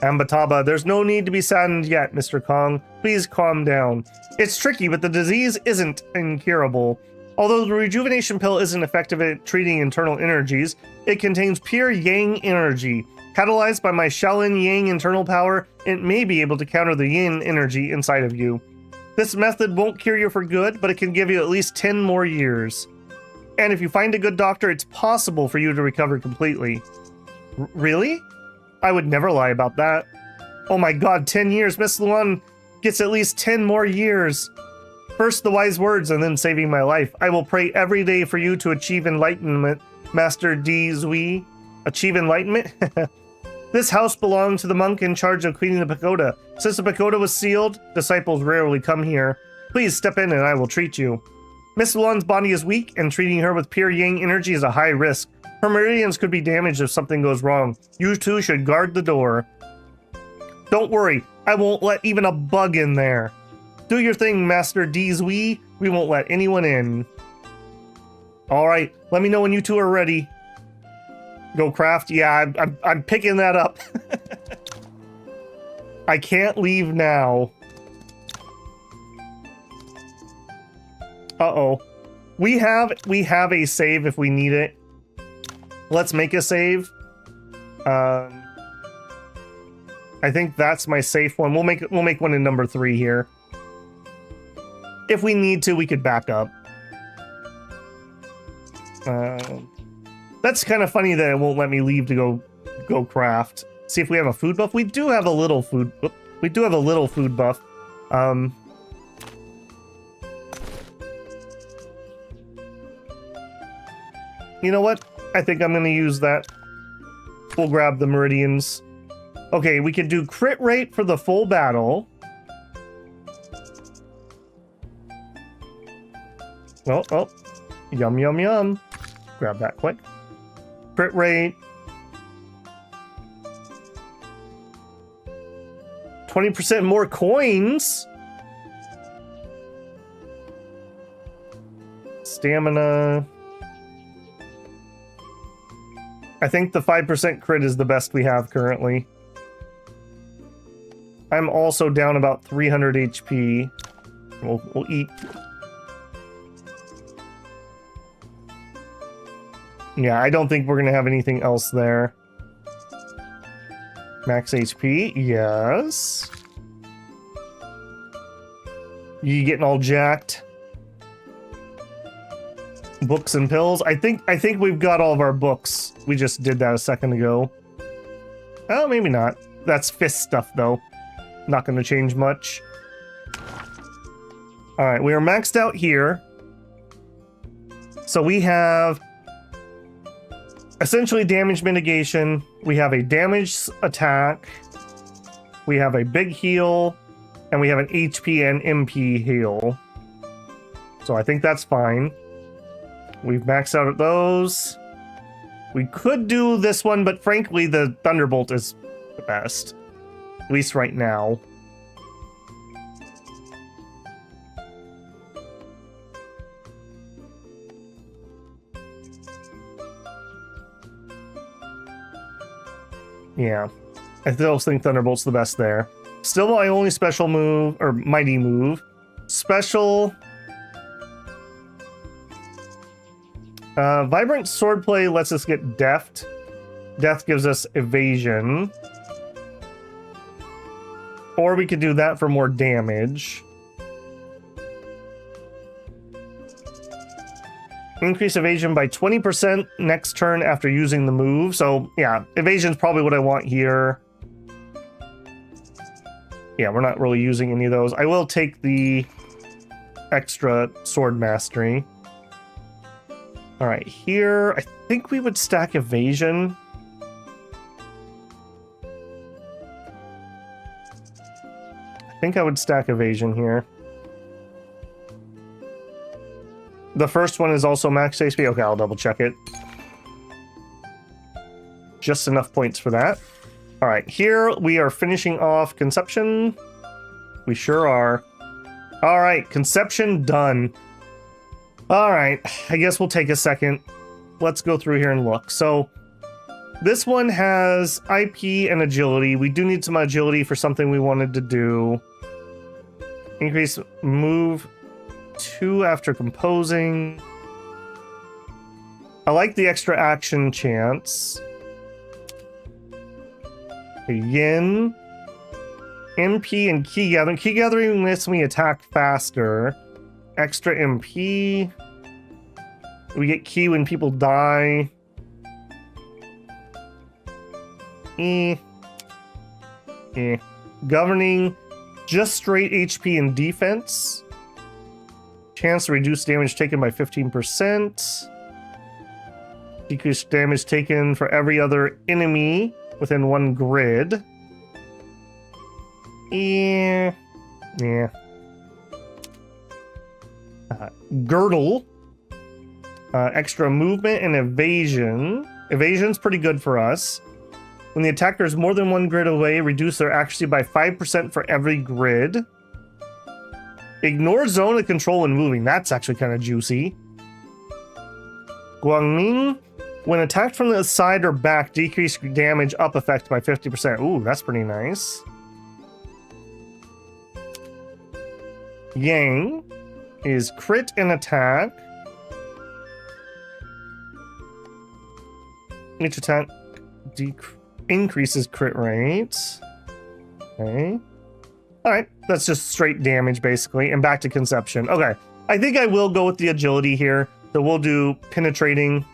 Speaker 1: Ambataba, there's no need to be saddened yet, Mr. Kong. Please calm down. It's tricky, but the disease isn't incurable. Although the rejuvenation pill isn't effective at treating internal energies, it contains pure yang energy. Catalyzed by my Shaolin yang internal power, it may be able to counter the yin energy inside of you. This method won't cure you for good, but it can give you at least 10 more years. And if you find a good doctor, it's possible for you to recover completely. Really? I would never lie about that. Oh my god, 10 years. Miss Luan gets at least 10 more years. First the wise words and then saving my life. I will pray every day for you to achieve enlightenment, Master D. Zui. Achieve enlightenment? This house belonged to the monk in charge of cleaning the pagoda. Since the pagoda was sealed, disciples rarely come here. Please step in and I will treat you. Miss Luan's body is weak, and treating her with pure yang energy is a high risk. Her meridians could be damaged if something goes wrong. You two should guard the door. Don't worry, I won't let even a bug in there. Do your thing, Master Dizui. We won't let anyone in. Alright, let me know when you two are ready. Go craft? Yeah, I'm picking that up. I can't leave now. Uh-oh. We have a save if we need it. Let's make a save. I think that's my safe one. We'll make one in number 3 here. If we need to, we could back up. That's kind of funny that it won't let me leave to go craft. See if we have a food buff. We do have a little food. We do have a little food buff. You know what? I think I'm going to use that. We'll grab the meridians. Okay, we can do crit rate for the full battle. Oh. Yum, yum, yum. Grab that quick. Crit rate. 20% more coins. Stamina. I think the 5% crit is the best we have currently. I'm also down about 300 HP. We'll eat. Yeah, I don't think we're going to have anything else there. Max HP, yes. You getting all jacked? Books and pills. I think we've got all of our books. We just did that a second ago. Oh, maybe not. That's fist stuff, though. Not going to change much. All right, we are maxed out here. So we have essentially damage mitigation. We have a damage attack. We have a big heal. And we have an HP and MP heal. So I think that's fine. We've maxed out at those. We could do this one, but frankly, the Thunderbolt is the best. At least right now. Yeah. I still think Thunderbolt's the best there. Still my only special move, or mighty move. Special... Vibrant Swordplay lets us get Deft. Deft gives us evasion. Or we could do that for more damage. Increase evasion by 20% next turn after using the move. So, yeah, evasion's probably what I want here. Yeah, we're not really using any of those. I will take the extra Sword Mastery. All right, here, I think we would stack evasion. I think I would stack evasion here. The first one is also max HP. Okay, I'll double check it. Just enough points for that. All right, here we are finishing off Conception. We sure are. All right, Conception done. All right, I guess we'll take a second. Let's go through here and look. So this one has IP and agility. We do need some agility for something we wanted to do. Increase move 2 after composing. I like the extra action chance. Yin. MP and key gathering. Key gathering lets me attack faster. Extra MP. We get key when people die. Governing. Just straight HP and defense. Chance to reduce damage taken by 15%. Decrease damage taken for every other enemy within 1 grid. Yeah. Girdle. Extra movement and evasion. Evasion's pretty good for us. When the attacker is more than 1 grid away, reduce their accuracy by 5% for every grid. Ignore zone of control when moving. That's actually kind of juicy. Guqin. When attacked from the side or back, decrease damage up effect by 50%. Ooh, that's pretty nice. Yang is crit and attack. Each attack increases crit rates. Okay. Alright, that's just straight damage basically. And back to Conception. Okay, I think I will go with the agility here. So we'll do penetrating.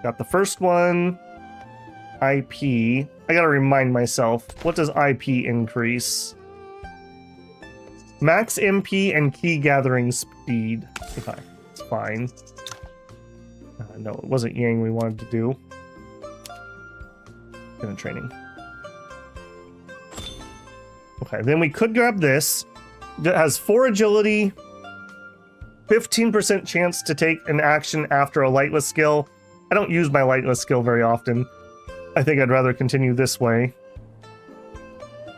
Speaker 1: Got the first one. IP. I gotta remind myself. What does IP increase? Max MP and key gathering speed. Okay, it's fine. No, it wasn't Yang we wanted to do. Penetrating. Okay, then we could grab this. It has 4 agility, 15% chance to take an action after a lightless skill. I don't use my lightless skill very often. I think I'd rather continue this way.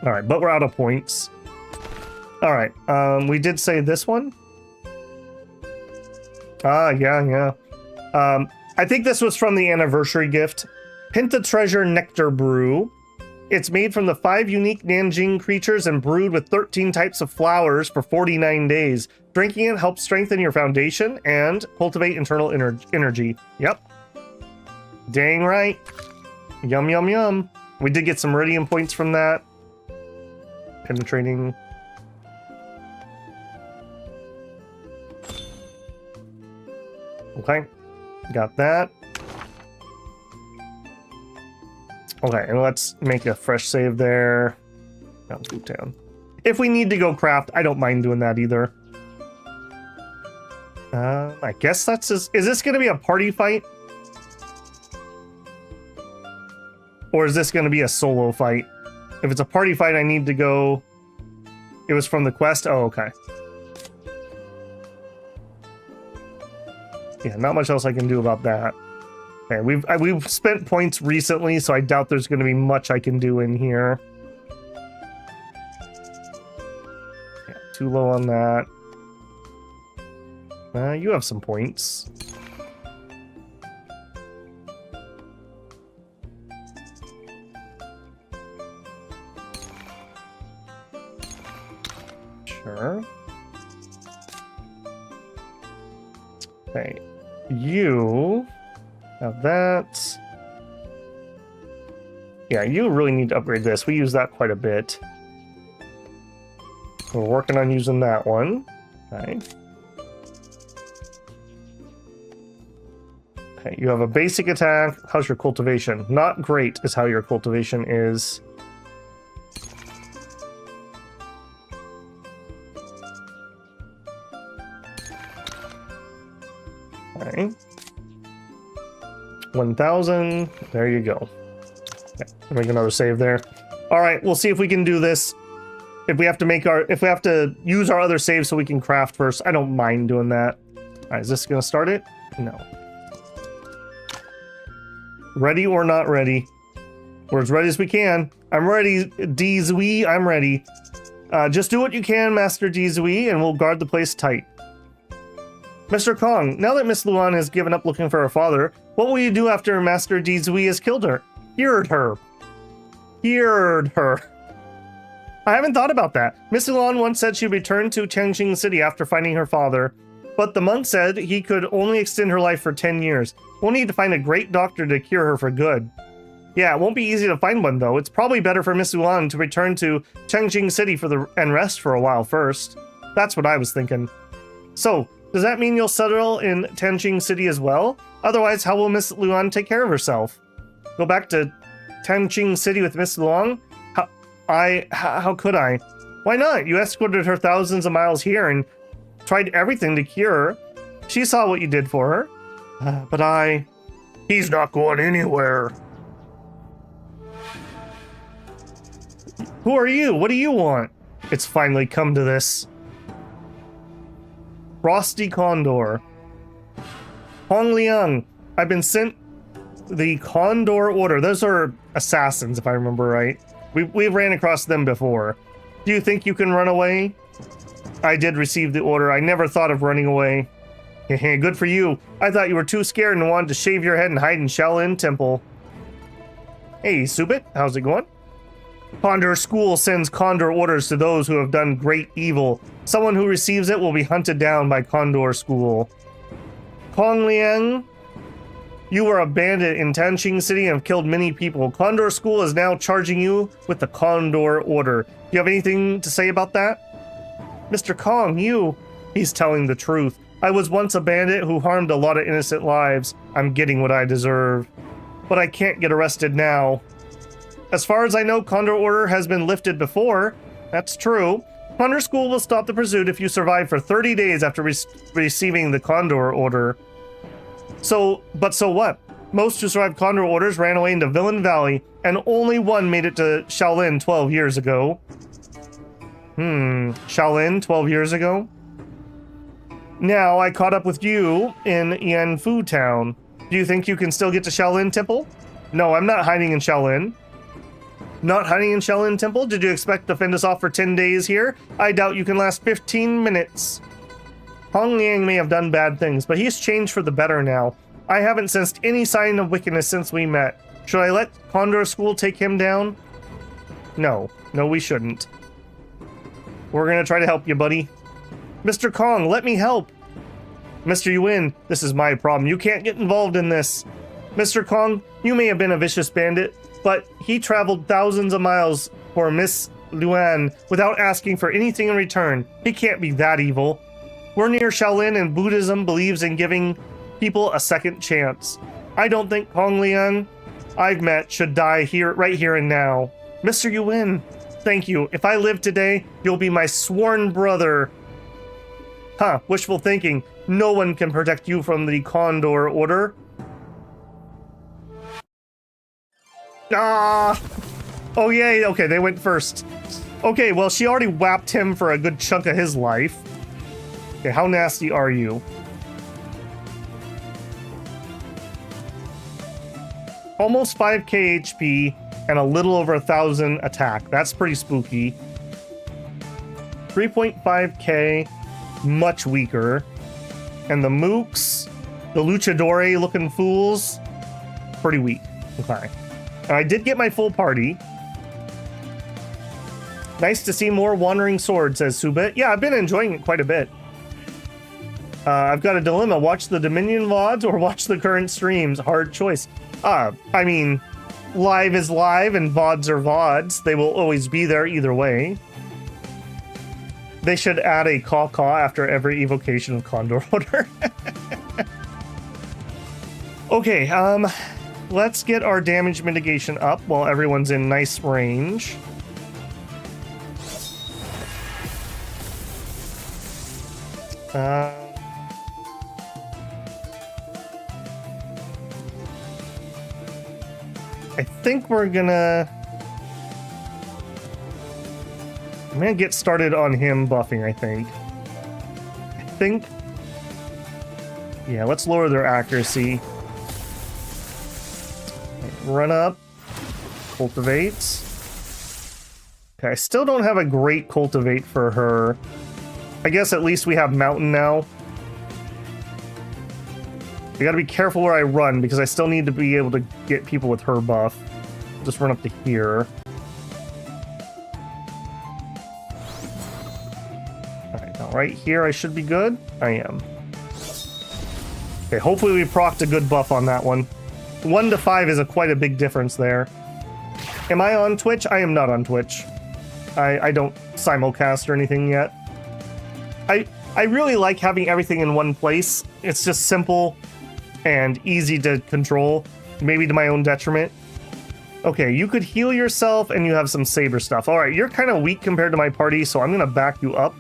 Speaker 1: All right, but we're out of points. All right, we did say this one. Yeah. I think this was from the anniversary gift. Pinta Treasure Nectar Brew. It's made from the 5 unique Nanjing creatures and brewed with 13 types of flowers for 49 days. Drinking it helps strengthen your foundation and cultivate internal energy. Yep. Dang right. Yum, yum, yum. We did get some Meridian points from that. Penetrating. Okay. Got that. Okay, and let's make a fresh save there. Now boot down. If we need to go craft, I don't mind doing that either. I guess that's is this going to be a party fight? Or is this going to be a solo fight? If it's a party fight, I need to go... It was from the quest? Oh, okay. Yeah, not much else I can do about that. Okay, we've spent points recently, so I doubt there's going to be much I can do in here. Yeah, too low on that. You have some points. Sure. Okay, you have that. Yeah, you really need to upgrade this. We use that quite a bit. We're working on using that one. Okay. Okay, you have a basic attack. How's your cultivation? Not great is how your cultivation is. Okay. 1,000. There you go. Okay, make another save there. All right, we'll see if we can do this. If we have to use our other save so we can craft first, I don't mind doing that. All right, is this gonna start it? No. Ready or not ready? We're as ready as we can. I'm ready, Dzui. I'm ready. Just do what you can, Master Dzui, and we'll guard the place tight. Mr. Kong, now that Miss Luan has given up looking for her father, what will you do after Master Dzui has killed her? Cured her. I haven't thought about that. Miss Luan once said she'd return to Changxing City after finding her father, but the monk said he could only extend her life for 10 years. We'll need to find a great doctor to cure her for good. Yeah, it won't be easy to find one, though. It's probably better for Miss Luan to return to Changxing City and rest for a while first. That's what I was thinking. So, does that mean you'll settle in Changxing City as well? Otherwise, how will Miss Luan take care of herself? Go back to Changxing City with Miss Luan? How could I? Why not? You escorted her thousands of miles here and tried everything to cure her. She saw what you did for her. But he's not going anywhere. Who are you? What do you want? It's finally come to this. Frosty Condor. Hong Liang, I've been sent the Condor Order. Those are assassins, if I remember right. We ran across them before. Do you think you can run away? I did receive the order. I never thought of running away. Good for you. I thought you were too scared and wanted to shave your head and hide in Shaolin Temple. Hey, Subit, how's it going? Condor School sends Condor orders to those who have done great evil. Someone who receives it will be hunted down by Condor School. Kong Liang, you were a bandit in Changxing City and have killed many people. Condor School is now charging you with the Condor Order. Do you have anything to say about that? Mr. Kong, He's telling the truth. I was once a bandit who harmed a lot of innocent lives. I'm getting what I deserve. But I can't get arrested now. As far as I know, Condor Order has been lifted before. That's true. Condor School will stop the pursuit if you survive for 30 days after receiving the Condor Order. So what? Most who survived Condor Orders ran away into Villain Valley, and only one made it to Shaolin 12 years ago. Shaolin 12 years ago. Now I caught up with you in Yanfu Town. Do you think you can still get to Shaolin Temple? No, I'm not hiding in Shaolin. Not hiding in Shaolin Temple? Did you expect to fend us off for 10 days here? I doubt you can last 15 minutes. Hong Liang may have done bad things, but he's changed for the better now. I haven't sensed any sign of wickedness since we met. Should I let Condor School take him down? No. No, we shouldn't. We're gonna try to help you, buddy. Mr. Kong, let me help. Mr. Yuan, this is my problem. You can't get involved in this. Mr. Kong, you may have been a vicious bandit, but he traveled thousands of miles for Miss Luan without asking for anything in return. He can't be that evil. We're near Shaolin, and Buddhism believes in giving people a second chance. I don't think Hong Liang I've met should die here, right here and now. Mr. Yuan, thank you. If I live today, you'll be my sworn brother. Huh, wishful thinking. No one can protect you from the Condor Order. Ah! Oh, yay. Okay, they went first. Okay, well, she already whapped him for a good chunk of his life. Okay, how nasty are you? Almost 5k HP and a little over 1,000 attack. That's pretty spooky. 3.5k, much weaker. And the mooks, the luchadore looking fools, pretty weak. Okay. And I did get my full party. Nice to see more Wandering Sword, says Subit. Yeah, I've been enjoying it quite a bit. I've got a dilemma. Watch the Dominion VODs or watch the current streams. Hard choice. I mean, live is live and VODs are VODs. They will always be there either way. They should add a caw-caw after every evocation of Condor Order. Okay, let's get our damage mitigation up while everyone's in nice range. I think we're gonna... I'm gonna get started on him buffing, I think. Yeah, let's lower their accuracy. Run up. Cultivate. Okay, I still don't have a great cultivate for her. I guess at least we have mountain now. I gotta be careful where I run because I still need to be able to get people with her buff. Just run up to here. Alright, now right here I should be good. I am. Okay, hopefully we procced a good buff on that one. 1 to 5 is quite a big difference there. Am I on Twitch? I am not on Twitch. I don't simulcast or anything yet. I really like having everything in one place. It's just simple and easy to control, maybe to my own detriment. Okay, you could heal yourself and you have some saber stuff. All right, you're kind of weak compared to my party, so I'm gonna back you up.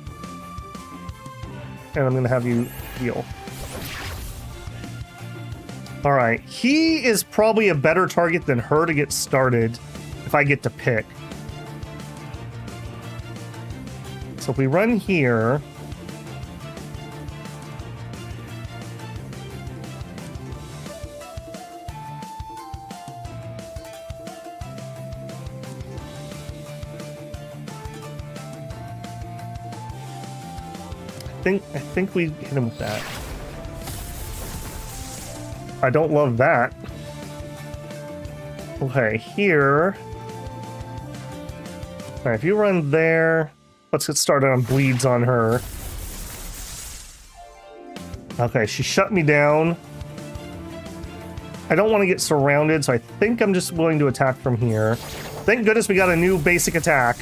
Speaker 1: And I'm gonna have you heal. All right, he is probably a better target than her to get started if I get to pick. So if we run here... I think we hit him with that. I don't love that. Okay, here. Alright, if you run there, let's get started on bleeds on her. Okay, she shut me down. I don't want to get surrounded, so I think I'm just willing to attack from here. Thank goodness we got a new basic attack.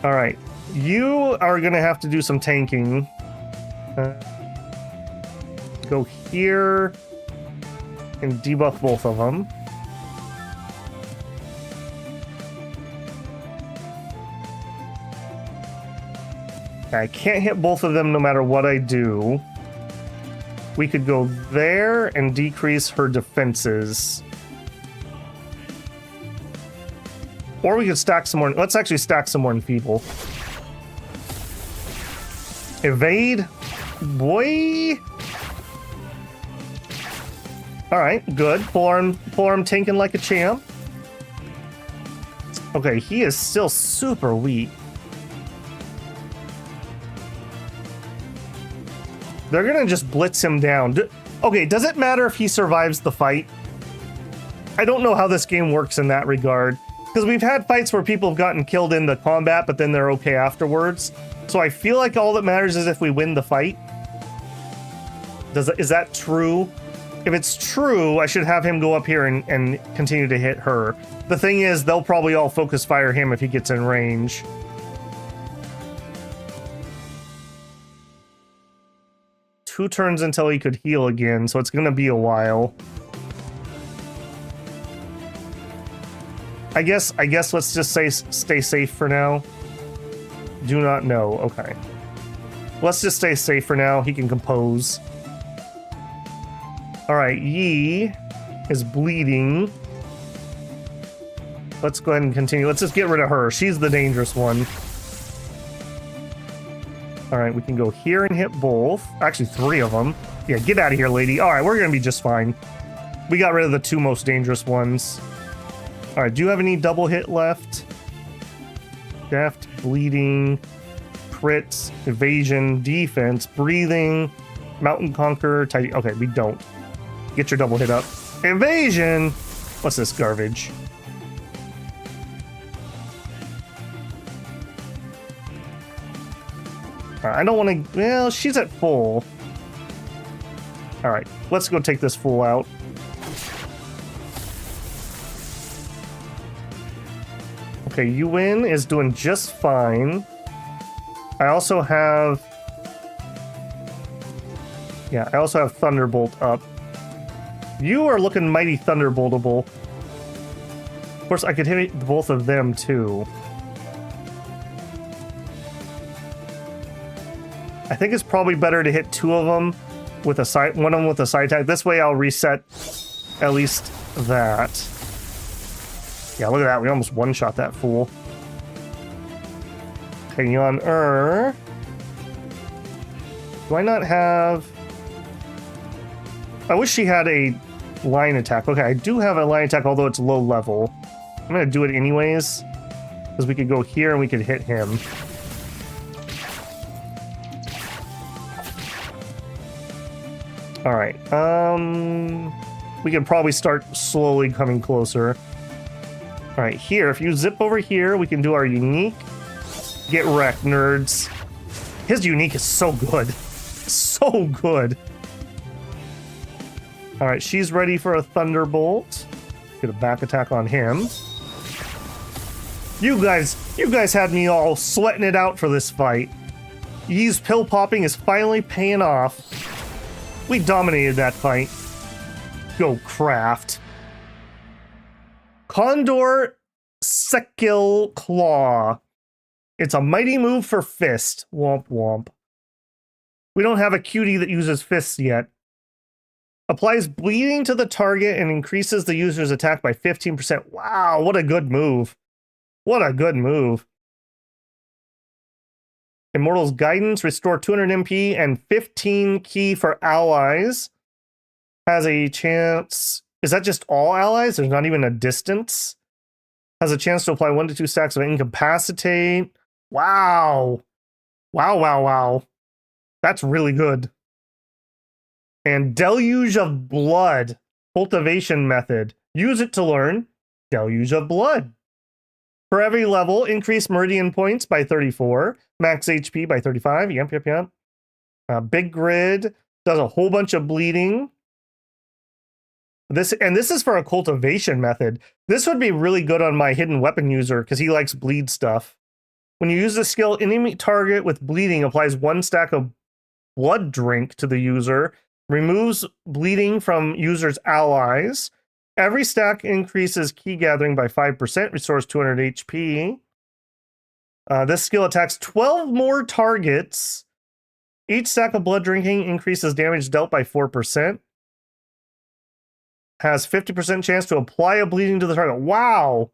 Speaker 1: Alright. You are going to have to do some tanking. Go here and debuff both of them. I can't hit both of them no matter what I do. We could go there and decrease her defenses. Or we could stack some more. Let's actually stack some more enfeeble. Evade. Boy. Alright, good. Polearm tanking like a champ. Okay, he is still super weak. They're gonna just blitz him down. Okay, does it matter if he survives the fight? I don't know how this game works in that regard. Because we've had fights where people have gotten killed in the combat, but then they're okay afterwards. So I feel like all that matters is if we win the fight. Is that true? If it's true, I should have him go up here and continue to hit her. The thing is, they'll probably all focus fire him if he gets in range. Two turns until he could heal again, so it's gonna be a while. I guess let's just say stay safe for now. Do not know. Okay. Let's just stay safe for now. He can compose. Alright, Yi is bleeding. Let's go ahead and continue. Let's just get rid of her. She's the dangerous one. Alright, we can go here and hit both. Actually, 3 of them. Yeah, get out of here, lady. Alright, we're gonna be just fine. We got rid of the 2 most dangerous ones. Alright, do you have any double hit left? Deft, bleeding, crits, evasion, defense, breathing, mountain conqueror, tidy. Okay, we don't. Get your double hit up. Evasion! What's this garbage? I don't want to... Well, she's at full. Alright, let's go take this fool out. Okay, Yuan is doing just fine. I also have... Yeah, I also have Thunderbolt up. You are looking mighty Thunderboltable. Of course, I could hit both of them, too. I think it's probably better to hit 2 of them with a side... One of them with a side attack. This way I'll reset at least that. Yeah, look at that. We almost one-shot that fool. Okay, on do I not have... I wish she had a line attack. Okay, I do have a line attack, although it's low level. I'm gonna do it anyways, because we could go here and we could hit him. Alright, we can probably start slowly coming closer. Alright, here, if you zip over here, we can do our unique. Get wrecked, nerds. His unique is so good. So good. Alright, she's ready for a Thunderbolt. Get a back attack on him. You guys had me all sweating it out for this fight. Yi's pill popping is finally paying off. We dominated that fight. Go Craft. Condor Sekil Claw. It's a mighty move for Fist. Womp womp. We don't have a cutie that uses fists yet. Applies bleeding to the target and increases the user's attack by 15%. Wow, what a good move. What a good move. Immortal's Guidance, restore 200 MP and 15 key for allies. Has a chance... Is that just all allies? There's not even a distance. Has a chance to apply 1 to 2 stacks of Incapacitate. Wow. Wow, wow, wow. That's really good. And Deluge of Blood. Cultivation method. Use it to learn Deluge of Blood. For every level, increase Meridian points by 34. Max HP by 35. Yep. Big Grid. Does a whole bunch of bleeding. This is for a cultivation method. This would be really good on my hidden weapon user because he likes bleed stuff. When you use the skill, enemy target with bleeding applies 1 stack of blood drink to the user, removes bleeding from user's allies. Every stack increases key gathering by 5%, restores 200 HP. This skill attacks 12 more targets. Each stack of blood drinking increases damage dealt by 4%. Has 50% chance to apply a bleeding to the target. Wow!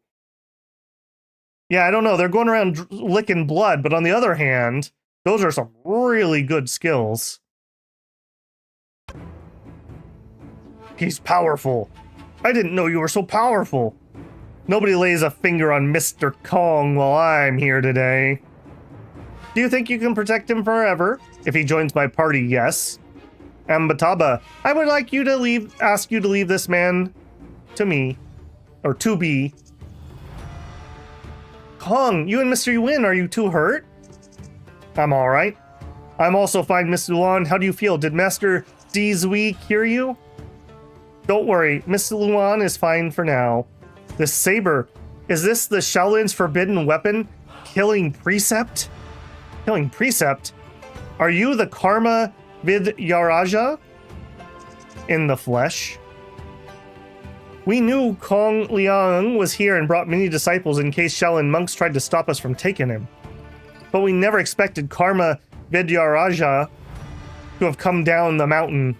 Speaker 1: Yeah, I don't know. They're going around licking blood, but on the other hand, those are some really good skills. He's powerful. I didn't know you were so powerful. Nobody lays a finger on Mr. Kong while I'm here today. Do you think you can protect him forever? If he joins my party, yes. Ambataba, I would like you to ask you to leave this man to me. Or to be. Kong, you and Mr. Yuan, are you too hurt? I'm alright. I'm also fine, Miss Luan. How do you feel? Did Master Dizui cure you? Don't worry, Miss Luan is fine for now. This saber, is this the Shaolin's forbidden weapon? Killing Precept? Killing Precept? Are you the Karma Vidyaraja? In the flesh? We knew Kong Liang was here and brought many disciples in case Shaolin monks tried to stop us from taking him. But we never expected Karma Vidyaraja to have come down the mountain.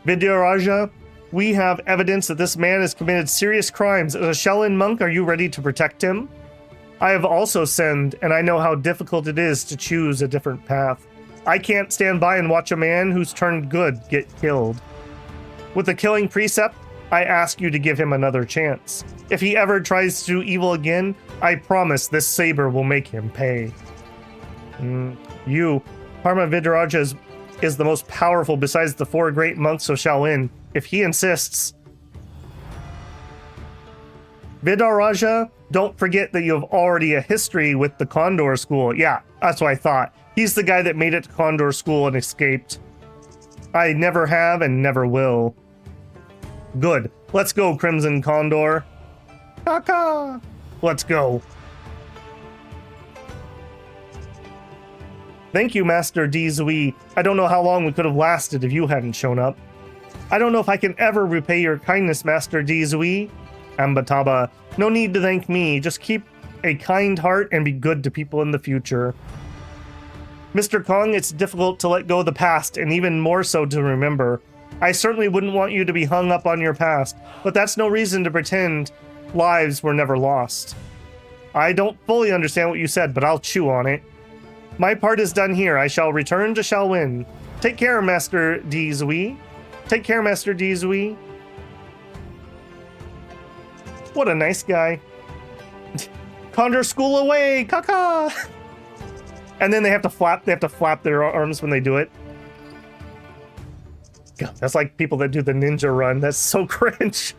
Speaker 1: Vidyaraja, we have evidence that this man has committed serious crimes. As a Shaolin monk, are you ready to protect him? I have also sinned, and I know how difficult it is to choose a different path. I can't stand by and watch a man who's turned good get killed. With the killing precept, I ask you to give him another chance. If he ever tries to do evil again, I promise this saber will make him pay. You, Karma Vidyaraja is the most powerful besides the 4 great monks of Shaolin. If he insists. Vidyaraja, don't forget that you have already a history with the Condor School. Yeah, that's what I thought. He's the guy that made it to Condor School and escaped. I never have and never will. Good. Let's go, Crimson Condor. Kaka! Let's go. Thank you, Master Dizui. I don't know how long we could have lasted if you hadn't shown up. I don't know if I can ever repay your kindness, Master Dizui. Ambataba, no need to thank me. Just keep a kind heart and be good to people in the future. Mr. Kong, it's difficult to let go of the past, and even more so to remember. I certainly wouldn't want you to be hung up on your past, but that's no reason to pretend lives were never lost. I don't fully understand what you said, but I'll chew on it. My part is done here. I shall return to Shaolin. Take care, Master Dizui. Take care, Master Dizui. What a nice guy. Condor School away, caca. And then they have to flap their arms when they do it. God, that's like people that do the ninja run. That's so cringe.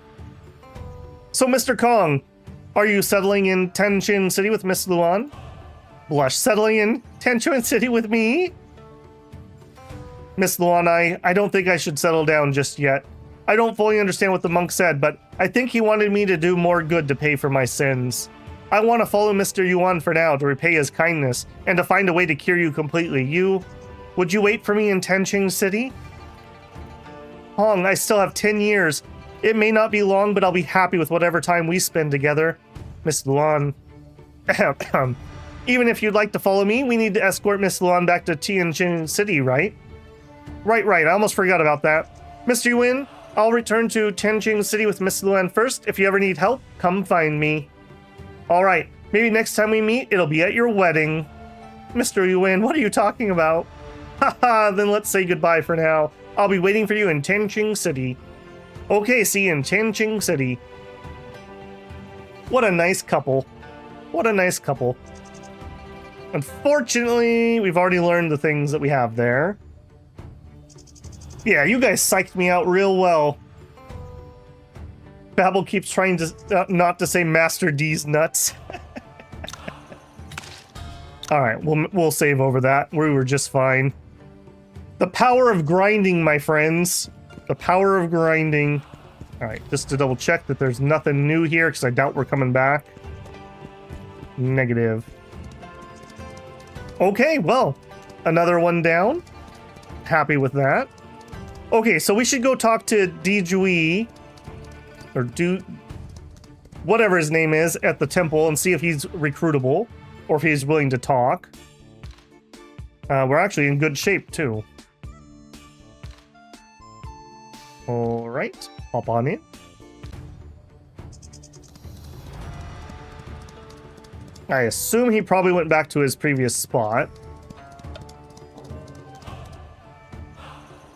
Speaker 1: So, Mr. Kong, are you settling in Tenchin City with Miss Luan? Blush, settling in Tenchin City with me? Miss Luan, I don't think I should settle down just yet. I don't fully understand what the monk said, but I think he wanted me to do more good to pay for my sins. I want to follow Mr. Yuan for now to repay his kindness and to find a way to cure you completely. Would you wait for me in Tenchin City? Hong, I still have 10 years. It may not be long, but I'll be happy with whatever time we spend together. Miss Luan. Even if you'd like to follow me, we need to escort Miss Luan back to Tenchin City, right? Right. I almost forgot about that. Mr. Yuan, I'll return to Tenchin City with Miss Luan first. If you ever need help, come find me. Alright, maybe next time we meet, it'll be at your wedding. Mr. Yuan, what are you talking about? Haha, then let's say goodbye for now. I'll be waiting for you in Tenchin City. Okay, see you in Tenchin City. What a nice couple. What a nice couple. Unfortunately, we've already learned the things that we have there. Yeah, you guys psyched me out real well. Babel keeps trying to not to say Master D's nuts. Alright, we'll save over that. We were just fine. The power of grinding, my friends. The power of grinding. Alright, just to double check that there's nothing new here, because I doubt we're coming back. Negative. Okay, well, another one down. Happy with that. Okay, so we should go talk to Dijui, or whatever his name is, at the temple and see if he's recruitable, or if he's willing to talk. We're actually in good shape, too. Alright, hop on in. I assume he probably went back to his previous spot.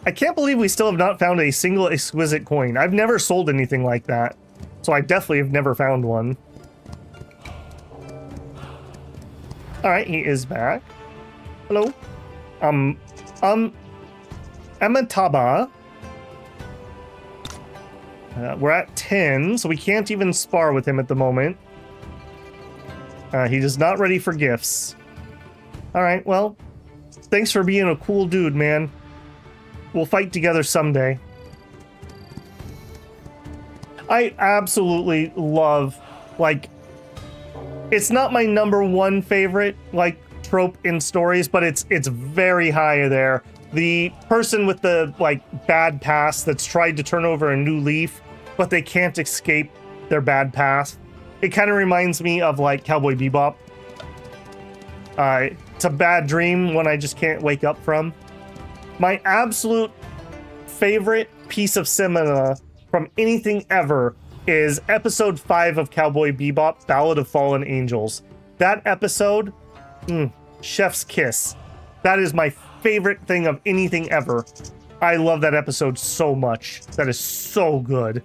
Speaker 1: I can't believe we still have not found a single exquisite coin. I've never sold anything like that, so I definitely have never found one. Alright, he is back. Hello. Amitabha. We're at 10, so we can't even spar with him at the moment. He is not ready for gifts. Alright, well, thanks for being a cool dude, man. We'll fight together someday. I absolutely love, like, it's not my #1 favorite, like, trope in stories, but it's very high there. The person with the, like, bad past that's tried to turn over a new leaf, but they can't escape their bad past. It kind of reminds me of, like, Cowboy Bebop. It's a bad dream, one I just can't wake up from. My absolute favorite piece of cinema from anything ever is episode 5 of Cowboy Bebop, Ballad of Fallen Angels. That episode, chef's kiss. That is my favorite thing of anything ever. I love that episode so much. That is so good.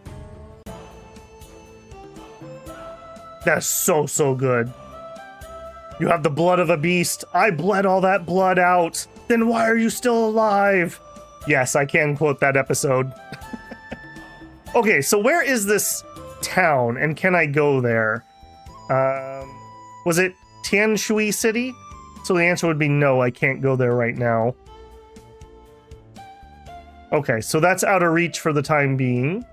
Speaker 1: That is so, so good. You have the blood of a beast. I bled all that blood out. Then why are you still alive? Yes, I can quote that episode. Okay, so where is this town, and can I go there? Was it Tianshui City? So the answer would be no, I can't go there right now. Okay, so that's out of reach for the time being.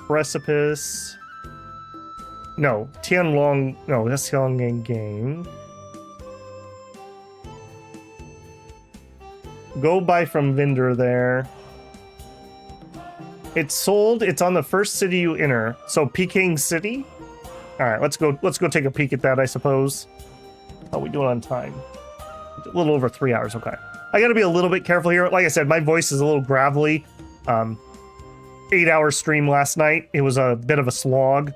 Speaker 1: Precipice. No, Tianlong. No, that's Tianlong Game. Go buy from vendor there. It's sold. It's on the first city you enter. So Peking City. All right, let's go. Let's go take a peek at that. I suppose. How are we doing on time? A little over 3 hours. Okay. I got to be a little bit careful here. Like I said, my voice is a little gravelly. 8-hour stream last night. It was a bit of a slog,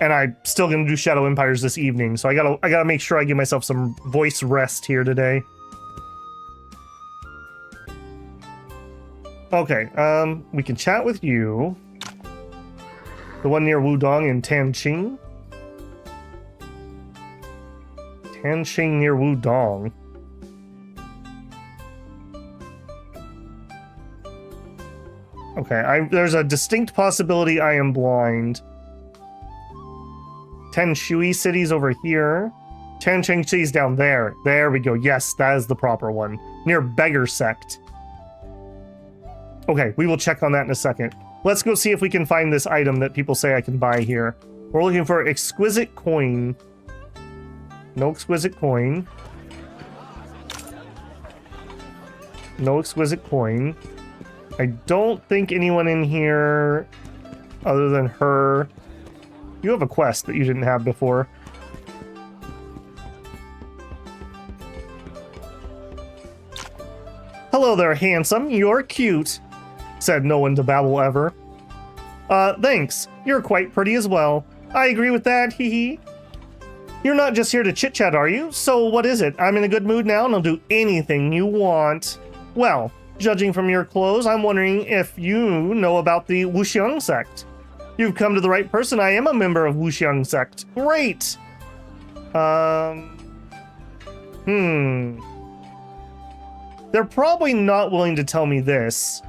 Speaker 1: and I'm still gonna do Shadow Empires this evening. So I gotta make sure I give myself some voice rest here today. Okay, we can chat with you. The one near Wudong in Tanqing. Tanqing near Wudong. Okay, there's a distinct possibility I am blind. Tianshui City's over here. Tanqing City's down there. There we go. Yes, that is the proper one. Near Beggar Sect. Okay, we will check on that in a second. Let's go see if we can find this item that people say I can buy here. We're looking for exquisite coin. No exquisite coin. No exquisite coin. I don't think anyone in here other than her. You have a quest that you didn't have before. Hello there, handsome. You're cute, said no one to babble ever. Thanks. You're quite pretty as well. I agree with that, hee hee. You're not just here to chit-chat, are you? So what is it? I'm in a good mood now and I'll do anything you want. Well, judging from your clothes, I'm wondering if you know about the Wuxiang sect. You've come to the right person. I am a member of Wuxiang sect. Great! They're probably not willing to tell me this.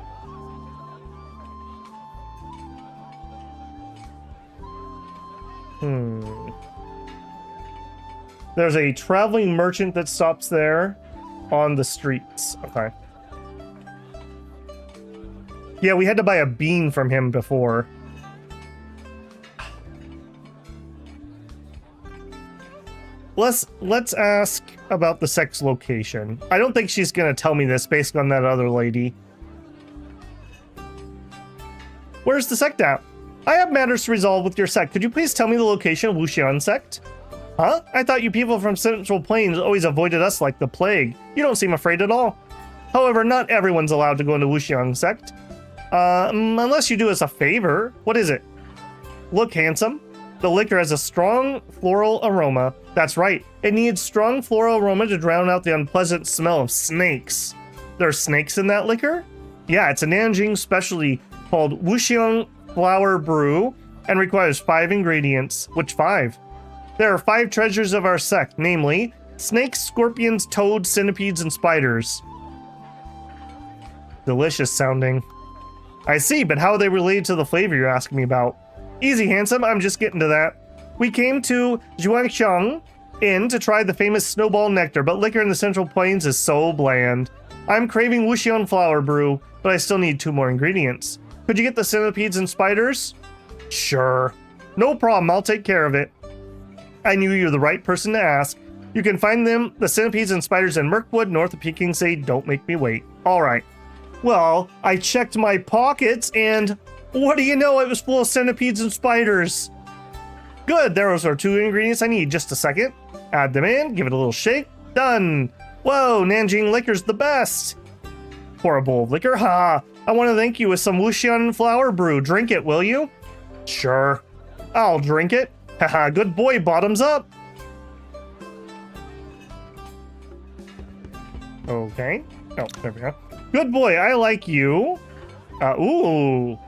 Speaker 1: There's a traveling merchant that stops there on the streets. Okay. Yeah, we had to buy a bean from him before. Let's ask about the sect's location. I don't think she's gonna tell me this based on that other lady. Where's the sect at? I have matters to resolve with your sect. Could you please tell me the location of Wuxian sect? Huh? I thought you people from Central Plains always avoided us like the plague. You don't seem afraid at all. However, not everyone's allowed to go into Wuxian sect. Unless you do us a favor. What is it? Look, handsome. The liquor has a strong floral aroma. That's right. It needs strong floral aroma to drown out the unpleasant smell of snakes. There are snakes in that liquor? Yeah, it's a Nanjing specialty called Wushu Flower Brew and requires 5 ingredients. Which 5? There are 5 treasures of our sect, namely snakes, scorpions, toads, centipedes, and spiders. Delicious sounding. I see, but how are they related to the flavor you're asking me about? Easy, handsome, I'm just getting to that. We came to Zhuangxiang Inn to try the famous snowball nectar, but liquor in the Central Plains is so bland. I'm craving Wuxian flower brew, but I still need 2 more ingredients. Could you get the centipedes and spiders? Sure. No problem, I'll take care of it. I knew you were the right person to ask. You can find them, the centipedes and spiders in Mirkwood, north of Peking Say. Don't make me wait. All right. Well, I checked my pockets and what do you know? It was full of centipedes and spiders. Good, those are 2 ingredients I need. Just a second. Add them in, give it a little shake. Done. Whoa, Nanjing liquor's the best. Pour a bowl of liquor. Ha! I want to thank you with some Wuxian flower brew. Drink it, will you? Sure. I'll drink it. Haha, good boy, bottoms up. Okay. Oh, there we go. Good boy, I like you. Ooh.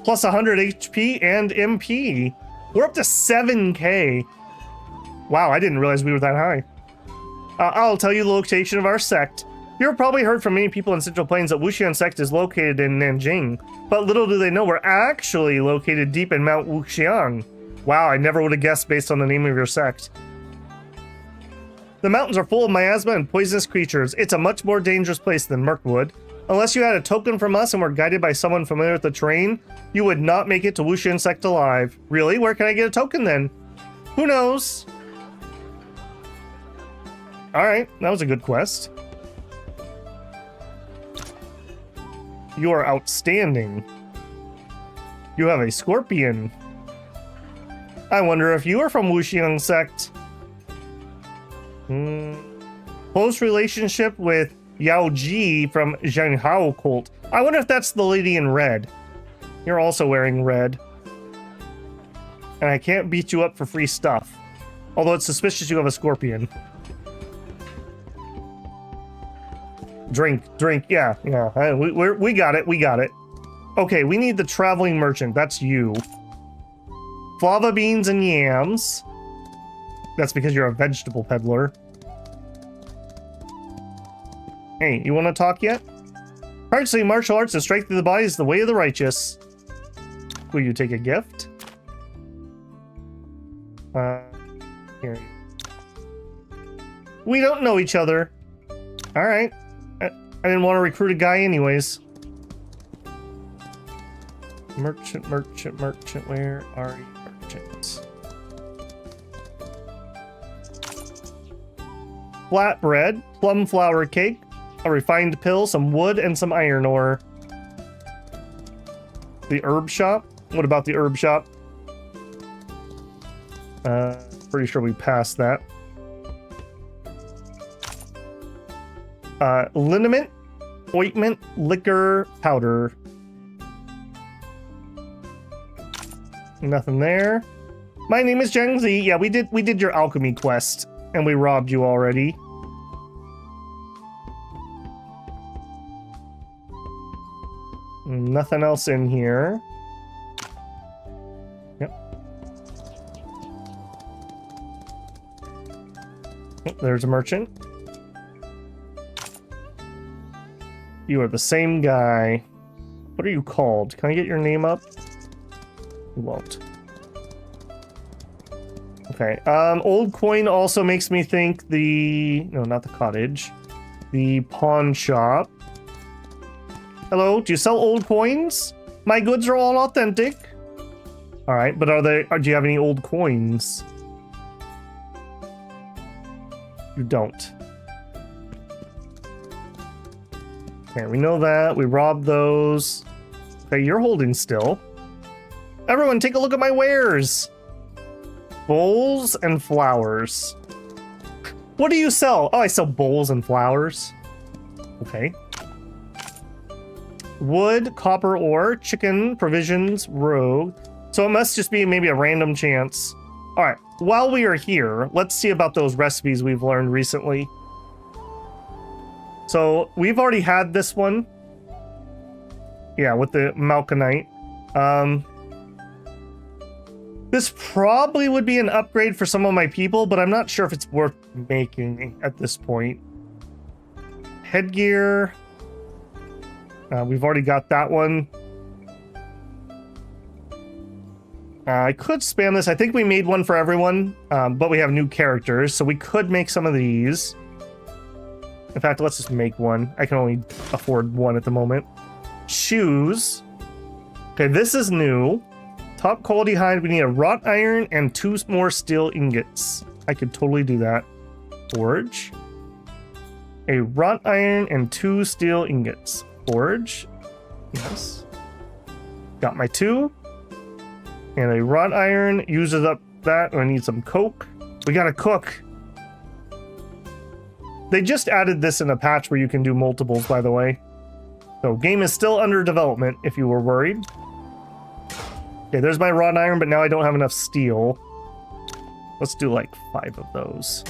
Speaker 1: Plus 100 HP and MP. We're up to 7k. Wow, I didn't realize we were that high. I'll tell you the location of our sect. You've probably heard from many people in Central Plains that Wuxian sect is located in Nanjing, but little do they know we're actually located deep in Mount Wuxiang. Wow, I never would have guessed based on the name of your sect. The mountains are full of miasma and poisonous creatures. It's a much more dangerous place than Mirkwood. Unless you had a token from us and were guided by someone familiar with the terrain, you would not make it to Wuxian sect alive. Really? Where can I get a token then? Who knows? Alright, that was a good quest. You are outstanding. You have a scorpion. I wonder if you are from Wuxian sect. Close relationship with Yao Ji from Zhanghao cult. I wonder if that's the lady in red. You're also wearing red. And I can't beat you up for free stuff. Although it's suspicious you have a scorpion. Drink, yeah. We got it. Okay, we need the traveling merchant. That's you. Flava beans and yams. That's because you're a vegetable peddler. Hey, you want to talk yet? Practicing martial arts and strength of the body is the way of the righteous. Will you take a gift? Here. We don't know each other. All right. I didn't want to recruit a guy anyways. Merchant. Where are you, merchants? Flatbread, plum flour cake, a refined pill, some wood, and some iron ore. The herb shop? What about the herb shop? Pretty sure we passed that. Liniment, ointment, liquor, powder. Nothing there. My name is Zhang Zi. Yeah, we did your alchemy quest, and we robbed you already. Nothing else in here. Yep. Oh, there's a merchant. You are the same guy. What are you called? Can I get your name up? You won't. Okay. Old coin also makes me think no, not the cottage. The pawn shop. Hello, do you sell old coins? My goods are all authentic. All right, but do you have any old coins? You don't. Okay, we know that. We robbed those. Okay, you're holding still. Everyone, take a look at my wares. Bowls and flowers. What do you sell? Oh, I sell bowls and flowers. Okay. wood, copper ore, chicken, provisions, rogue. So it must just be maybe a random chance. All right, while we are here, let's see about those recipes we've learned recently. So we've already had this one. Yeah, with the Malkanite. This probably would be an upgrade for some of my people, but I'm not sure if it's worth making at this point. Headgear. We've already got that one. I could spam this. I think we made one for everyone, but we have new characters, so we could make some of these. In fact, let's just make one. I can only afford one at the moment. Shoes. Okay, this is new. Top quality hide. We need a wrought iron and 2 more steel ingots. I could totally do that. Forge. A wrought iron and 2 steel ingots. Forge. Yes. Got my 2. And a wrought iron uses up that. I need some coke. We gotta cook. They just added this in a patch where you can do multiples, by the way. So game is still under development, if you were worried. Okay, there's my wrought iron, but now I don't have enough steel. Let's do like 5 of those.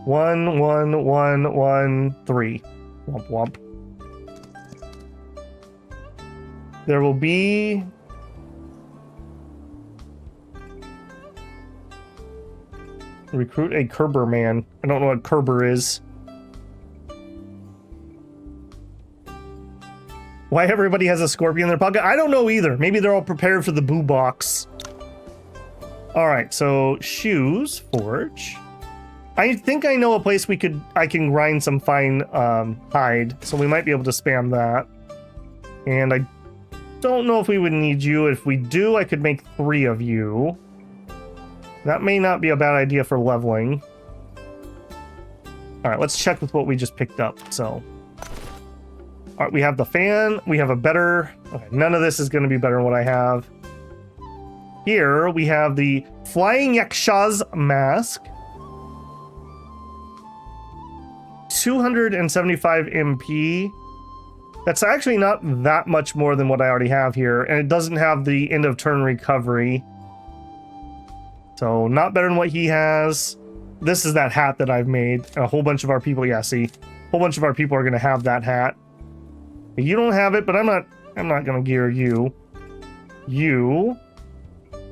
Speaker 1: 1, 1, 1, 1, 3. Womp womp. There will be... Recruit a Kerber man. I don't know what Kerber is. Why everybody has a scorpion in their pocket? I don't know either. Maybe they're all prepared for the boo box. Alright, so shoes, forge. I think I know a place I can grind some fine hide, so we might be able to spam that. And I don't know if we would need you. If we do, I could make 3 of you. That may not be a bad idea for leveling. Alright, let's check with what we just picked up. So, alright, we have the fan. We have a better... Okay, none of this is going to be better than what I have. Here, we have the Flying Yaksha's Mask. 275 MP. That's actually not that much more than what I already have here. And it doesn't have the end of turn recovery. So, not better than what he has. This is that hat that I've made. A whole bunch of our people, yeah, see. A whole bunch of our people are going to have that hat. You don't have it, but I'm not going to gear you. You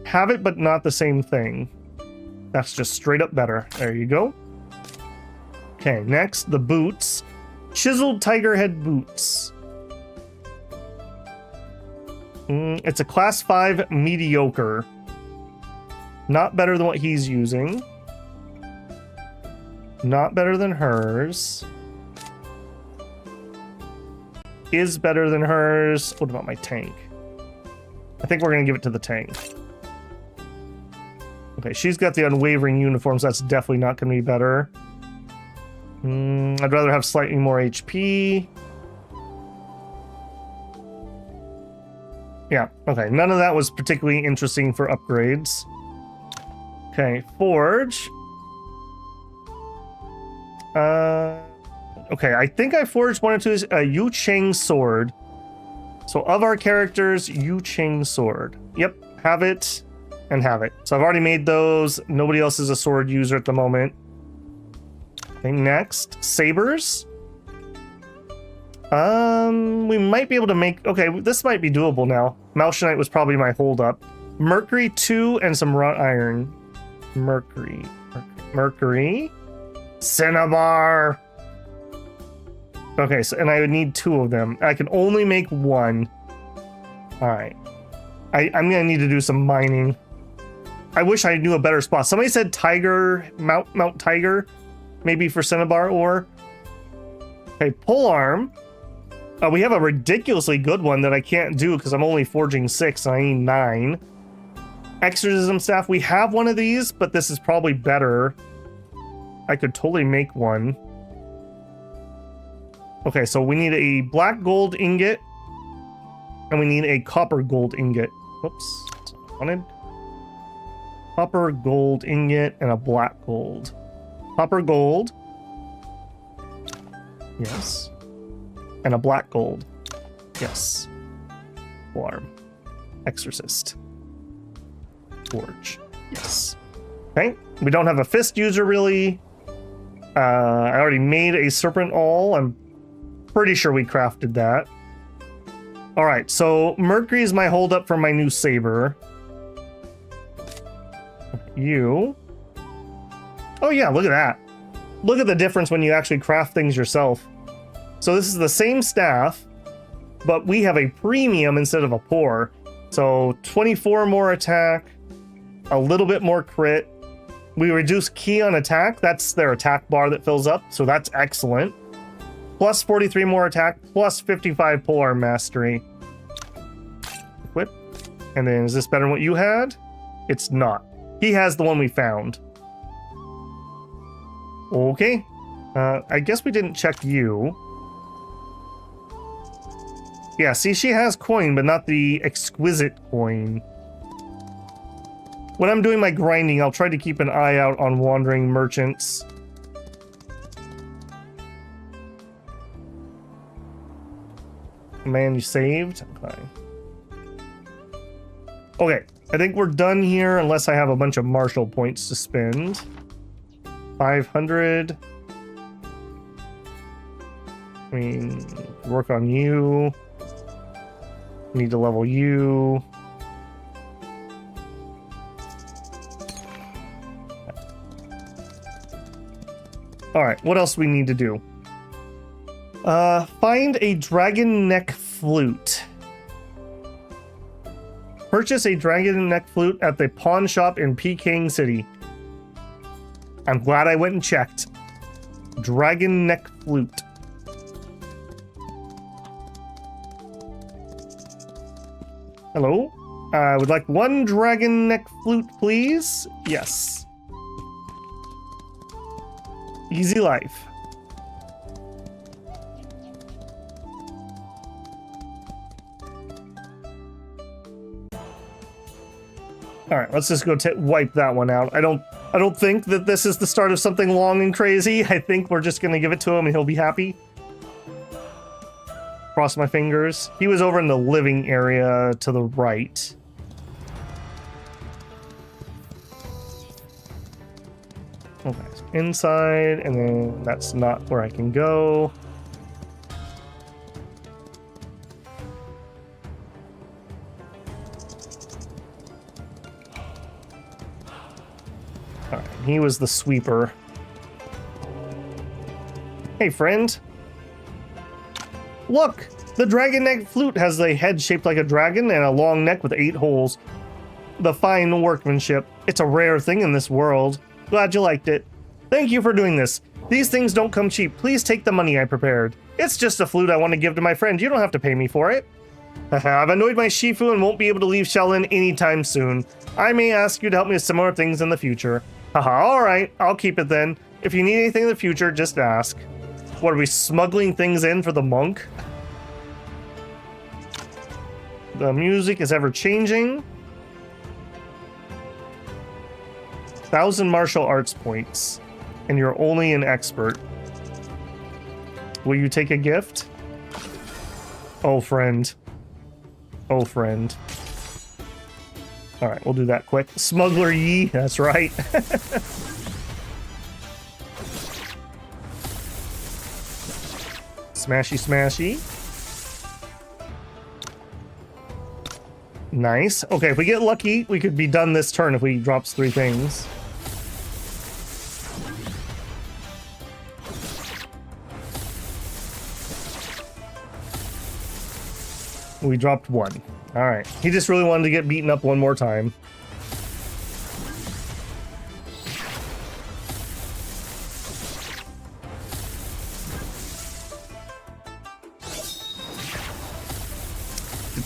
Speaker 1: have it, but not the same thing. That's just straight up better. There you go. Okay, next, the boots. Chiseled tiger head boots. It's a class 5 mediocre. Not better than what he's using. Not better than hers. Is better than hers. What about my tank? I think we're going to give it to the tank. Okay, she's got the unwavering uniforms. That's definitely not going to be better. I'd rather have slightly more HP. Yeah, okay. None of that was particularly interesting for upgrades. Okay, forge. Okay, I think I forged 1 or 2 a Yu Cheng sword. So of our characters, Yu Cheng sword. Yep, have it and have it. So I've already made those. Nobody else is a sword user at the moment. Okay, next, sabers. We might be able to make... Okay, this might be doable now. Malshanite was probably my holdup. Mercury 2 and some wrought iron. Mercury. Cinnabar. Okay, so and I would need 2 of them. I can only make 1. All right. I'm gonna need to do some mining. I wish I knew a better spot. Somebody said Tiger, Mount Tiger, maybe for Cinnabar ore. Okay, pole arm. We have a ridiculously good one that I can't do because I'm only forging 6 and I need 9. Exorcism staff. We have one of these, but this is probably better. I could totally make one. Okay, so we need a black gold ingot. And we need a copper gold ingot. Whoops. That's what I wanted. Copper gold ingot and a black gold. Copper gold. Yes. And a black gold. Yes. Alarm. Exorcist. Torch. Yes. Okay. We don't have a fist user really. I already made a serpent awl. I'm pretty sure we crafted that. All right. So Mercury is my holdup for my new saber. You. Oh yeah, look at that. Look at the difference when you actually craft things yourself. So this is the same staff, but we have a premium instead of a poor. So 24 more attack, a little bit more crit. We reduce ki on attack. That's their attack bar that fills up, so that's excellent. Plus 43 more attack, plus 55 polearm mastery. Equip. And then is this better than what you had? It's not. He has the one we found. Okay. I guess we didn't check you. Yeah, see, she has coin, but not the exquisite coin. When I'm doing my grinding, I'll try to keep an eye out on wandering merchants. Man, you saved? Okay. Okay, I think we're done here unless I have a bunch of martial points to spend. 500. I mean, work on you. Need to level you. Alright, what else we need to do? Find a dragon neck flute. Purchase a dragon neck flute at the pawn shop in Peking City. I'm glad I went and checked. Dragon neck flute. Hello? I would like one dragon neck flute, please. Yes. Easy life. All right, let's just go wipe that one out. I don't think that this is the start of something long and crazy. I think we're just gonna give it to him and he'll be happy. Cross my fingers. He was over in the living area to the right. Okay, so inside, and then that's not where I can go. All right, he was the sweeper. Hey, friend. Look! The dragon neck flute has a head shaped like a dragon and a long neck with 8 holes. The fine workmanship. It's a rare thing in this world. Glad you liked it. Thank you for doing this. These things don't come cheap. Please take the money I prepared. It's just a flute I want to give to my friend. You don't have to pay me for it. I've annoyed my Shifu and won't be able to leave Shaolin anytime soon. I may ask you to help me with similar things in the future. Haha, alright. I'll keep it then. If you need anything in the future, just ask. What, are we smuggling things in for the monk? The music is ever changing. 1,000 martial arts points. And you're only an expert. Will you take a gift? Oh, friend. Oh, friend. Alright, we'll do that quick. Smuggler Yi, that's right. Smashy, smashy. Nice. Okay, if we get lucky, we could be done this turn if he drops 3 things. We dropped 1. Alright. He just really wanted to get beaten up one more time.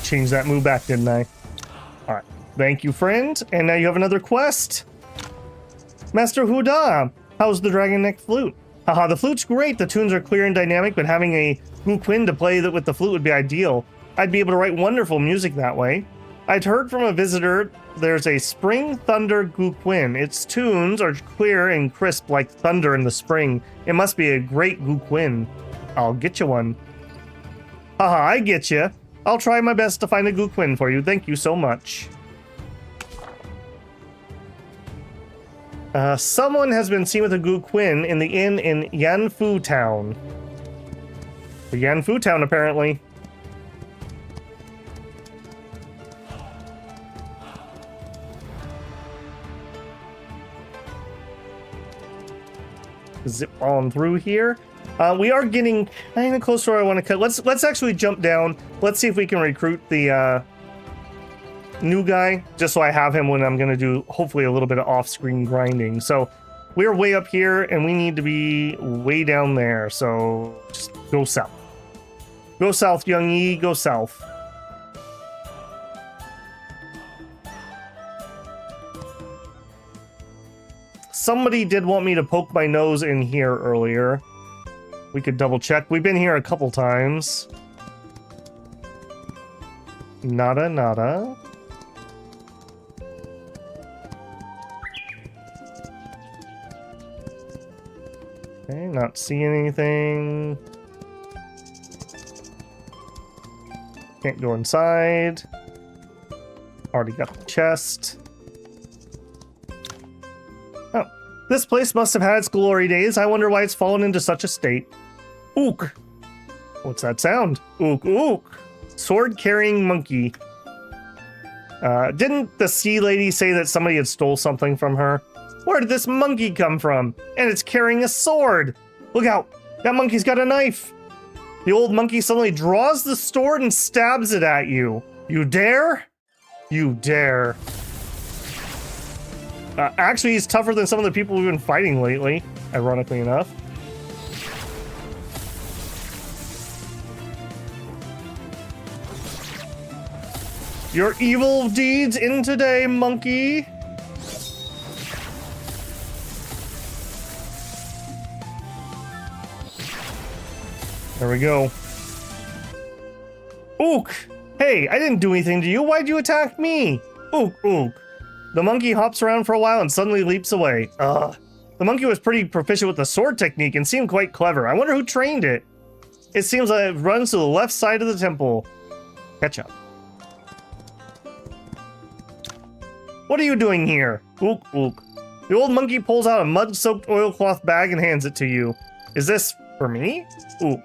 Speaker 1: Change that move back, didn't I? Alright. Thank you, friend. And now you have another quest. Master Huda, how's the dragon neck flute? Haha, the flute's great. The tunes are clear and dynamic, but having a Guqin to play with the flute would be ideal. I'd be able to write wonderful music that way. I'd heard from a visitor there's a spring thunder Guqin. Its tunes are clear and crisp like thunder in the spring. It must be a great Guqin. I'll get you one. Haha, I get you. I'll try my best to find a Guqin for you. Thank you so much. Someone has been seen with a Guqin in the inn in Yanfu Town. The Yanfu Town, apparently. Zip on through here. We are getting kind of close to where I want to cut. Let's actually jump down. Let's see if we can recruit the new guy, just so I have him when I'm going to do hopefully a little bit of off-screen grinding. So we're way up here and we need to be way down there. So just go south. Go south, young Yi. Go south. Somebody did want me to poke my nose in here earlier. We could double check. We've been here a couple times. Nada, nada. Okay, not seeing anything. Can't go inside. Already got the chest. Oh, this place must have had its glory days. I wonder why it's fallen into such a state. Ook. What's that sound? Ook, ook. Sword-carrying monkey. Didn't the sea lady say that somebody had stole something from her? Where did this monkey come from? And it's carrying a sword. Look out. That monkey's got a knife. The old monkey suddenly draws the sword and stabs it at you. You dare? You dare. Actually, he's tougher than some of the people we've been fighting lately, ironically enough. Your evil deeds in today, monkey. There we go. Ook! Hey, I didn't do anything to you. Why'd you attack me? Ook, ook. The monkey hops around for a while and suddenly leaps away. Ugh. The monkey was pretty proficient with the sword technique and seemed quite clever. I wonder who trained it. It seems like it runs to the left side of the temple. Catch up. What are you doing here? Ook, ook. The old monkey pulls out a mud-soaked oilcloth bag and hands it to you. Is this for me? Ook.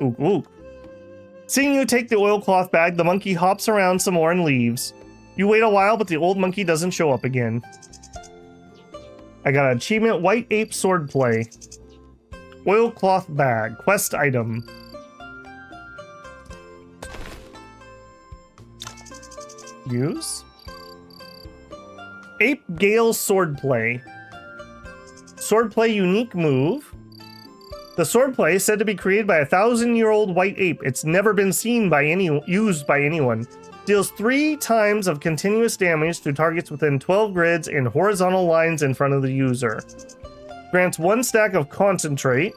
Speaker 1: Ook, ook. Seeing you take the oilcloth bag, the monkey hops around some more and leaves. You wait a while, but the old monkey doesn't show up again. I got an achievement, White Ape Swordplay. Oilcloth bag, quest item. Use? Ape Gale Swordplay. Swordplay unique move. The swordplay is said to be created by a 1,000-year-old white ape. It's never been seen by used by anyone. Deals 3 times of continuous damage to targets within 12 grids in horizontal lines in front of the user. Grants 1 stack of concentrate.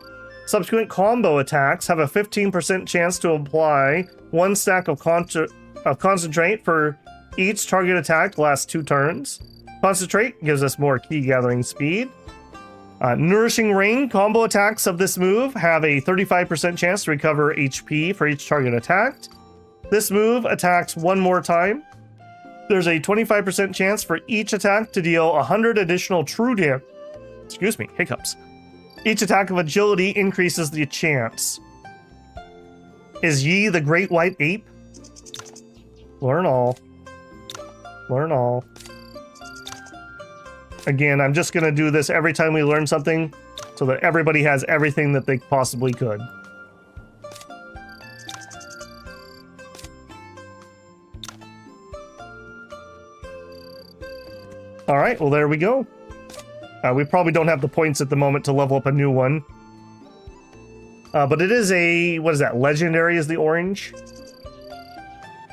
Speaker 1: Subsequent combo attacks have a 15% chance to apply 1 stack of concentrate for each target attack lasts 2 turns. Concentrate gives us more key gathering speed. Nourishing Rain combo attacks of this move have a 35% chance to recover HP for each target attacked. This move attacks 1 more time. There's a 25% chance for each attack to deal 100 additional true damage. Excuse me, hiccups. Each attack of agility increases the chance. Is Yi the Great White Ape? Learn all. Learn all. Again, I'm just going to do this every time we learn something so that everybody has everything that they possibly could. All right, well, there we go. We probably don't have the points at the moment to level up a new one. But it is a, what is that, legendary is the orange?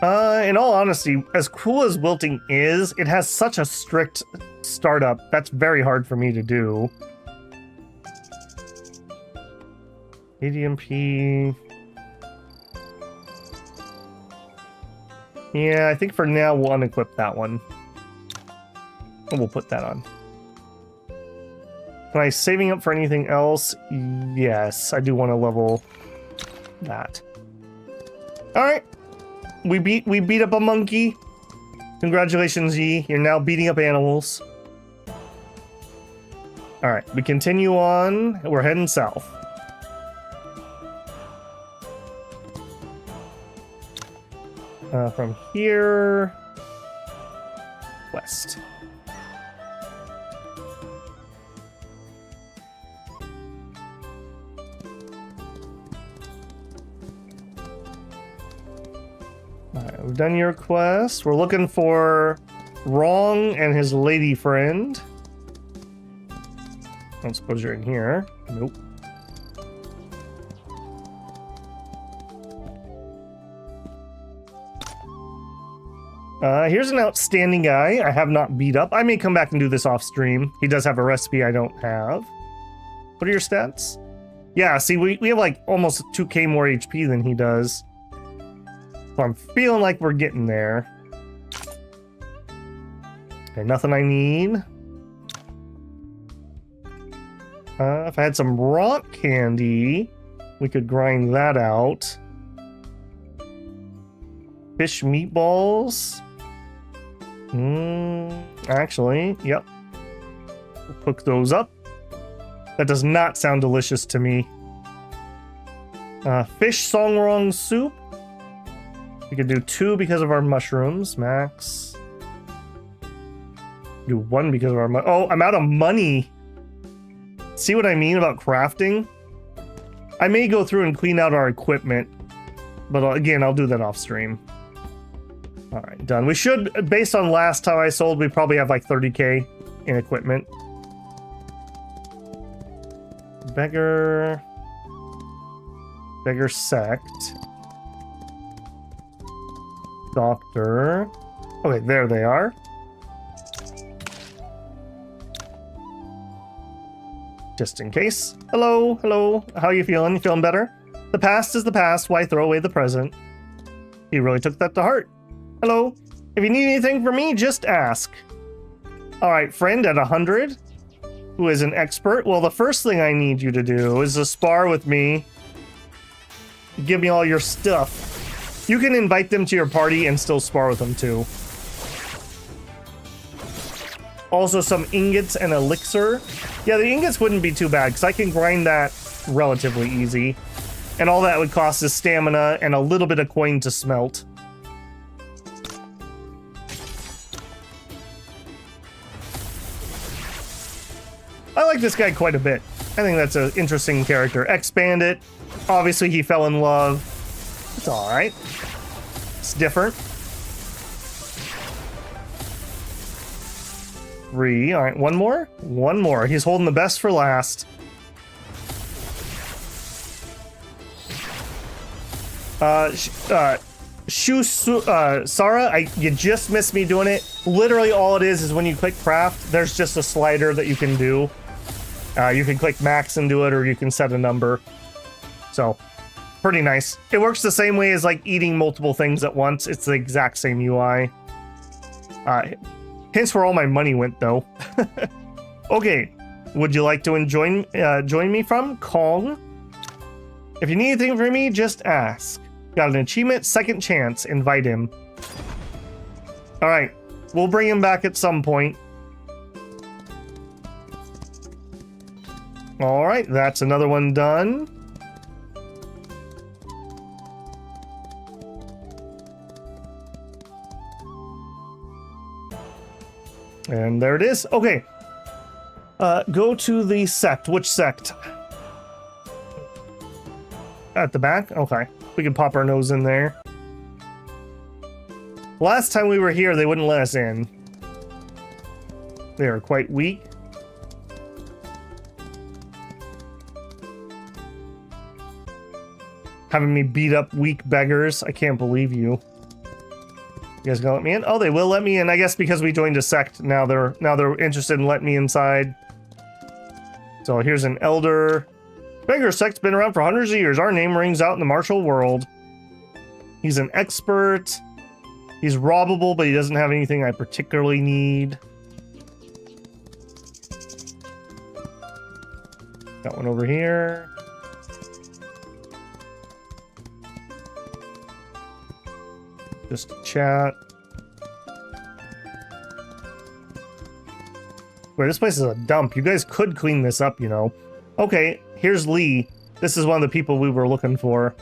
Speaker 1: In all honesty, as cool as wilting is, it has such a strict startup. That's very hard for me to do. ADMP. Yeah, I think for now we'll unequip that one. And we'll put that on. Am I saving up for anything else? Yes, I do want to level that. All right, we beat up a monkey. Congratulations, Yi. You're now beating up animals. All right, we continue on. We're heading south. From here, west. Alright, we've done your quest. We're looking for Wrong and his lady friend. I don't suppose you're in here. Nope. Here's an outstanding guy I have not beat up. I may come back and do this off stream. He does have a recipe I don't have. What are your stats? Yeah, see, we have like almost 2k more HP than he does. So I'm feeling like we're getting there. Okay, nothing I need. If I had some rock candy, we could grind that out. Fish meatballs. Actually, yep. We'll cook those up. That does not sound delicious to me. Fish songrong soup. We could do 2 because of our mushrooms, max. Do 1 because of our oh, I'm out of money. See what I mean about crafting? I may go through and clean out our equipment, but again, I'll do that off stream. All right, done. We should, based on last time I sold, we probably have like 30k in equipment. Beggar sect. Doctor. Okay, there they are. Just in case. Hello, hello. How are you feeling? You feeling better? The past is the past. Why throw away the present? He really took that to heart. Hello. If you need anything from me, just ask. All right, friend at 100, who is an expert. Well, the first thing I need you to do is to spar with me. Give me all your stuff. You can invite them to your party and still spar with them too. Also some ingots and elixir. Yeah, the ingots wouldn't be too bad because I can grind that relatively easy. And all that would cost is stamina and a little bit of coin to smelt. I like this guy quite a bit. I think that's an interesting character. Ex-bandit. Obviously he fell in love. It's alright. It's different. 3. Alright, one more? One more. He's holding the best for last. Sarah, you just missed me doing it. Literally all it is when you click craft, there's just a slider that you can do. You can click max and do it, or you can set a number. So, pretty nice. It works the same way as like eating multiple things at once. It's the exact same UI. Hence where all my money went, though. Okay, would you like to join me from Kong? If you need anything from me, just ask. Got an achievement, second chance, invite him. Alright, we'll bring him back at some point. Alright, that's another one done. And there it is. Okay. Go to the sect. Which sect? At the back? Okay. We can pop our nose in there. Last time we were here, they wouldn't let us in. They are quite weak. Having me beat up weak beggars. I can't believe you. You guys gonna let me in? Oh, they will let me in. I guess because we joined a sect, now they're interested in letting me inside. So here's an elder. Beggar sect's been around for hundreds of years. Our name rings out in the martial world. He's an expert. He's robbable, but he doesn't have anything I particularly need. Got one over here. Just chat. Wait, this place is a dump. You guys could clean this up, you know. Okay, here's Lee. This is one of the people we were looking for.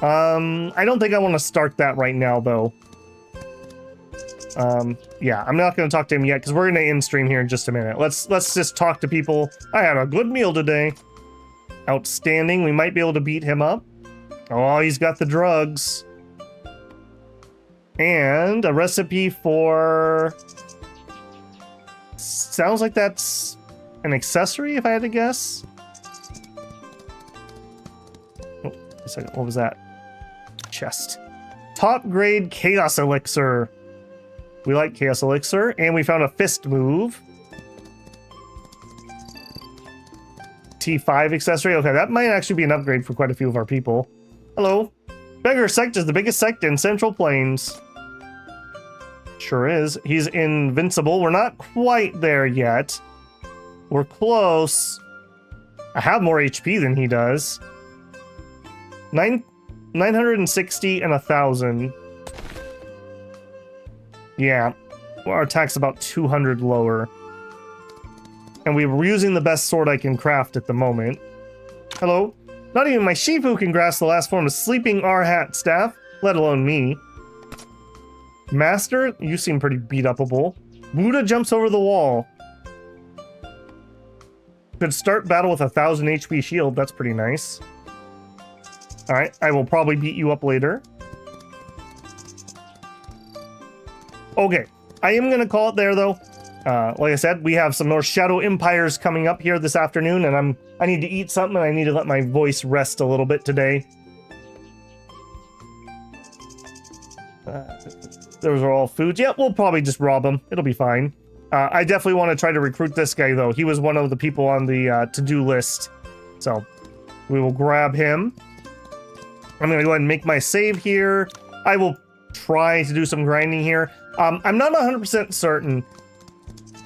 Speaker 1: I don't think I want to start that right now, though. Yeah, I'm not going to talk to him yet, because we're going to end stream here in just a minute. Let's just talk to people. I had a good meal today. Outstanding. We might be able to beat him up. Oh, he's got the drugs. And a recipe for... Sounds like that's an accessory, if I had to guess. Oh, a second. What was that? Chest. Top grade Chaos Elixir. We like Chaos Elixir. And we found a fist move. T5 accessory. Okay, that might actually be an upgrade for quite a few of our people. Hello. Beggar Sect is the biggest sect in Central Plains. Sure is. He's invincible. We're not quite there yet. We're close. I have more HP than he does. 960 and 1,000. Yeah. Our attack's about 200 lower. And we're using the best sword I can craft at the moment. Hello? Not even my Shifu can grasp the last form of Sleeping Arhat staff, let alone me. Master, you seem pretty beat-upable. Buddha jumps over the wall. Could start battle with 1,000 HP shield. That's pretty nice. Alright, I will probably beat you up later. Okay, I am going to call it there, though. Like I said, we have some more Shadow Empires coming up here this afternoon, and I need to eat something, and I need to let my voice rest a little bit today. Those are all foods. Yeah, we'll probably just rob them. It'll be fine. I definitely want to try to recruit this guy, though. He was one of the people on the to-do list. So, we will grab him. I'm going to go ahead and make my save here. I will try to do some grinding here. I'm not 100% certain.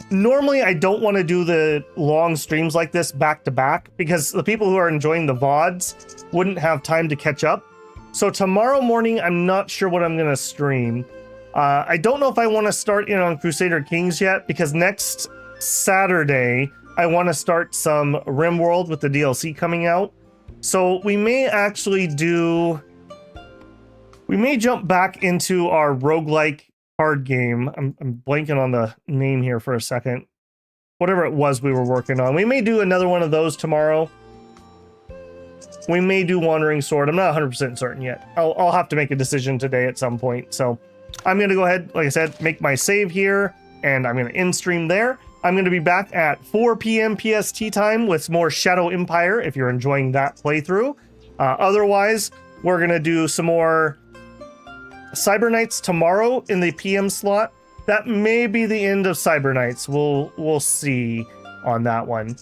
Speaker 1: Normally, I don't want to do the long streams like this back-to-back, because the people who are enjoying the VODs wouldn't have time to catch up. So tomorrow morning, I'm not sure what I'm going to stream. I don't know if I want to start in on Crusader Kings yet, because next Saturday, I want to start some RimWorld with the DLC coming out. So we may actually do... We may jump back into our roguelike card game. I'm blanking on the name here for a second. Whatever it was we were working on. We may do another one of those tomorrow. We may do Wandering Sword. I'm not 100% certain yet. I'll have to make a decision today at some point. So I'm going to go ahead, like I said, make my save here, and I'm going to end stream there. I'm going to be back at 4 p.m. PST time with some more Shadow Empire if you're enjoying that playthrough. Otherwise, we're going to do some more Cyber Knights tomorrow in the PM slot. That may be the end of Cyber Knights. We'll see on that one.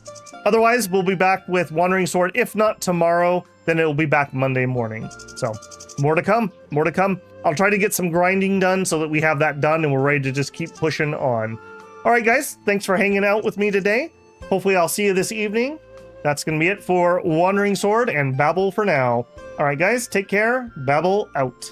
Speaker 1: Otherwise, we'll be back with Wandering Sword. If not tomorrow, then it'll be back Monday morning. So, more to come. More to come. I'll try to get some grinding done so that we have that done and we're ready to just keep pushing on. Alright guys, thanks for hanging out with me today. Hopefully I'll see you this evening. That's going to be it for Wandering Sword and Babel for now. Alright guys, take care. Babel out.